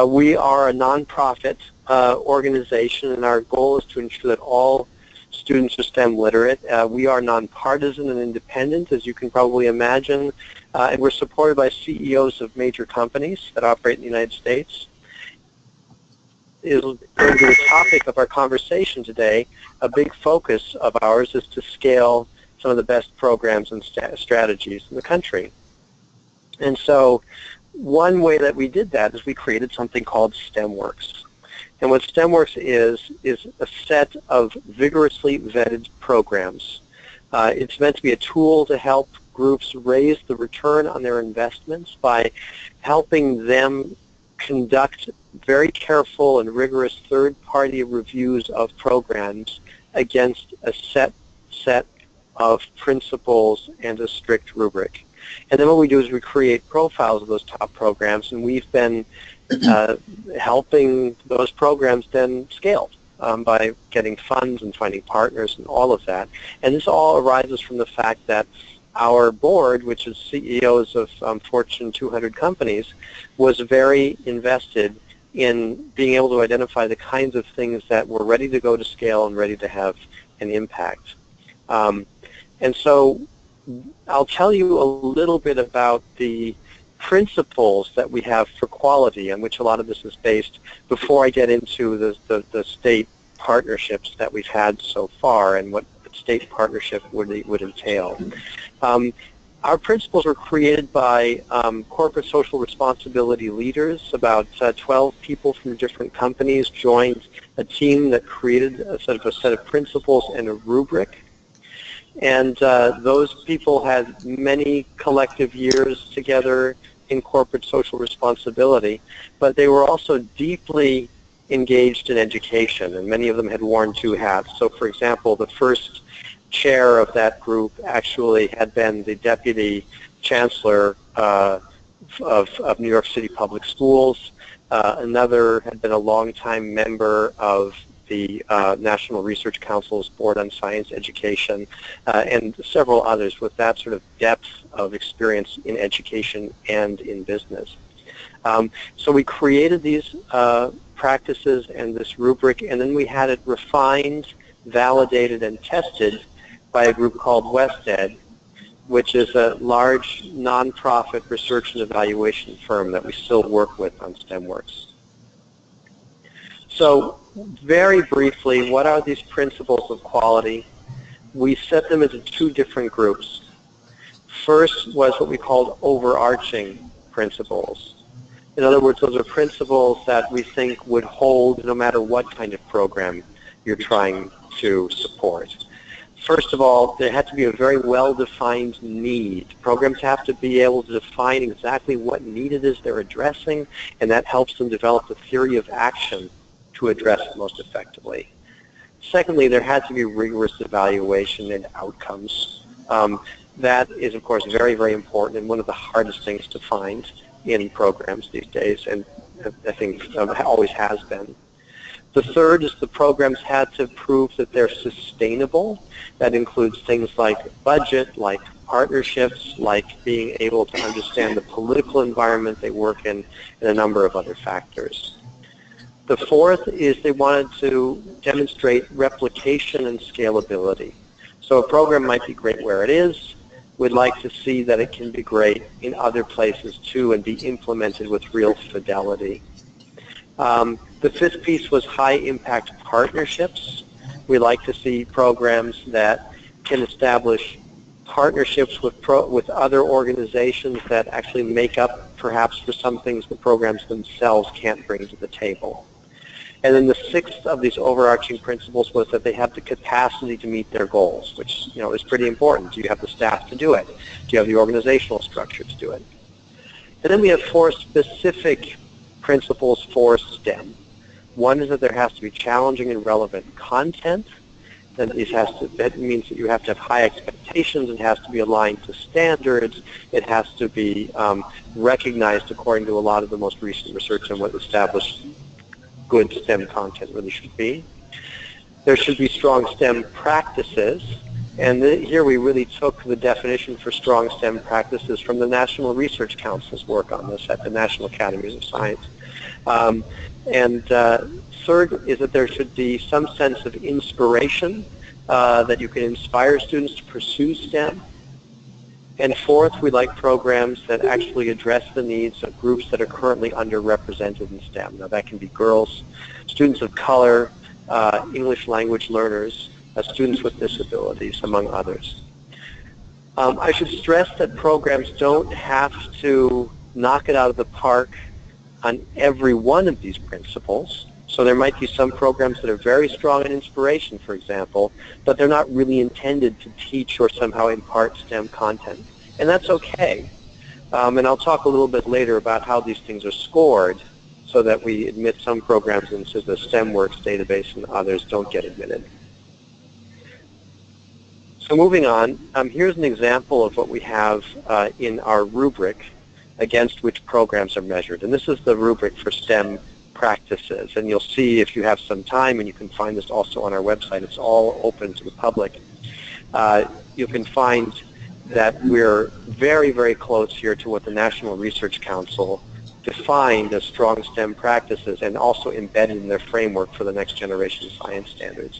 S19: We are a nonprofit organization, and our goal is to ensure that all students are STEM literate. We are nonpartisan and independent, as you can probably imagine, and we're supported by CEOs of major companies that operate in the United States. Is the topic of our conversation today. A big focus of ours is to scale some of the best programs and strategies in the country. And so one way that we did that is we created something called STEMworks. And what STEMworks is a set of vigorously vetted programs. It's meant to be a tool to help groups raise the return on their investments by helping them conduct very careful and rigorous third-party reviews of programs against a set of principles and a strict rubric. And then what we do is we create profiles of those top programs, and we've been helping those programs then scale. by getting funds and finding partners and all of that. And this all arises from the fact that our board, which is CEOs of Fortune 200 companies, was very invested in being able to identify the kinds of things that were ready to go to scale and ready to have an impact. And so I'll tell you a little bit about the principles that we have for quality, on which a lot of this is based, before I get into the state partnerships that we've had so far and what the state partnership would entail. Our principles were created by corporate social responsibility leaders. About 12 people from different companies joined a team that created a set of principles and a rubric. And those people had many collective years together in corporate social responsibility, but they were also deeply engaged in education, and many of them had worn two hats. So, for example, the first chair of that group actually had been the deputy chancellor of New York City Public Schools. Another had been a longtime member of the National Research Council's Board on Science Education, and several others with that sort of depth of experience in education and in business. So we created these practices and this rubric, and then we had it refined, validated, and tested by a group called WestEd, which is a large nonprofit research and evaluation firm that we still work with on STEMworks. So very briefly, what are these principles of quality? We set them into two different groups. First was what we called overarching principles. In other words, those are principles that we think would hold no matter what kind of program you're trying to support. First of all, there had to be a very well-defined need. Programs have to be able to define exactly what need it is they're addressing, and that helps them develop the theory of action to address it most effectively. Secondly, there had to be rigorous evaluation and outcomes. That is, of course, very, very important and one of the hardest things to find in programs these days, and I think always has been. The third is the programs had to prove that they're sustainable. That includes things like budget, like partnerships, like being able to understand the political environment they work in, and a number of other factors. The fourth is they wanted to demonstrate replication and scalability. So a program might be great where it is. We'd like to see that it can be great in other places too and be implemented with real fidelity. The fifth piece was high-impact partnerships. We like to see programs that can establish partnerships with other organizations that actually make up perhaps for some things the programs themselves can't bring to the table. And then the sixth of these overarching principles was that they have the capacity to meet their goals, which is pretty important. Do you have the staff to do it? Do you have the organizational structure to do it? And then we have four specific principles for STEM. One is that there has to be challenging and relevant content. That means that you have to have high expectations. It has to be aligned to standards. It has to be recognized according to a lot of the most recent research on what established good STEM content really should be. There should be strong STEM practices, and here we really took the definition for strong STEM practices from the National Research Council's work on this at the National Academies of Science. Third is that there should be some sense of inspiration, that you can inspire students to pursue STEM. And fourth, we like programs that actually address the needs of groups that are currently underrepresented in STEM. Now that can be girls, students of color, English language learners, students with disabilities, among others. I should stress that programs don't have to knock it out of the park on every one of these principles. So there might be some programs that are very strong in inspiration, for example, but they're not really intended to teach or somehow impart STEM content. And that's okay. And I'll talk a little bit later about how these things are scored so that we admit some programs into the STEMworks database and others don't get admitted. So moving on, here's an example of what we have in our rubric against which programs are measured. And this is the rubric for STEM practices. And you'll see if you have some time, and you can find this also on our website, it's all open to the public. You can find that we're very, very close here to what the National Research Council defined as strong STEM practices and also embedded in their framework for the next generation science standards.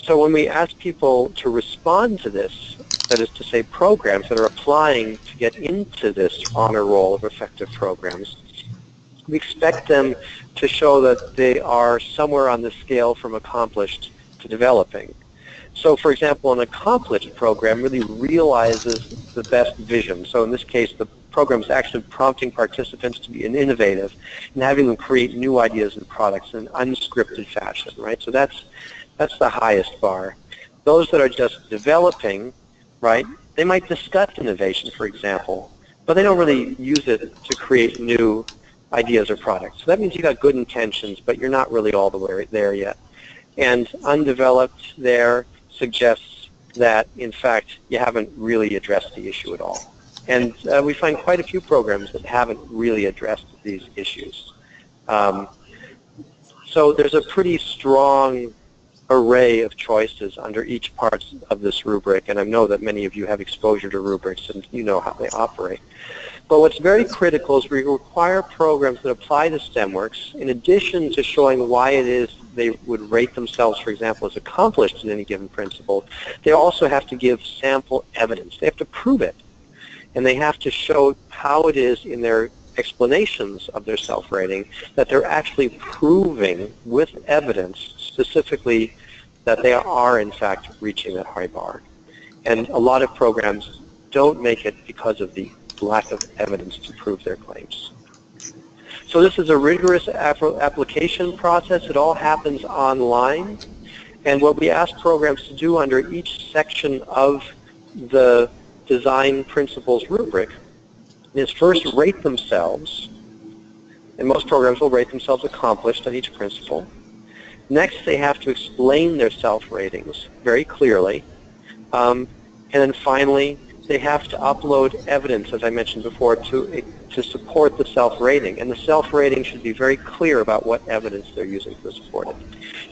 S19: So when we ask people to respond to this, that is to say programs that are applying to get into this honor roll of effective programs, we expect them to show that they are somewhere on the scale from accomplished to developing. So for example, an accomplished program really realizes the best vision. So in this case, the program is actually prompting participants to be innovative and having them create new ideas and products in an unscripted fashion, right? So that's the highest bar. Those that are just developing, right, they might discuss innovation, for example, but they don't really use it to create new ideas or products. So that means you got good intentions, but you're not really all the way there yet. And undeveloped there suggests that, in fact, you haven't really addressed the issue at all. And we find quite a few programs that haven't really addressed these issues. So there's a pretty strong array of choices under each part of this rubric, and I know that many of you have exposure to rubrics and you know how they operate. But what's very critical is we require programs that apply to STEMWorks, in addition to showing why it is they would rate themselves, for example, as accomplished in any given principle, they also have to give sample evidence. They have to prove it. And they have to show how it is in their explanations of their self-rating that they're actually proving with evidence specifically that they are in fact reaching that high bar. And a lot of programs don't make it because of the lack of evidence to prove their claims. So this is a rigorous application process. It all happens online. And what we ask programs to do under each section of the design principles rubric is first rate themselves, and most programs will rate themselves accomplished on each principle. Next, they have to explain their self-ratings very clearly. And then finally, they have to upload evidence, as I mentioned before, to support the self-rating. And the self-rating should be very clear about what evidence they're using to support it.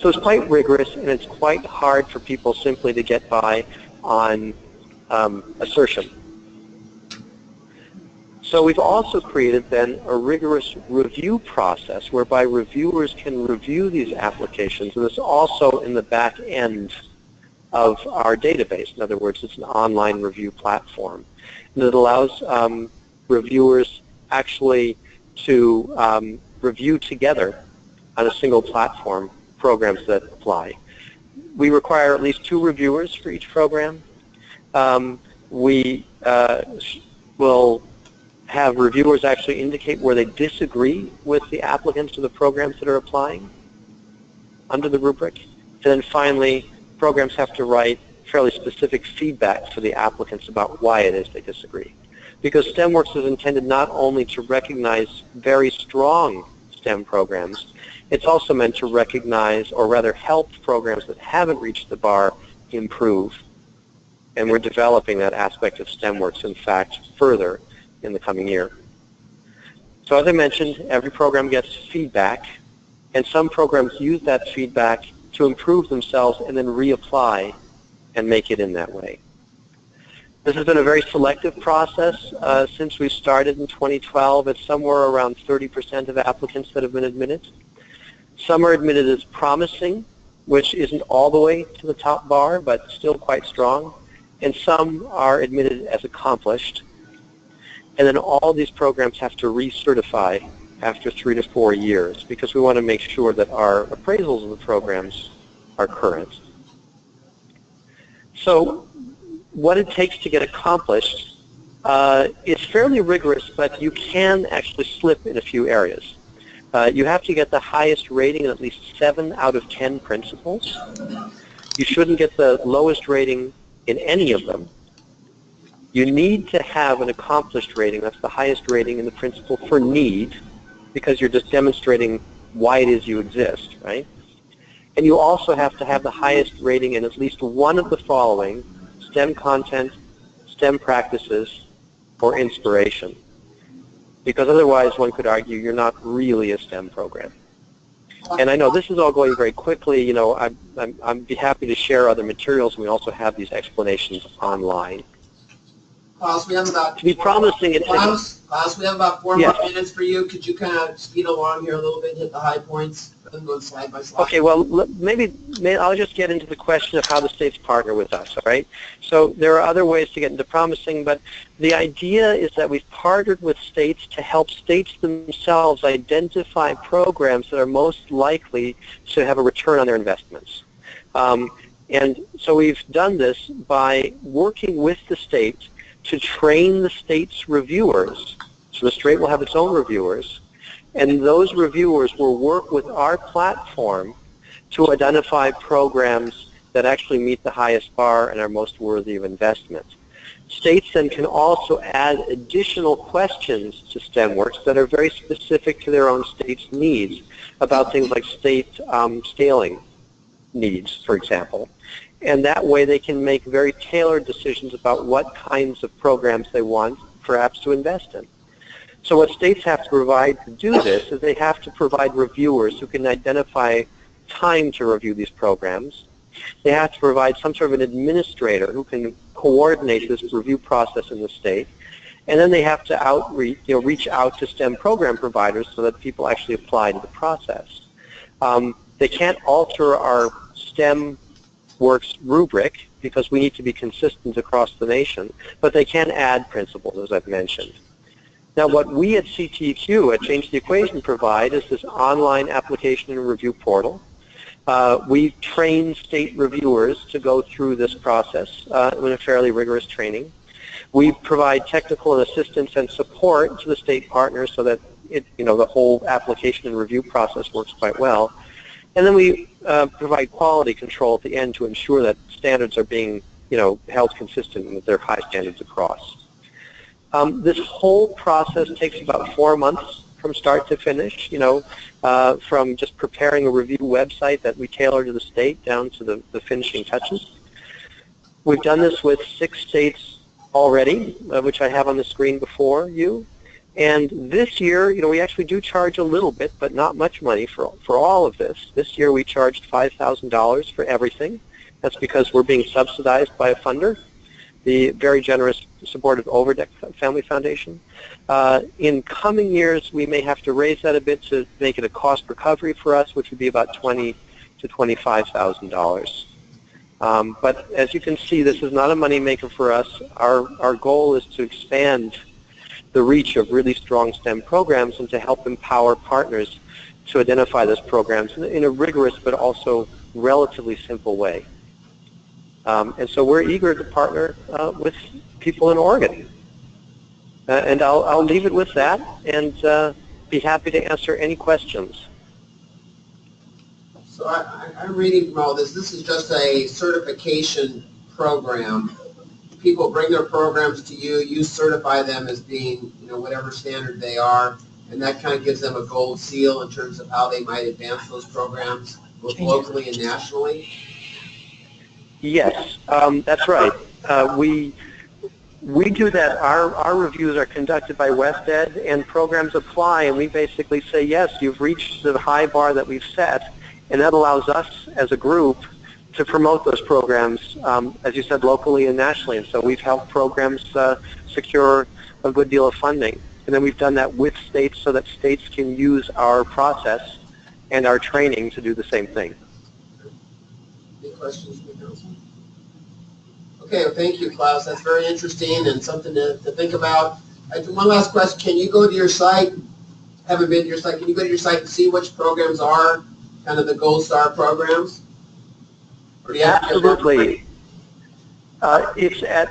S19: So it's quite rigorous, and it's quite hard for people simply to get by on assertion. So we've also created then a rigorous review process whereby reviewers can review these applications, and it's also in the back end of our database. In other words, it's an online review platform. And it allows reviewers actually to review together on a single platform programs that apply. We require at least 2 reviewers for each program. We will have reviewers actually indicate where they disagree with the applicants to the programs that are applying under the rubric. And then finally, programs have to write fairly specific feedback for the applicants about why it is they disagree. Because STEMWorks is intended not only to recognize very strong STEM programs, it's also meant to recognize, or rather help programs that haven't reached the bar improve. And we're developing that aspect of STEMWorks, in fact, further in the coming year. So as I mentioned, every program gets feedback, and some programs use that feedback to improve themselves and then reapply and make it in that way. This has been a very selective process since we started in 2012. It's somewhere around 30% of applicants that have been admitted. Some are admitted as promising, which isn't all the way to the top bar, but still quite strong. And some are admitted as accomplished. And then all these programs have to recertify after 3 to 4 years because we want to make sure that our appraisals of the programs are current. So what it takes to get accomplished is fairly rigorous, but you can actually slip in a few areas. You have to get the highest rating in at least 7 out of 10 principles. You shouldn't get the lowest rating in any of them. You need to have an accomplished rating. That's the highest rating in the principle for need, because you're just demonstrating why it is you exist, right? And you also have to have the highest rating in at least one of the following: STEM content, STEM practices, or inspiration. because otherwise one could argue you're not really a STEM program. And I know this is all going very quickly. You know, I'd be happy to share other materials, and we also have these explanations online.
S2: Klaus, we have about
S19: To be promising it.
S2: Klaus, we have about 4
S19: Yes.
S2: more minutes for you. Could you kind of speed along here a little bit, hit the high points, and go slide by slide?
S19: Okay, well, maybe I'll just get into the question of how the states partner with us, all right? So there are other ways to get into promising, but the idea is that we've partnered with states to help states themselves identify programs that are most likely to have a return on their investments. And so we've done this by working with the states to train the state's reviewers. So the state will have its own reviewers, and those reviewers will work with our platform to identify programs that actually meet the highest bar and are most worthy of investment. States then can also add additional questions to STEMWorks that are very specific to their own state's needs about things like state scaling needs, for example. And that way they can make very tailored decisions about what kinds of programs they want perhaps to invest in. So what states have to provide to do this is they have to provide reviewers who can identify time to review these programs. They have to provide some sort of an administrator who can coordinate this review process in the state. And then they have to reach out to STEM program providers so that people actually apply to the process. They can't alter our STEMWorks rubric because we need to be consistent across the nation, but they can add principles, as I've mentioned. Now, what we at CTEQ, at Change the Equation, provide is this online application and review portal. We train state reviewers to go through this process in a fairly rigorous training. We provide technical and assistance and support to the state partners so that the whole application and review process works quite well. And then we provide quality control at the end to ensure that standards are being held consistent and that they're high standards across. This whole process takes about 4 months from start to finish, from just preparing a review website that we tailor to the state down to the finishing touches. We've done this with 6 states already, which I have on the screen before you. And this year, we actually do charge a little bit, but not much money for all of this. This year we charged $5,000 for everything. That's because we're being subsidized by a funder, the very generous support of Overdeck Family Foundation. In coming years, we may have to raise that a bit to make it a cost recovery for us, which would be about $20,000 to $25,000. But as you can see, this is not a moneymaker for us. Our goal is to expand the reach of really strong STEM programs and to help empower partners to identify those programs in a rigorous but also relatively simple way. And so we're eager to partner with people in Oregon. And I'll leave it with that and be happy to answer any questions.
S2: So I'm reading from all this. This is just a certification program. People bring their programs to you. You certify them as being, whatever standard they are, and that kind of gives them a gold seal in terms of how they might advance those programs, both locally and nationally.
S19: Yes, that's right. We do that. Our reviews are conducted by WestEd, and programs apply, and we basically say, yes, you've reached the high bar that we've set, and that allows us as a group to promote those programs, as you said, locally and nationally. And so we've helped programs secure a good deal of funding. And then we've done that with states so that states can use our process and our training to do the same thing.
S2: Any questions from the council? Okay, well, thank you, Klaus. That's very interesting and something to think about. One last question. Can you go to your site? Haven't been to your site. Can you go to your site and see which programs are kind of the gold star programs?
S19: Absolutely. It's at,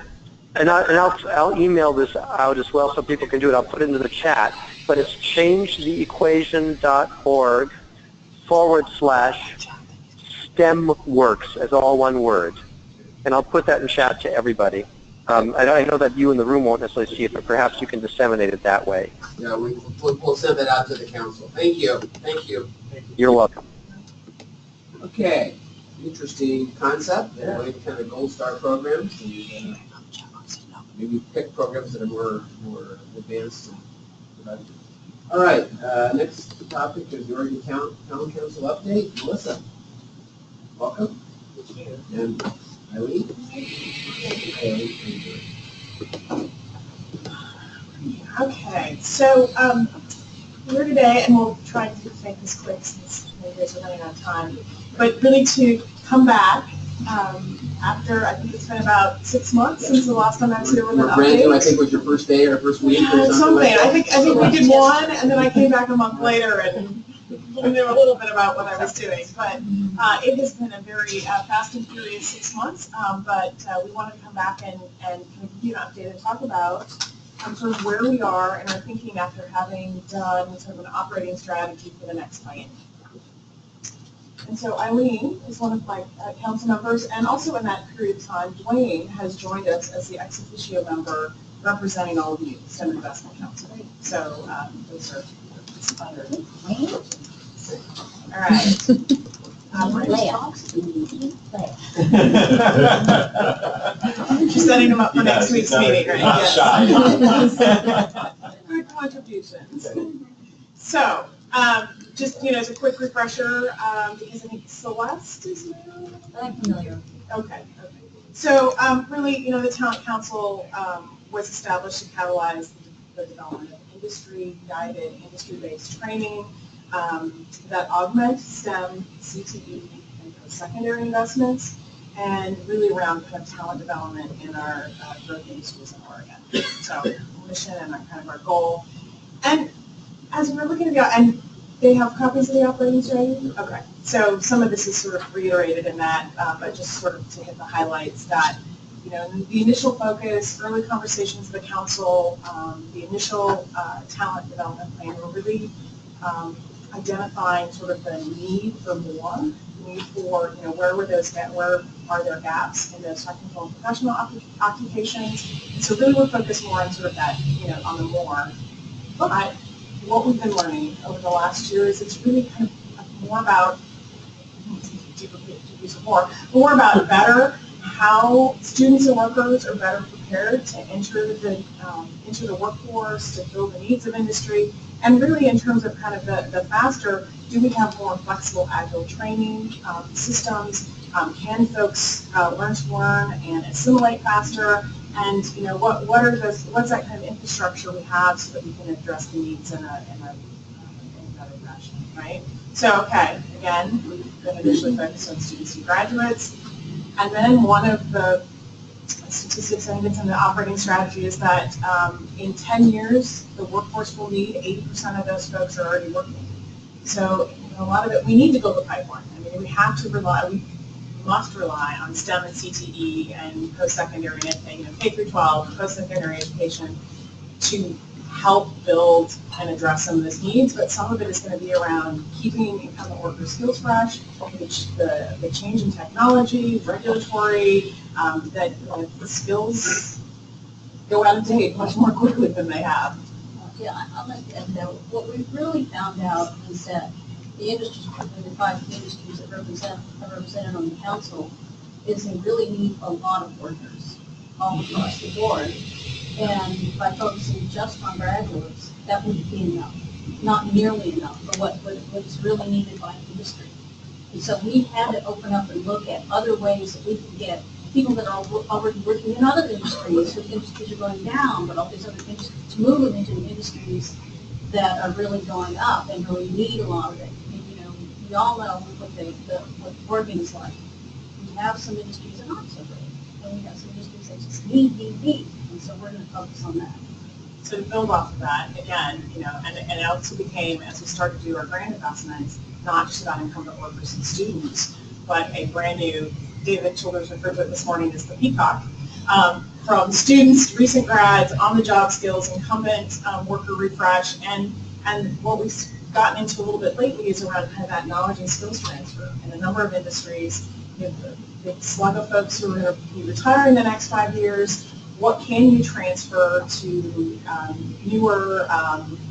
S19: and I'll email this out as well so people can do it. I'll put it into the chat. But it's changetheequation.org/STEMWorks as all one word. And I'll put that in chat to everybody. I know that you in the room won't necessarily see it, but perhaps you can disseminate it that way.
S2: Yeah, we'll send that out to the council. Thank you. Thank you.
S19: You're welcome.
S2: Okay. Interesting concept. Yeah. Kind of gold star programs. And, maybe pick programs that are more advanced and All right, next topic is the Oregon Town Council update. Melissa, welcome. And Eileen?
S15: Okay, so here today, and we'll try to make this quick since you guys are running out of time, but really to come back after, I think it's been about 6 months since the last time I was here with an update.
S2: Brand new, I think, was your first day or first week or something like that?
S15: I think we did one, and then I came back a month later and knew a little bit about what I was doing. But it has been a very fast and furious 6 months, but we wanted to come back and kind of give you an update and talk about sort of where we are in our thinking after having done sort of an operating strategy for the next biennium. And so Eileen is one of my council members, and also in that period of time, Dwayne has joined us as the ex officio member representing all of you, STEM Investment Council. So those are under Dwayne. All right. She's setting them up for next week's meeting, right?
S3: Not
S15: shy. Good contributions. So, just, as a quick refresher, because I think Celeste is new.
S18: I'm familiar.
S15: Okay. So, really, the Talent Council was established to catalyze the development of industry-guided, industry-based training that augment STEM, CTE, and post-secondary investments, and really around kind of talent development in our growth industries in Oregon. So, mission and kind of our goal. And as we're looking at the, and they have copies of the operating strategy? Okay. So some of this is sort of reiterated in that, but just sort of to hit the highlights that, the initial focus, early conversations with the council, the initial talent development plan were really identifying sort of the need for more, need for, where are there gaps in those technical and professional occupations. And so really we're focused more on sort of that, on the more. But what we've been learning over the last year is it's really kind of more about, more about better how students and workers are better prepared to enter the workforce, to fill the needs of industry, and really in terms of kind of the faster, do we have more flexible agile training systems? Can folks learn to learn and assimilate faster? And what's that kind of infrastructure we have so that we can address the needs in a better fashion, right? So, okay, again, we've been initially focused on students and graduates. And then one of the statistics I think it's in the operating strategy is that in 10 years, the workforce will need 80% of those folks are already working. So a lot of it, we need to build a pipeline. I mean, we must rely on STEM and CTE and post-secondary, K through 12, post-secondary education to help build and address some of those needs, but some of it is going to be around keeping incumbent workers' skills fresh, the change in technology, regulatory, that the skills go out of date much more quickly than they have.
S6: Yeah, I'd like to add that what we've really found out is that the industries, the 5 industries that are represented on the council, is they really need a lot of workers all across the board. And by focusing just on graduates, that wouldn't be enough, not nearly enough for what's really needed by industry. And so we had to open up and look at other ways that we can get people that are already working in other industries, so industries are going down, but all these other industries, to move them into industries that are really going up and really need a lot of it. And, we all know what Oregon is like. We have some industries that aren't so great, and we have some industries that just need. And so we're going to focus on that.
S15: So to build off of that, again, and it also became, as we started to do our grant investments, not just about incumbent workers and students, but a brand new, David Childers referred to it this morning as the peacock, from students, recent grads, on-the-job skills, incumbent worker refresh, and what we've gotten into a little bit lately is around kind of that knowledge and skills transfer. In a number of industries, the big slug of folks who are going to be retiring the next 5 years. What can you transfer to newer,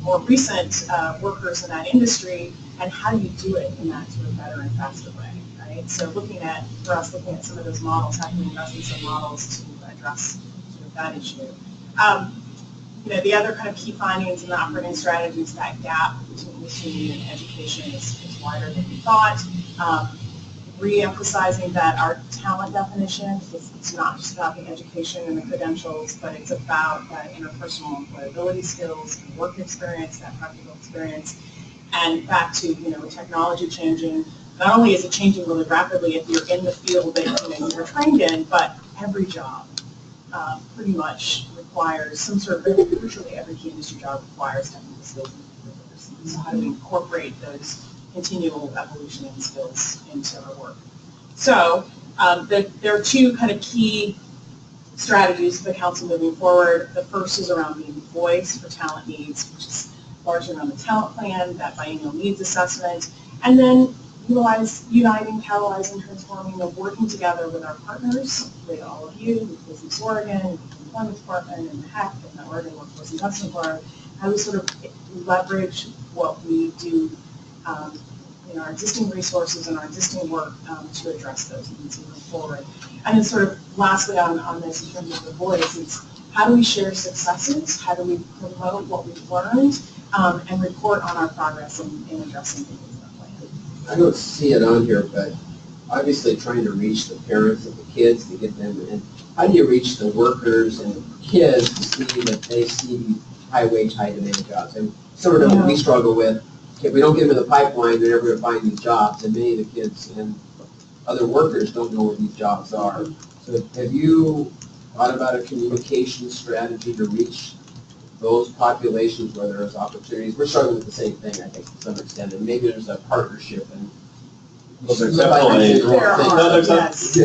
S15: more recent workers in that industry, and how do you do it in that sort of better and faster way, right? So looking at some of those models, how can we invest in some models to address sort of that issue. the other kind of key findings in the operating strategies, that gap between the student and education is wider than we thought. Re-emphasizing that our talent definition, it's not just about the education and the credentials, but it's about that interpersonal employability skills, and work experience, that practical experience. And back to, with technology changing, not only is it changing really rapidly if you're in the field that you're trained in, but every job pretty much requires some sort of, virtually every key industry job requires technical skills and literacy. So how do we incorporate those continual evolution and skills into our work? So there are two kind of key strategies for the council moving forward. The first is around being the voice for talent needs, which is largely around the talent plan, that biennial needs assessment, and then uniting, catalyzing, transforming, working together with our partners, with all of you, with Business Oregon, with the Employment Department, and the HEC, and the Oregon Workforce Investment Board, how we sort of leverage what we do in our existing resources and our existing work to address those needs moving forward. And then sort of lastly on this, in terms of the voice, it's how do we share successes, how do we promote what we've learned, and report on our progress in addressing things.
S2: I don't see it on here, but obviously trying to reach the parents of the kids to get them in. How do you reach the workers and the kids to see that they see high wage, high demand jobs? And sort of what we struggle with, if we don't get them in the pipeline, they're never going to find these jobs. And many of the kids and other workers don't know where these jobs are. So have you thought about a communication strategy to reach those populations where there's opportunities? We're struggling with the same thing, I think, to some extent, and maybe there's a partnership. And
S3: there's definitely,
S2: yes.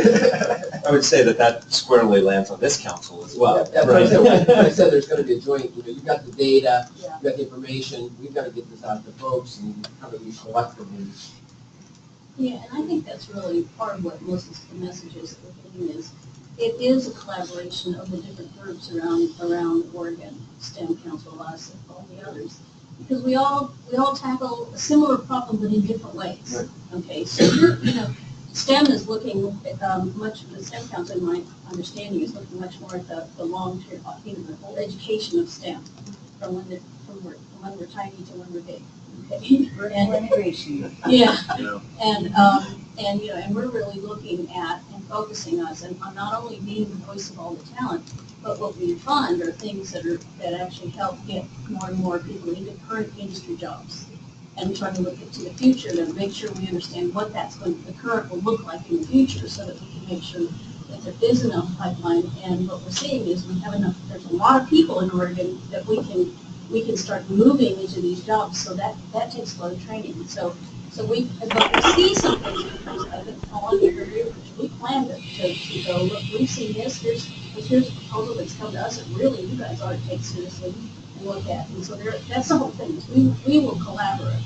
S3: I would say that squarely lands on this council as well.
S2: Yeah, right. I said there's going to be a joint, you've got the data, you've got the information, we've got to get this out to folks, and how do we collectively?
S6: Yeah, and I think that's really part of what most of the messages that we're getting is, it is a collaboration of the different groups around Oregon STEM Council, us, and all the others, because we all tackle a similar problem but in different ways. Right. Okay, so STEM is looking the STEM Council, in my understanding, is looking much more at the long term, the whole education of STEM, from when we're tiny to when we're big. Okay, and integration. Yeah, and we're really looking at and focusing us on not only being the voice of all the talent, but what we fund are things that actually help get more and more people into current industry jobs, and trying to look to the future to make sure we understand what the current will look like in the future, so that we can make sure that there is enough pipeline. And what we're seeing is we have enough. There's a lot of people in Oregon that we can start moving into these jobs. So that takes a lot of training. So we see something because of it fall under your ear. We planned to go, look, we've seen this. Here's a proposal that's come to us that really you guys ought to take seriously and look at. And so that's the whole thing. We will collaborate.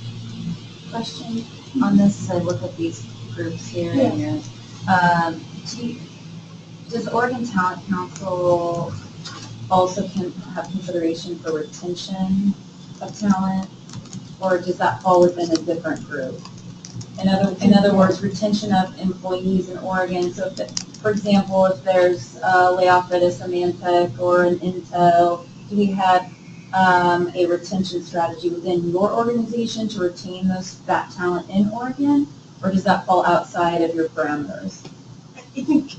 S10: Question on this as I look at these groups here.
S6: Yes.
S10: Does Oregon Talent Council also can have consideration for retention of talent, or does that fall within a different group? In other words, retention of employees in Oregon. So, for example, if there's a layoff at a Symantec or an Intel, do we have a retention strategy within your organization to retain that talent in Oregon, or does that fall outside of your parameters?
S15: I think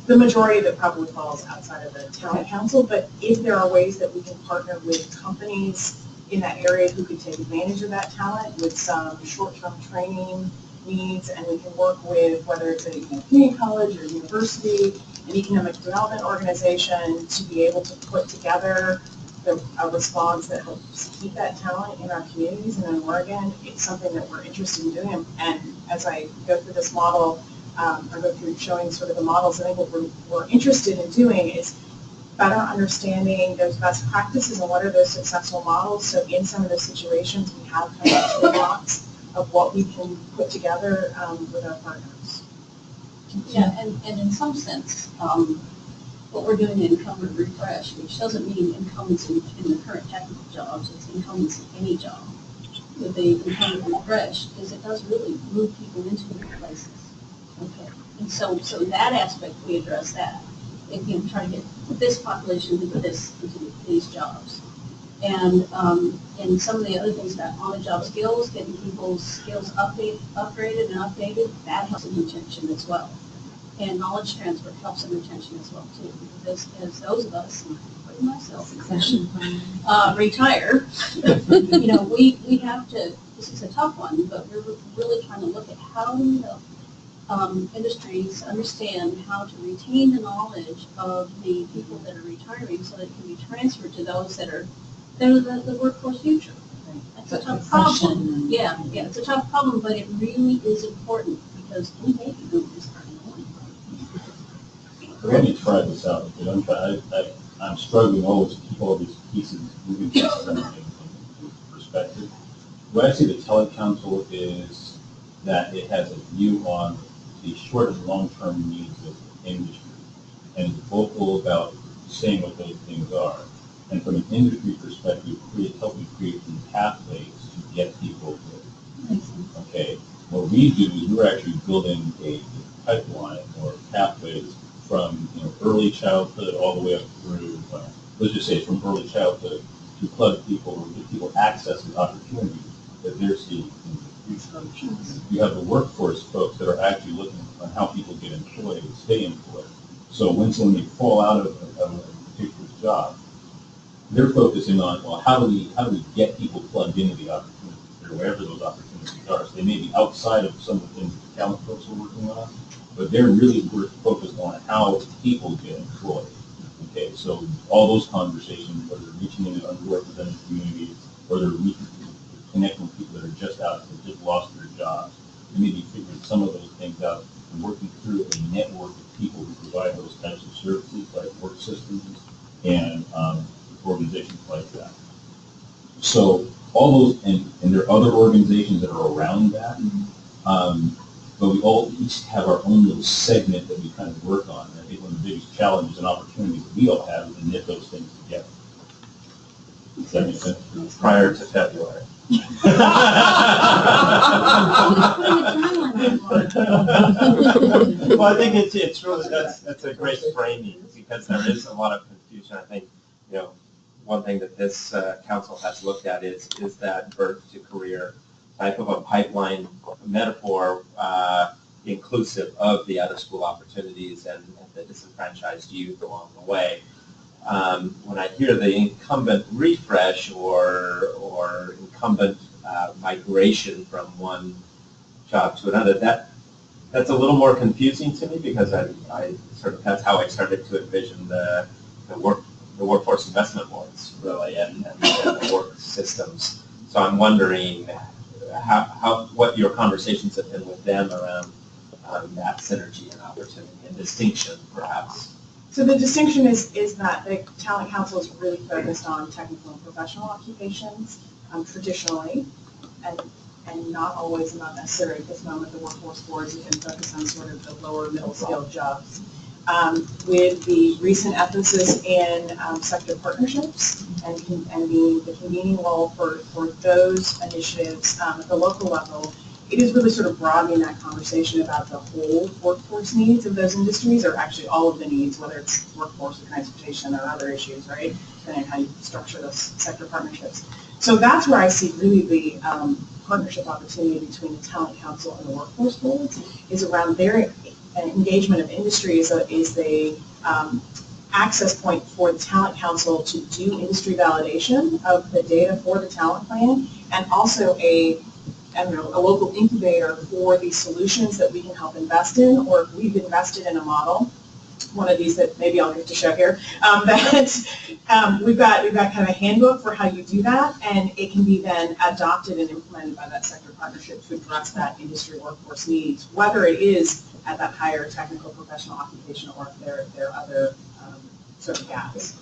S15: the majority of it probably falls outside of the talent council, but if there are ways that we can partner with companies in that area who could take advantage of that talent with some short-term training needs, and we can work with, whether it's a community college or university, an economic development organization, to be able to put together a response that helps keep that talent in our communities and in Oregon, it's something that we're interested in doing. And as I go through this model, or go through showing sort of the models, I think what we're interested in doing is better understanding those best practices and what are those successful models. So in some of those situations, we have kind of a toolbox of what we can put together with our partners.
S6: Yeah, and in some sense, what we're doing in Incumbent Refresh, which doesn't mean incumbents in the current technical jobs, it's incumbents in any job. With the Incumbent Refresh, is it does really move people into new places. Okay, and so in that aspect, we address that. try to get this population into these jobs. And some of the other things about on-the-job skills, getting people's skills upgraded and updated, that helps in retention as well. And knowledge transfer helps in retention as well too. Because as those of us, including myself, retire, we have to. This is a tough one, but we're really trying to look at how we help industries understand how to retain the knowledge of the people that are retiring, so that it can be transferred to those that are the workforce future. That's a tough problem. Yeah, it's a tough problem, but it really is important because we hate to move this kind of money.
S8: Let me try this out. I'm struggling always to keep all these pieces, moving pieces in perspective. What I see the telecouncil is that it has a view on the short and long-term needs of industry and is vocal about saying what those things are. And from an industry perspective, helping create some pathways to get people there. Okay, what we do is we're actually building a pipeline or pathways from early childhood all the way up through, let's just say from early childhood to plug people or give people access to opportunities that they're seeing in the future. You have the workforce folks that are actually looking on how people get employed and stay employed. So when they fall out of a particular job, they're focusing on, well, how do we get people plugged into the opportunities, or wherever those opportunities are. So they may be outside of some of the things that the talent folks are working on, but they're really focused on how people get employed. Okay, so all those conversations, whether they're reaching into underrepresented communities, or they're connecting with people that are just out, that just lost their jobs, they may be figuring some of those things out and working through a network of people who provide those types of services, like work systems and organizations like that. So all those, and there are other organizations that are around that, but we all each have our own little segment that we kind of work on. And I think one of the biggest challenges and opportunities that we all have is to knit those things together. Does that make sense?
S9: Prior to February. Well, I think it's really, that's a great framing, because there is a lot of confusion. I think, one thing that this council has looked at is that birth to career type of a pipeline metaphor, inclusive of the other school opportunities and the disenfranchised youth along the way. When I hear the incumbent refresh or incumbent migration from one job to another, that's a little more confusing to me, because I sort of, that's how I started to envision the workforce investment boards, really, and the work systems. So I'm wondering what your conversations have been with them around that synergy and opportunity and distinction, perhaps.
S15: So the distinction is that the Talent Council is really focused on technical and professional occupations, traditionally, and not always, and not necessarily at this moment, the workforce boards have been focused on sort of the lower middle skilled jobs. With the recent emphasis in sector partnerships and the convening role for those initiatives at the local level, it is really sort of broadening that conversation about the whole workforce needs of those industries, or actually all of the needs, whether it's workforce or transportation or other issues, right? Depending on how you structure those sector partnerships. So that's where I see really the partnership opportunity between the Talent Council and the workforce boards, is around their engagement of industry is the access point for the Talent Council to do industry validation of the data for the talent plan, and also a local incubator for the solutions that we can help invest in, or if we've invested in a model, one of these that maybe I'll get to show here, that we've got kind of a handbook for how you do that, and it can be then adopted and implemented by that sector partnership to address that industry workforce needs, whether it is at that higher technical professional occupation or if there are other sort of gaps.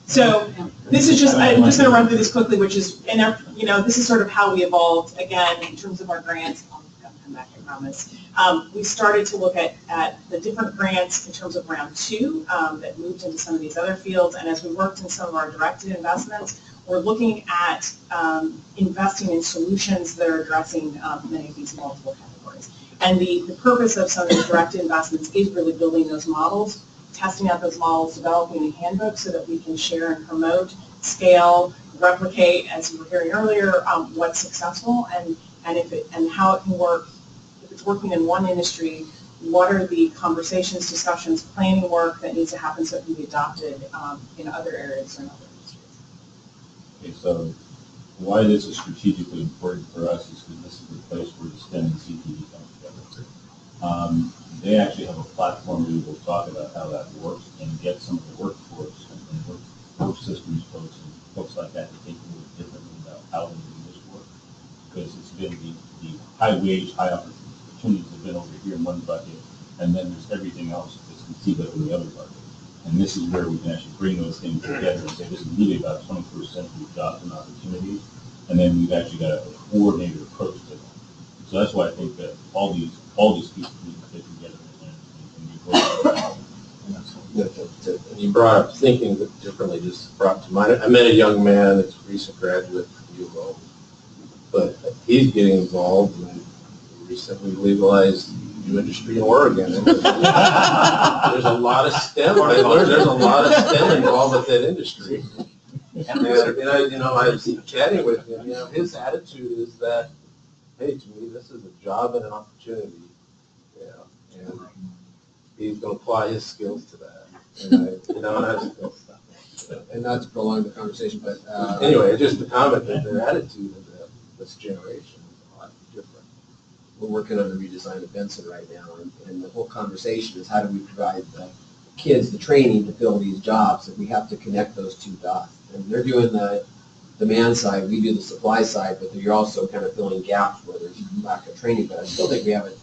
S15: So this is just, I'm just going to run through this quickly, which is, this is sort of how we evolved, again, in terms of our grants. I'll come back, I promise. We started to look at the different grants in terms of round 2 that moved into some of these other fields, and as we worked in some of our directed investments, we're looking at investing in solutions that are addressing many of these multiple categories. And the purpose of some of the directed investments is really building those models testing out those models, developing a handbook so that we can share and promote, scale, replicate, as you were hearing earlier, what's successful and how it can work. If it's working in one industry, what are the conversations, discussions, planning work that needs to happen so it can be adopted in other areas or in other industries?
S8: Okay, so why this is strategically important for us is because this is the place where the STEM and CTV come together. They actually have a platform where we will talk about how that works and get some of the workforce and work systems folks and folks like that to think a little differently about how they do this work. Because it's been the high wage, high opportunities have been over here in one bucket, and then there's everything else that's conceivable in the other bucket. And this is where we can actually bring those things together and say this is really about 21st century jobs and opportunities. And then we've actually got a coordinated approach to them. So that's why I think that all these pieces need to fit together and be working.
S12: You brought up thinking differently, just brought to mind. I met a young man that's a recent graduate from U of O, but he's getting involved in recently legalized new industry in Oregon. And there's a lot of STEM. I learned there's a lot of STEM involved with that industry. And I was chatting with him. His attitude is that, hey, to me, this is a job and an opportunity. And he's going to apply his skills to that.
S2: And not to prolong the conversation, but
S12: anyway, just to comment that their attitude of this generation is a lot different.
S2: We're working on a redesign of Benson right now, and the whole conversation is how do we provide the kids the training to fill these jobs, and we have to connect those two dots. And they're doing the demand side, we do the supply side, but you're also kind of filling gaps where there's lack of training. But I still think we haven't,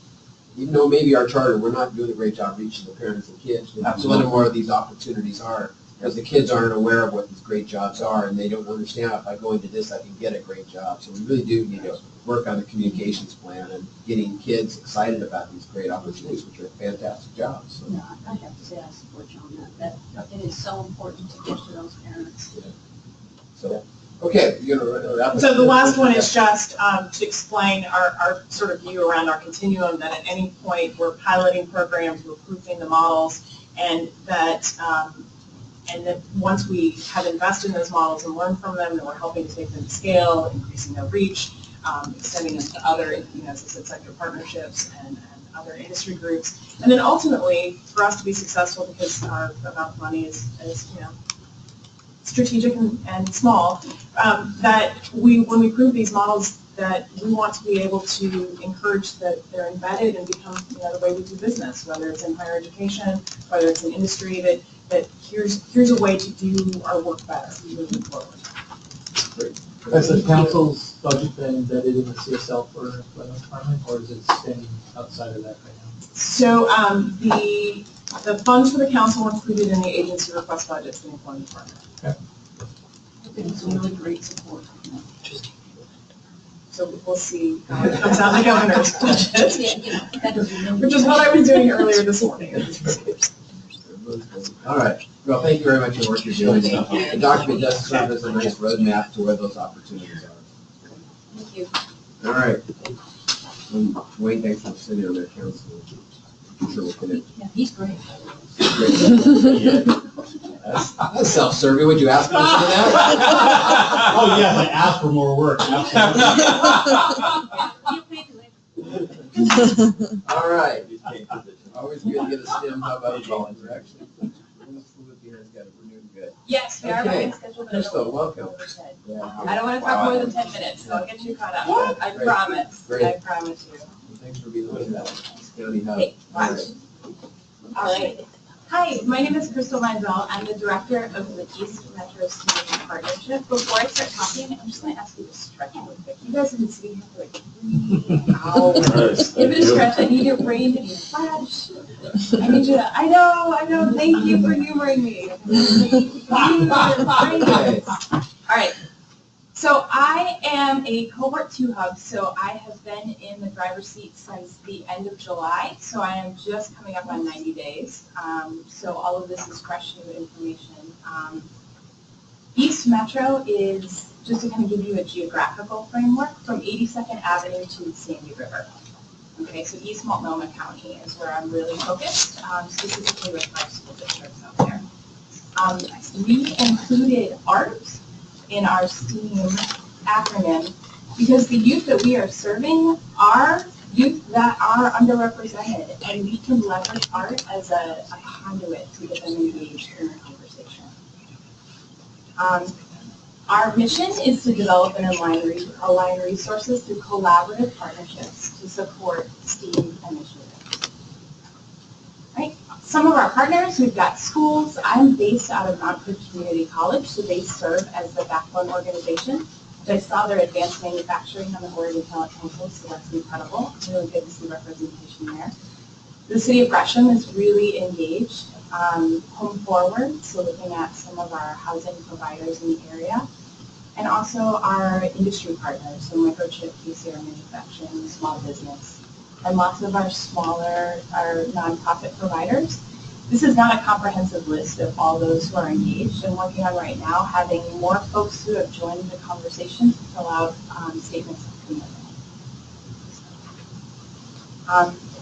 S2: even though maybe our charter, we're not doing a great job reaching the parents and kids. That's one more of these opportunities are, because the kids aren't aware of what these great jobs are, and they don't understand if I go into this, I can get a great job. So we really do need to work on the communications plan and getting kids excited about these great opportunities, which are fantastic jobs. So.
S6: No, I have to say I support you on that. That it is so important to get to those parents.
S2: Yeah. So, okay, you're gonna wrap it
S15: So
S2: up.
S15: the last one is just to explain our sort of view around our continuum, that at any point we're piloting programs, we're proofing the models, and that once we have invested in those models and learned from them, then we're helping to take them to scale, increasing their reach, extending them to other, as I said, sector partnerships and other industry groups. And then ultimately, for us to be successful, because our amount of money is strategic and small, that when we prove these models, that we want to be able to encourage that they're embedded and become the way we do business, whether it's in higher education, whether it's in industry, that here's a way to do our work better moving forward.
S2: Great.
S1: Has the council's budget been embedded in the CSL for the employment department, or is it staying outside of that right now?
S15: So the funds for the council are included in the agency request budgets for the employment department.
S1: Okay.
S6: I think it's really great support.
S15: So we'll see how it comes out in the governor's budget, which is
S6: Which
S15: what I was doing earlier this morning.
S2: All right. Well, thank you very much for the work you're doing. The document does serve as a nice roadmap to where those opportunities are.
S6: Thank you.
S2: All right. Wayne, thanks for sitting on that council. I'm sure we'll connect.
S6: Yeah, he's great.
S2: That's self-serving. Would you ask him for that?
S1: Oh, yes, I asked for more work, absolutely.
S2: All right. Always good to get a STEM hub up going. We're actually, we're doing good.
S16: Yes, we are behind schedule, but I
S2: Crystal,
S16: don't
S2: welcome.
S16: I don't want to talk more than 10 minutes, so I'll get you caught up. I
S2: Great.
S16: promise.
S2: Great.
S16: I promise you.
S2: Thanks for being with us. County hub.
S16: Hey,
S2: All right.
S16: All right. Hi, my name is Crystal Manzel. I'm the director of the East Metro Student Partnership. Before I start talking, I'm just going to ask you to stretch real quick. You guys have been sitting here for like 3 hours. Give it a stretch. I need your brain to be fresh. I need you to, I know. Thank you for humoring me. All right. So I am a cohort 2 hub, so I have been in the driver's seat since the end of July, so I am just coming up on 90 days. So all of this is fresh new information. East Metro is, just to kind of give you a geographical framework, from 82nd Avenue to the Sandy River.
S11: Okay, so East Multnomah County is where I'm really focused, specifically with 5 school districts out there. We included art in our STEAM acronym because the youth that we are serving are youth that are underrepresented, and we can leverage art as a conduit to get them engaged in the conversation. Our mission is to develop and align resources through collaborative partnerships to support STEAM initiatives. Right? Some of our partners, we've got schools. I'm based out of Montford Community College, so they serve as the backbone organization. I saw their advanced manufacturing on the Oregon Talent Council, so that's incredible. It's really good to see representation there. The City of Gresham is really engaged. Home Forward, so looking at some of our housing providers in the area. And also our industry partners, so Microchip, PCR Manufacturing, small business, and lots of our smaller, our nonprofit providers. This is not a comprehensive list of all those who are engaged. I'm working on right now having more folks who have joined the conversation to fill out statements of commitment.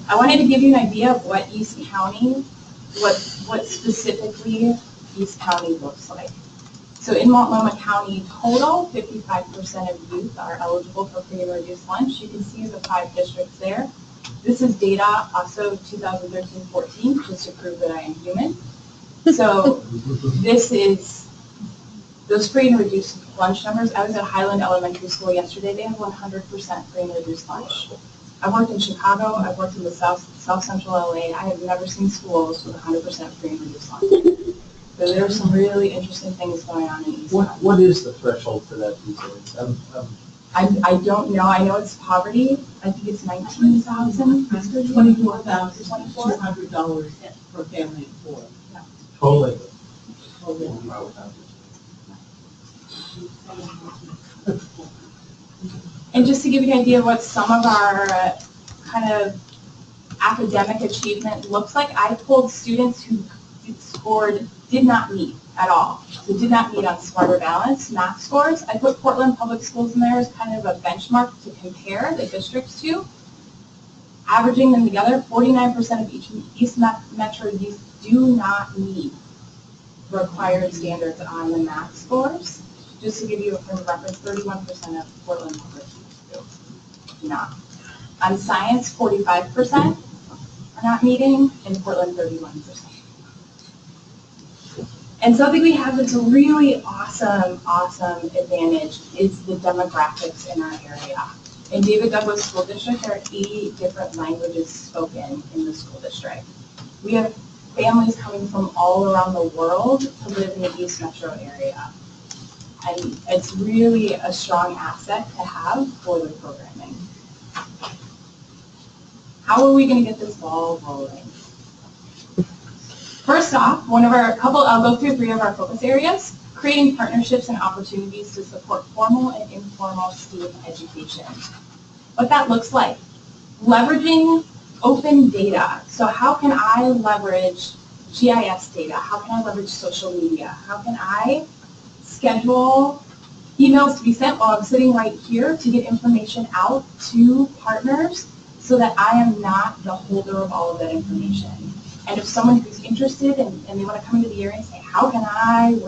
S11: I wanted to give you an idea of what East County, what specifically East County looks like. So in Multnomah County total, 55% of youth are eligible for free and reduced lunch. You can see the 5 districts there. This is data also 2013-14, just to prove that I am human. So this is those free and reduced lunch numbers. I was at Highland Elementary School yesterday. They have 100% free and reduced lunch. I've worked in Chicago. I've worked in the South Central LA. I have never seen schools with 100% free and reduced lunch. So there are some really interesting things going on in East County.
S1: What is the threshold for that these days?
S11: I don't know. I know it's poverty. I think it's $19,000.
S15: $24,200 per family of 4.
S11: Yeah.
S1: Totally.
S11: And just to give you an idea of what some of our kind of academic achievement looks like, I pulled students who did not meet at all. So did not meet on Smarter Balance math scores. I put Portland Public Schools in there as kind of a benchmark to compare the districts to. Averaging them together, 49% of East Metro youth do not meet required standards on the math scores. Just to give you a frame of reference, 31% of Portland Public Schools do not. On science, 45% are not meeting, and Portland, 31%. And something we have that's a really awesome advantage is the demographics in our area. In David Douglas School District, there are 80 different languages spoken in the school district. We have families coming from all around the world to live in the East Metro area. And it's really a strong asset to have for the programming. How are we going to get this ball rolling? First off, I'll go through 3 of our focus areas: creating partnerships and opportunities to support formal and informal STEAM education. What that looks like: leveraging open data. So how can I leverage GIS data? How can I leverage social media? How can I schedule emails to be sent while I'm sitting right here to get information out to partners so that I am not the holder of all of that information? And if someone who's interested and they want to come into the area and say, where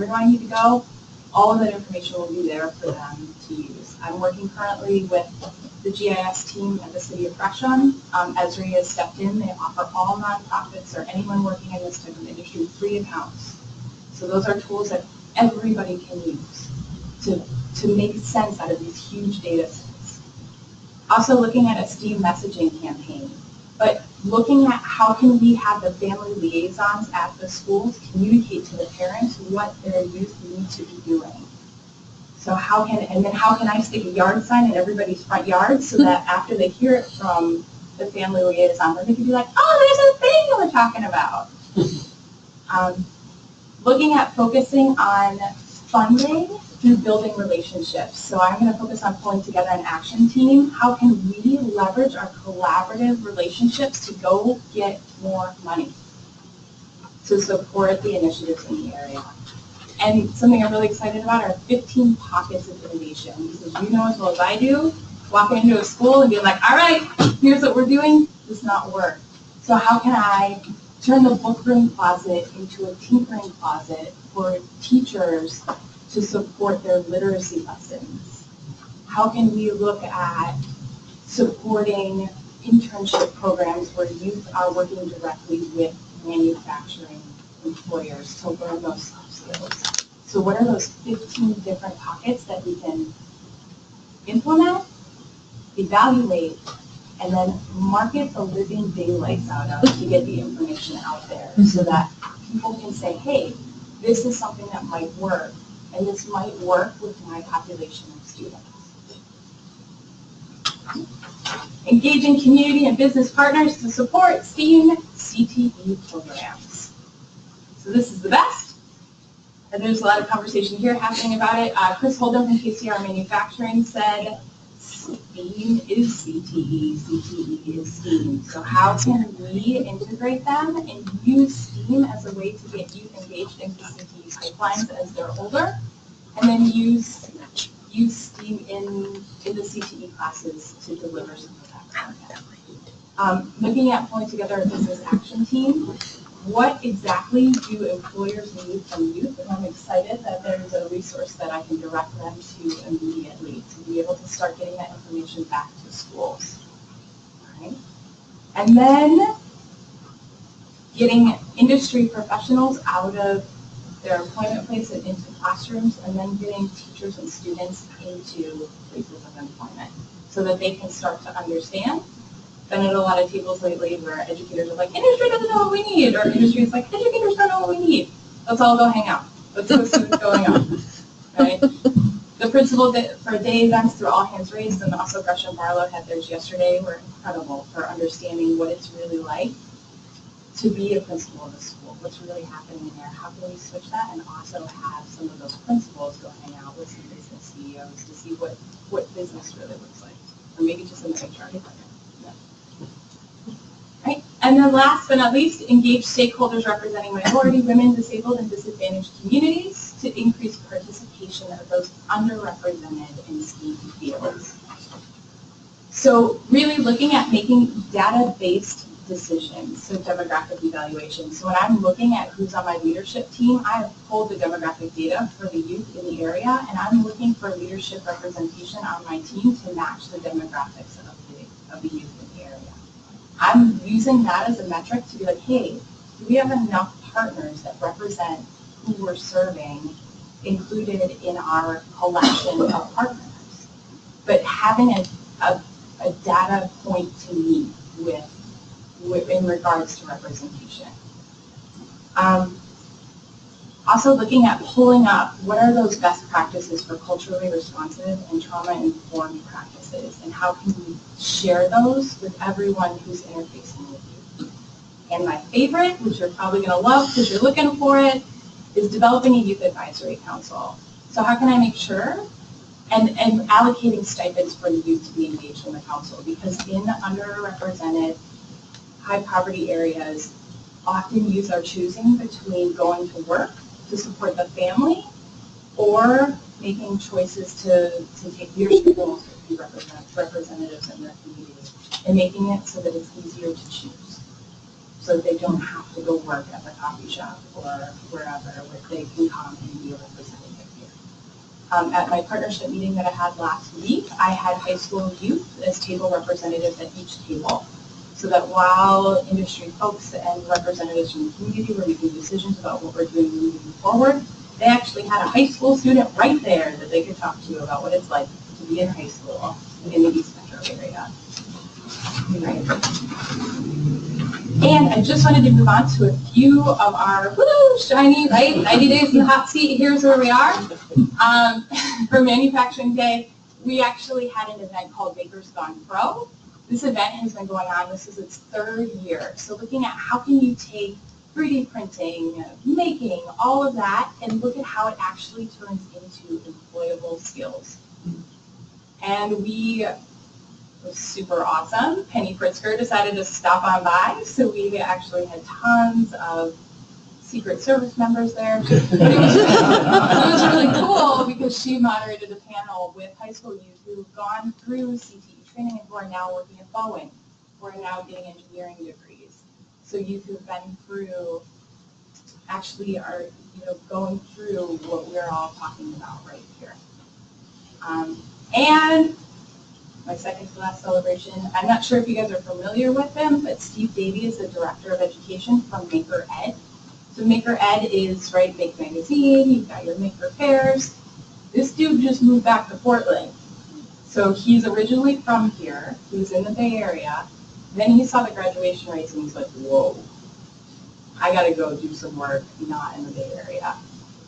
S11: do I need to go? All of that information will be there for them to use. I'm working currently with the GIS team at the City of Gresham. Esri has stepped in. They offer all nonprofits or anyone working in this type of industry free accounts. So those are tools that everybody can use to make sense out of these huge data sets. Also looking at a STEAM messaging campaign, but looking at how can we have the family liaisons at the schools communicate to the parents what their youth need to be doing. So how can I stick a yard sign in everybody's front yard so that after they hear it from the family liaison, then they can be like, oh, there's a thing we're talking about. Looking at focusing on funding through building relationships. So I'm going to focus on pulling together an action team. How can we leverage our collaborative relationships to go get more money to support the initiatives in the area? And something I'm really excited about are 15 pockets of innovation. Because you know as well as I do,
S7: walking into a school and being like, all right, here's what we're doing, does not work. So how can I turn the book room closet into a tinkering closet for teachers to support their literacy lessons? How can we look at supporting internship programs where youth are working directly with manufacturing employers to learn those soft skills? So what are those 15 different pockets that we can implement, evaluate, and then market the living daylights out of to get the information out there so that people can say, hey, this is something that might work, and this might work with my population of students. Engaging community and business partners to support STEAM CTE programs. So this is the best. And there's a lot of conversation here happening about it. Chris Holden from KCR Manufacturing said, STEAM is CTE, CTE is STEAM. So how can we integrate them and use STEAM as a way to get youth engaged into CTE pipelines as they're older, and then use STEAM in the CTE classes to deliver some of that content. Looking at pulling together a business action team, what exactly do employers need from youth? And I'm excited that there's a resource that I can direct them to immediately to be able to start getting that information back to schools. All right. And then getting industry professionals out of their employment place and into classrooms, and then getting teachers and students into places of employment so that they can start to understand. Been at a lot of tables lately where educators are like, industry doesn't know what we need, or industry is like, educators don't know what we need. Let's all go hang out. Let's go see what's going on, right? The principal for day events through All Hands Raised, and also Gresham Barlow had theirs yesterday, were incredible for understanding what it's really like to be a principal of a school. What's really happening in there? How can we switch that and also have some of those principals go hang out with some business CEOs to see what business really looks like, or maybe just in the HR department. Right? And then last but not least, engage stakeholders representing minority, women, disabled, and disadvantaged communities to increase participation of those underrepresented in STEAM fields. So really looking at making data-based decisions, so demographic evaluation. So when I'm looking at who's on my leadership team, I have pulled the demographic data for the youth in the area, and I'm looking for leadership representation on my team to match the demographics of the youth in the area. I'm using that as a metric to be like, hey, do we have enough partners that represent who we're serving included in our collection of partners? But having a data point to me with in regards to representation. Also looking at pulling up what are those best practices for culturally responsive and trauma-informed practices, and how can we share those with everyone who's interfacing with you. And my favorite, which you're probably going to love because you're looking for it, is developing a youth advisory council. So how can I make sure, and allocating stipends for the youth to be engaged in the council, because in underrepresented high poverty areas, often youth are choosing between going to work to support the family or making choices to take leadership roles to be representatives in their community, and making it so that it's easier to choose, so that they don't have to go work at the coffee shop or wherever where they can come and be a representative here. At my partnership meeting that I had last week, I had high school youth as table representatives at each table, so that while industry folks and representatives from the community were making decisions about what we're doing moving forward, they actually had a high school student right there that they could talk to about what it's like to be in high school in the East Metro area. Right. And I just wanted to move on to a few of our shiny, right, 90 days in the hot seat. Here's where we are. For Manufacturing Day, we actually had an event called Bakers Gone Pro. This event has been going on, this is its third year. So looking at how can you take 3D printing, making, all of that, and look at how it actually turns into employable skills. And it was super awesome. Penny Pritzker decided to stop on by, so we actually had tons of Secret Service members there. But it was really cool because she moderated a panel with high school youth who've gone through CTE training and who are now working at Boeing, who are now getting engineering degrees. So youth who've been through, actually are, going through what we're all talking about right here. And my second to last celebration, I'm not sure if you guys are familiar with him, but Steve Davey is the Director of Education from Maker Ed. So Maker Ed is, right, Make Magazine, you've got your Maker Fairs. This dude just moved back to Portland. So he's originally from here, he was in the Bay Area, then he saw the graduation rates and he's like, whoa, I gotta go do some work not in the Bay Area.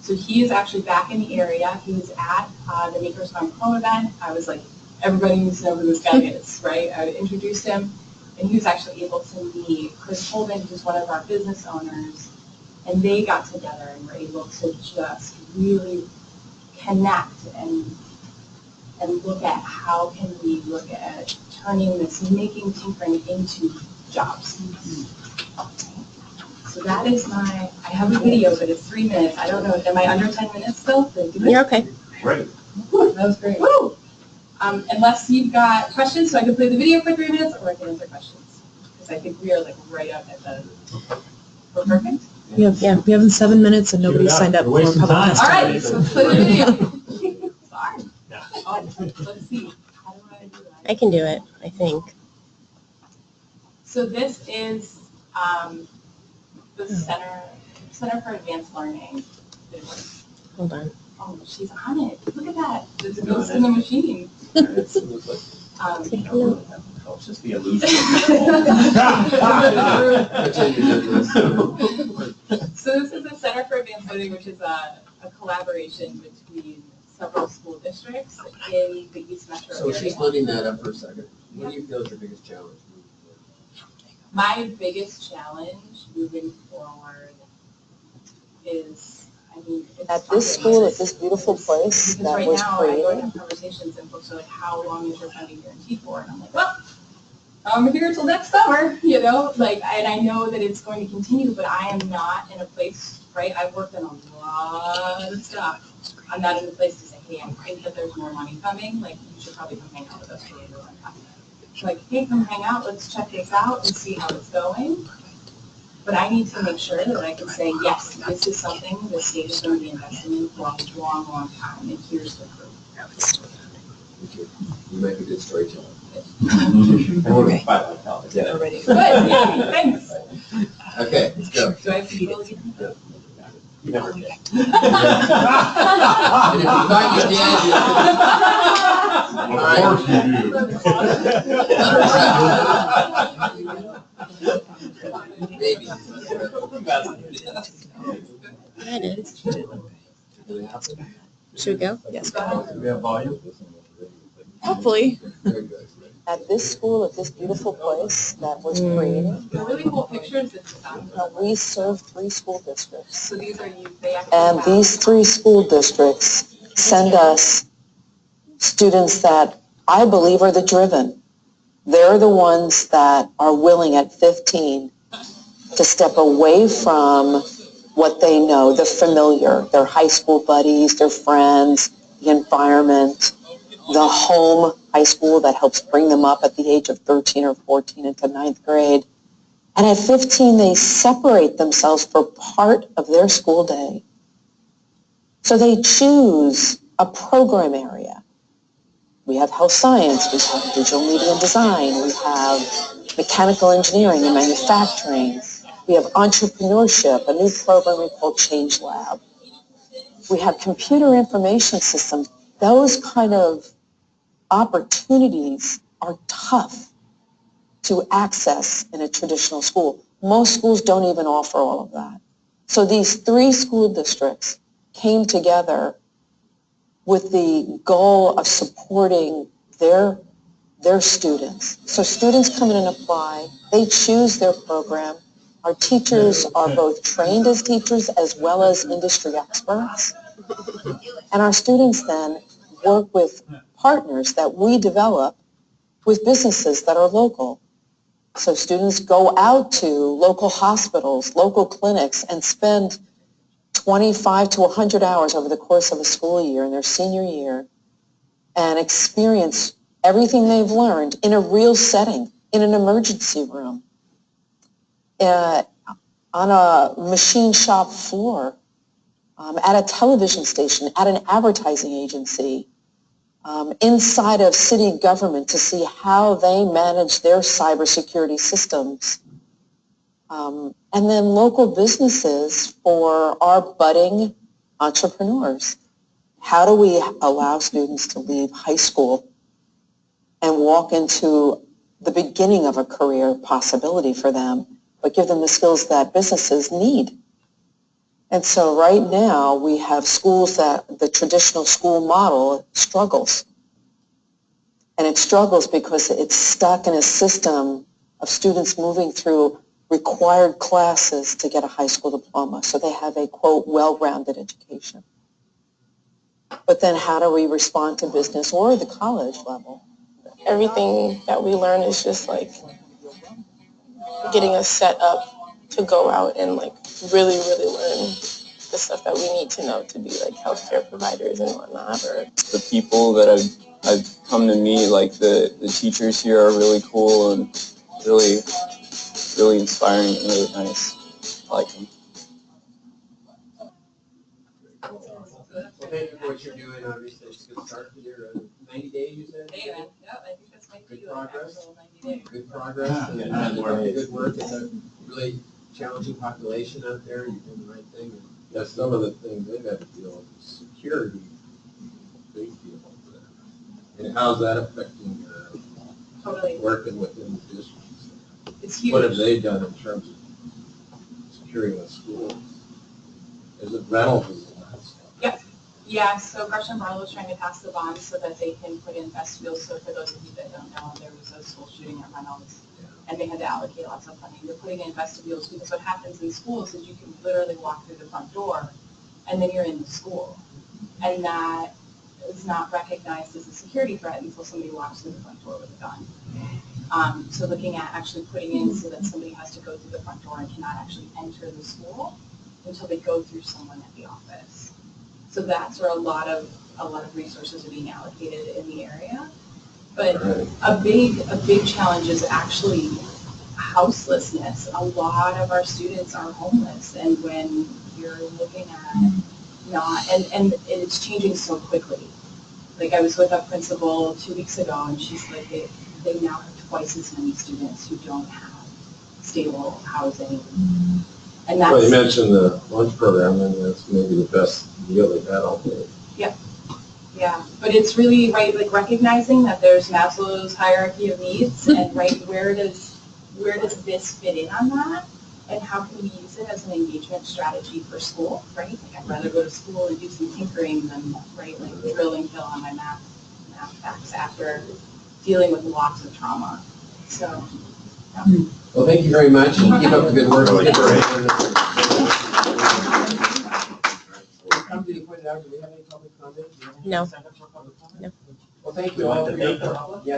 S7: So he is actually back in the area. He was at the Makers Gone Pro event. I was like, everybody needs to know who this guy is, right? I introduced him, and he was actually able to meet Chris Holden, who's one of our business owners, and they got together and were able to just really connect and look at how can we look at turning this, making tinkering into jobs. So that is I have a video, but it's 3 minutes. I don't know, am I under 10 minutes still?
S14: You're okay.
S3: Great.
S7: Woo, that was great. Woo! Unless you've got questions, so I can play the video for 3 minutes, or I can answer questions. Because I think we are like right up at the, we're perfect?
S13: We have 7 minutes and nobody signed up for public
S7: All
S13: testimony.
S7: right, so let's play the video. Sorry. Oh, let's see. How do I do that?
S14: I can do it, I think.
S7: So this is the Center for Advanced Learning.
S14: Hold on.
S7: Oh, she's on it. Look at that. There's a ghost in the machine.
S9: Helps just the illusion.
S7: So this is the Center for Advanced Learning, which is a collaboration between several school districts in the East Metro
S2: So
S7: area.
S2: she's loading that up for a second. What do you feel is your biggest challenge?
S7: My biggest challenge moving forward is, it's
S20: At this school, at this beautiful place
S7: because
S20: that
S7: right
S20: was
S7: now, I go and
S20: created.
S7: have conversations and folks are like, how long is your funding guaranteed for? And I'm like, well, I'm here till next summer, and I know that it's going to continue, but I am not in a place, right? I've worked on a lot of stuff. I'm not in a place to say, hey, I think that there's more money coming, like, you should probably come hang out with us for a little while. Like, hey, come hang out, let's check this out and see how it's going. But I need to make sure that I can say, yes, this is something the state is going to be investing in for a long, long time, and here's the proof.
S2: You might be a good storyteller.
S7: Okay.
S2: Yeah.
S7: Good, yeah, thanks.
S2: Okay, let's go.
S7: Do I have to go again?
S2: You never did. And if you thought you did, Maybe.
S14: I did. Should we go? Yes.
S3: Do we have volume?
S13: Hopefully.
S20: At this school, at this beautiful place that was created,
S7: The really cool pictures is
S20: we serve 3 school districts.
S7: so these are you, they actually
S20: And
S7: have-
S20: these 3 school districts send us students that I believe are the driven. They're the ones that are willing at 15 to step away from what they know, the familiar, their high school buddies, their friends, the environment, the home high school that helps bring them up at the age of 13 or 14 into 9th grade. And at 15, they separate themselves for part of their school day. So they choose a program area. We have health science, we have digital media and design, we have mechanical engineering and manufacturing, we have entrepreneurship, a new program we call Change Lab. We have computer information systems. Those kind of opportunities are tough to access in a traditional school. Most schools don't even offer all of that. So these 3 school districts came together with the goal of supporting their students. So students come in and apply, they choose their program. Our teachers are both trained as teachers as well as industry experts. And our students then work with partners that we develop with businesses that are local. So students go out to local hospitals, local clinics, and spend 25 to 100 hours over the course of a school year in their senior year and experience everything they've learned in a real setting, in an emergency room, on a machine shop floor, at a television station, at an advertising agency, inside of city government to see how they manage their cybersecurity systems. And then local businesses for our budding entrepreneurs. How do we allow students to leave high school and walk into the beginning of a career possibility for them, but give them the skills that businesses need? And so right now we have schools that the traditional school model struggles. And it struggles because it's stuck in a system of students moving through required classes to get a high school diploma. So they have a, quote, well-rounded education. But then how do we respond to business or the college level?
S14: Everything that we learn is just like getting us set up to go out and like really learn the stuff that we need to know to be like healthcare providers and whatnot. Or
S21: the people that I've come to meet, like the teachers here are really cool and really inspiring and really nice. I like them.
S2: Well, thank you for what you're doing. Obviously, it's a good start to your 90 days, you said?
S16: Yeah, I think that's
S2: Good progress.
S16: 90 days.
S2: Good progress. And good work. It's a really challenging population out there. You're doing the right thing. And
S12: Yeah, some of the things they've had to deal with is security, big deal for them. And how's that affecting your
S16: Totally.
S12: working within the districts?
S16: It's huge.
S12: What have they done in terms of securing the schools? Is it rentals and that stuff?
S16: Yeah, so Gresham Barlow is trying to pass the bond so that they can put in vestibules. So for those of you that don't know, there was a school shooting at Reynolds, and they had to allocate lots of funding. They're putting in vestibules because what happens in schools is you can literally walk through the front door, and then you're in the school. And that is not recognized as a security threat until somebody walks through the front door with a gun. So looking at actually putting in so that somebody has to go through the front door and cannot actually enter the school until they go through someone at the office. So that's where a lot of resources are being allocated in the area. But a big challenge is actually houselessness. A lot of our students are homeless, and when you're looking at and it's changing so quickly. Like I was with a principal 2 weeks ago, and she's like, they now have twice as many students who don't have stable housing. And that's,
S12: Well, you mentioned the lunch program, and that's maybe the best deal they've had all day.
S16: yeah, but it's really right, like recognizing that there's Maslow's hierarchy of needs, and right, where does this fit in on that, and how can we use it as an engagement strategy for school, right? Like I'd rather go to school and do some tinkering than like drill and kill on my math facts after dealing with lots of trauma. So. Yeah.
S2: Well, thank you very much, and keep up the good work. Come to you pointed out, do we have any public comments?
S14: No.
S2: No. Well, thank you all for your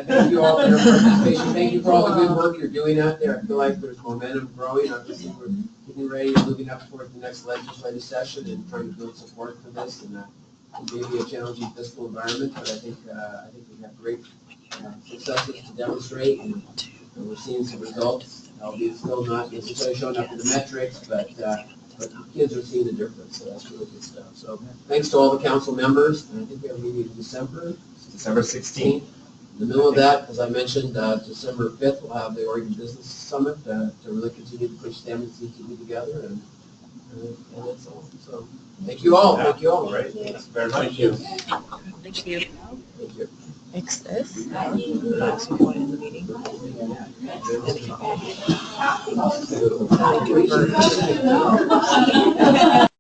S2: thank you all for your participation. Thank you for all the good work you're doing out there. I feel like there's momentum growing. Obviously, we're getting ready and moving up toward the next legislative session and trying to build support for this. And it may be a challenging fiscal environment, but I think we have great successes to demonstrate, and we're seeing some results, albeit still not necessarily showing up in the metrics, but the kids are seeing the difference, so that's really good stuff. So thanks to all the council members, and I think we have a meeting in December 16th. In the middle of that, as I mentioned, December 5th, we'll have the Oregon Business Summit to really continue to push STEM and CTE together, and that's all. So thank you all. Thank you all.
S3: Right. Thanks very much.
S2: Thank you.
S14: Thank you.
S2: Thank you.
S14: Fix this.
S2: Convert.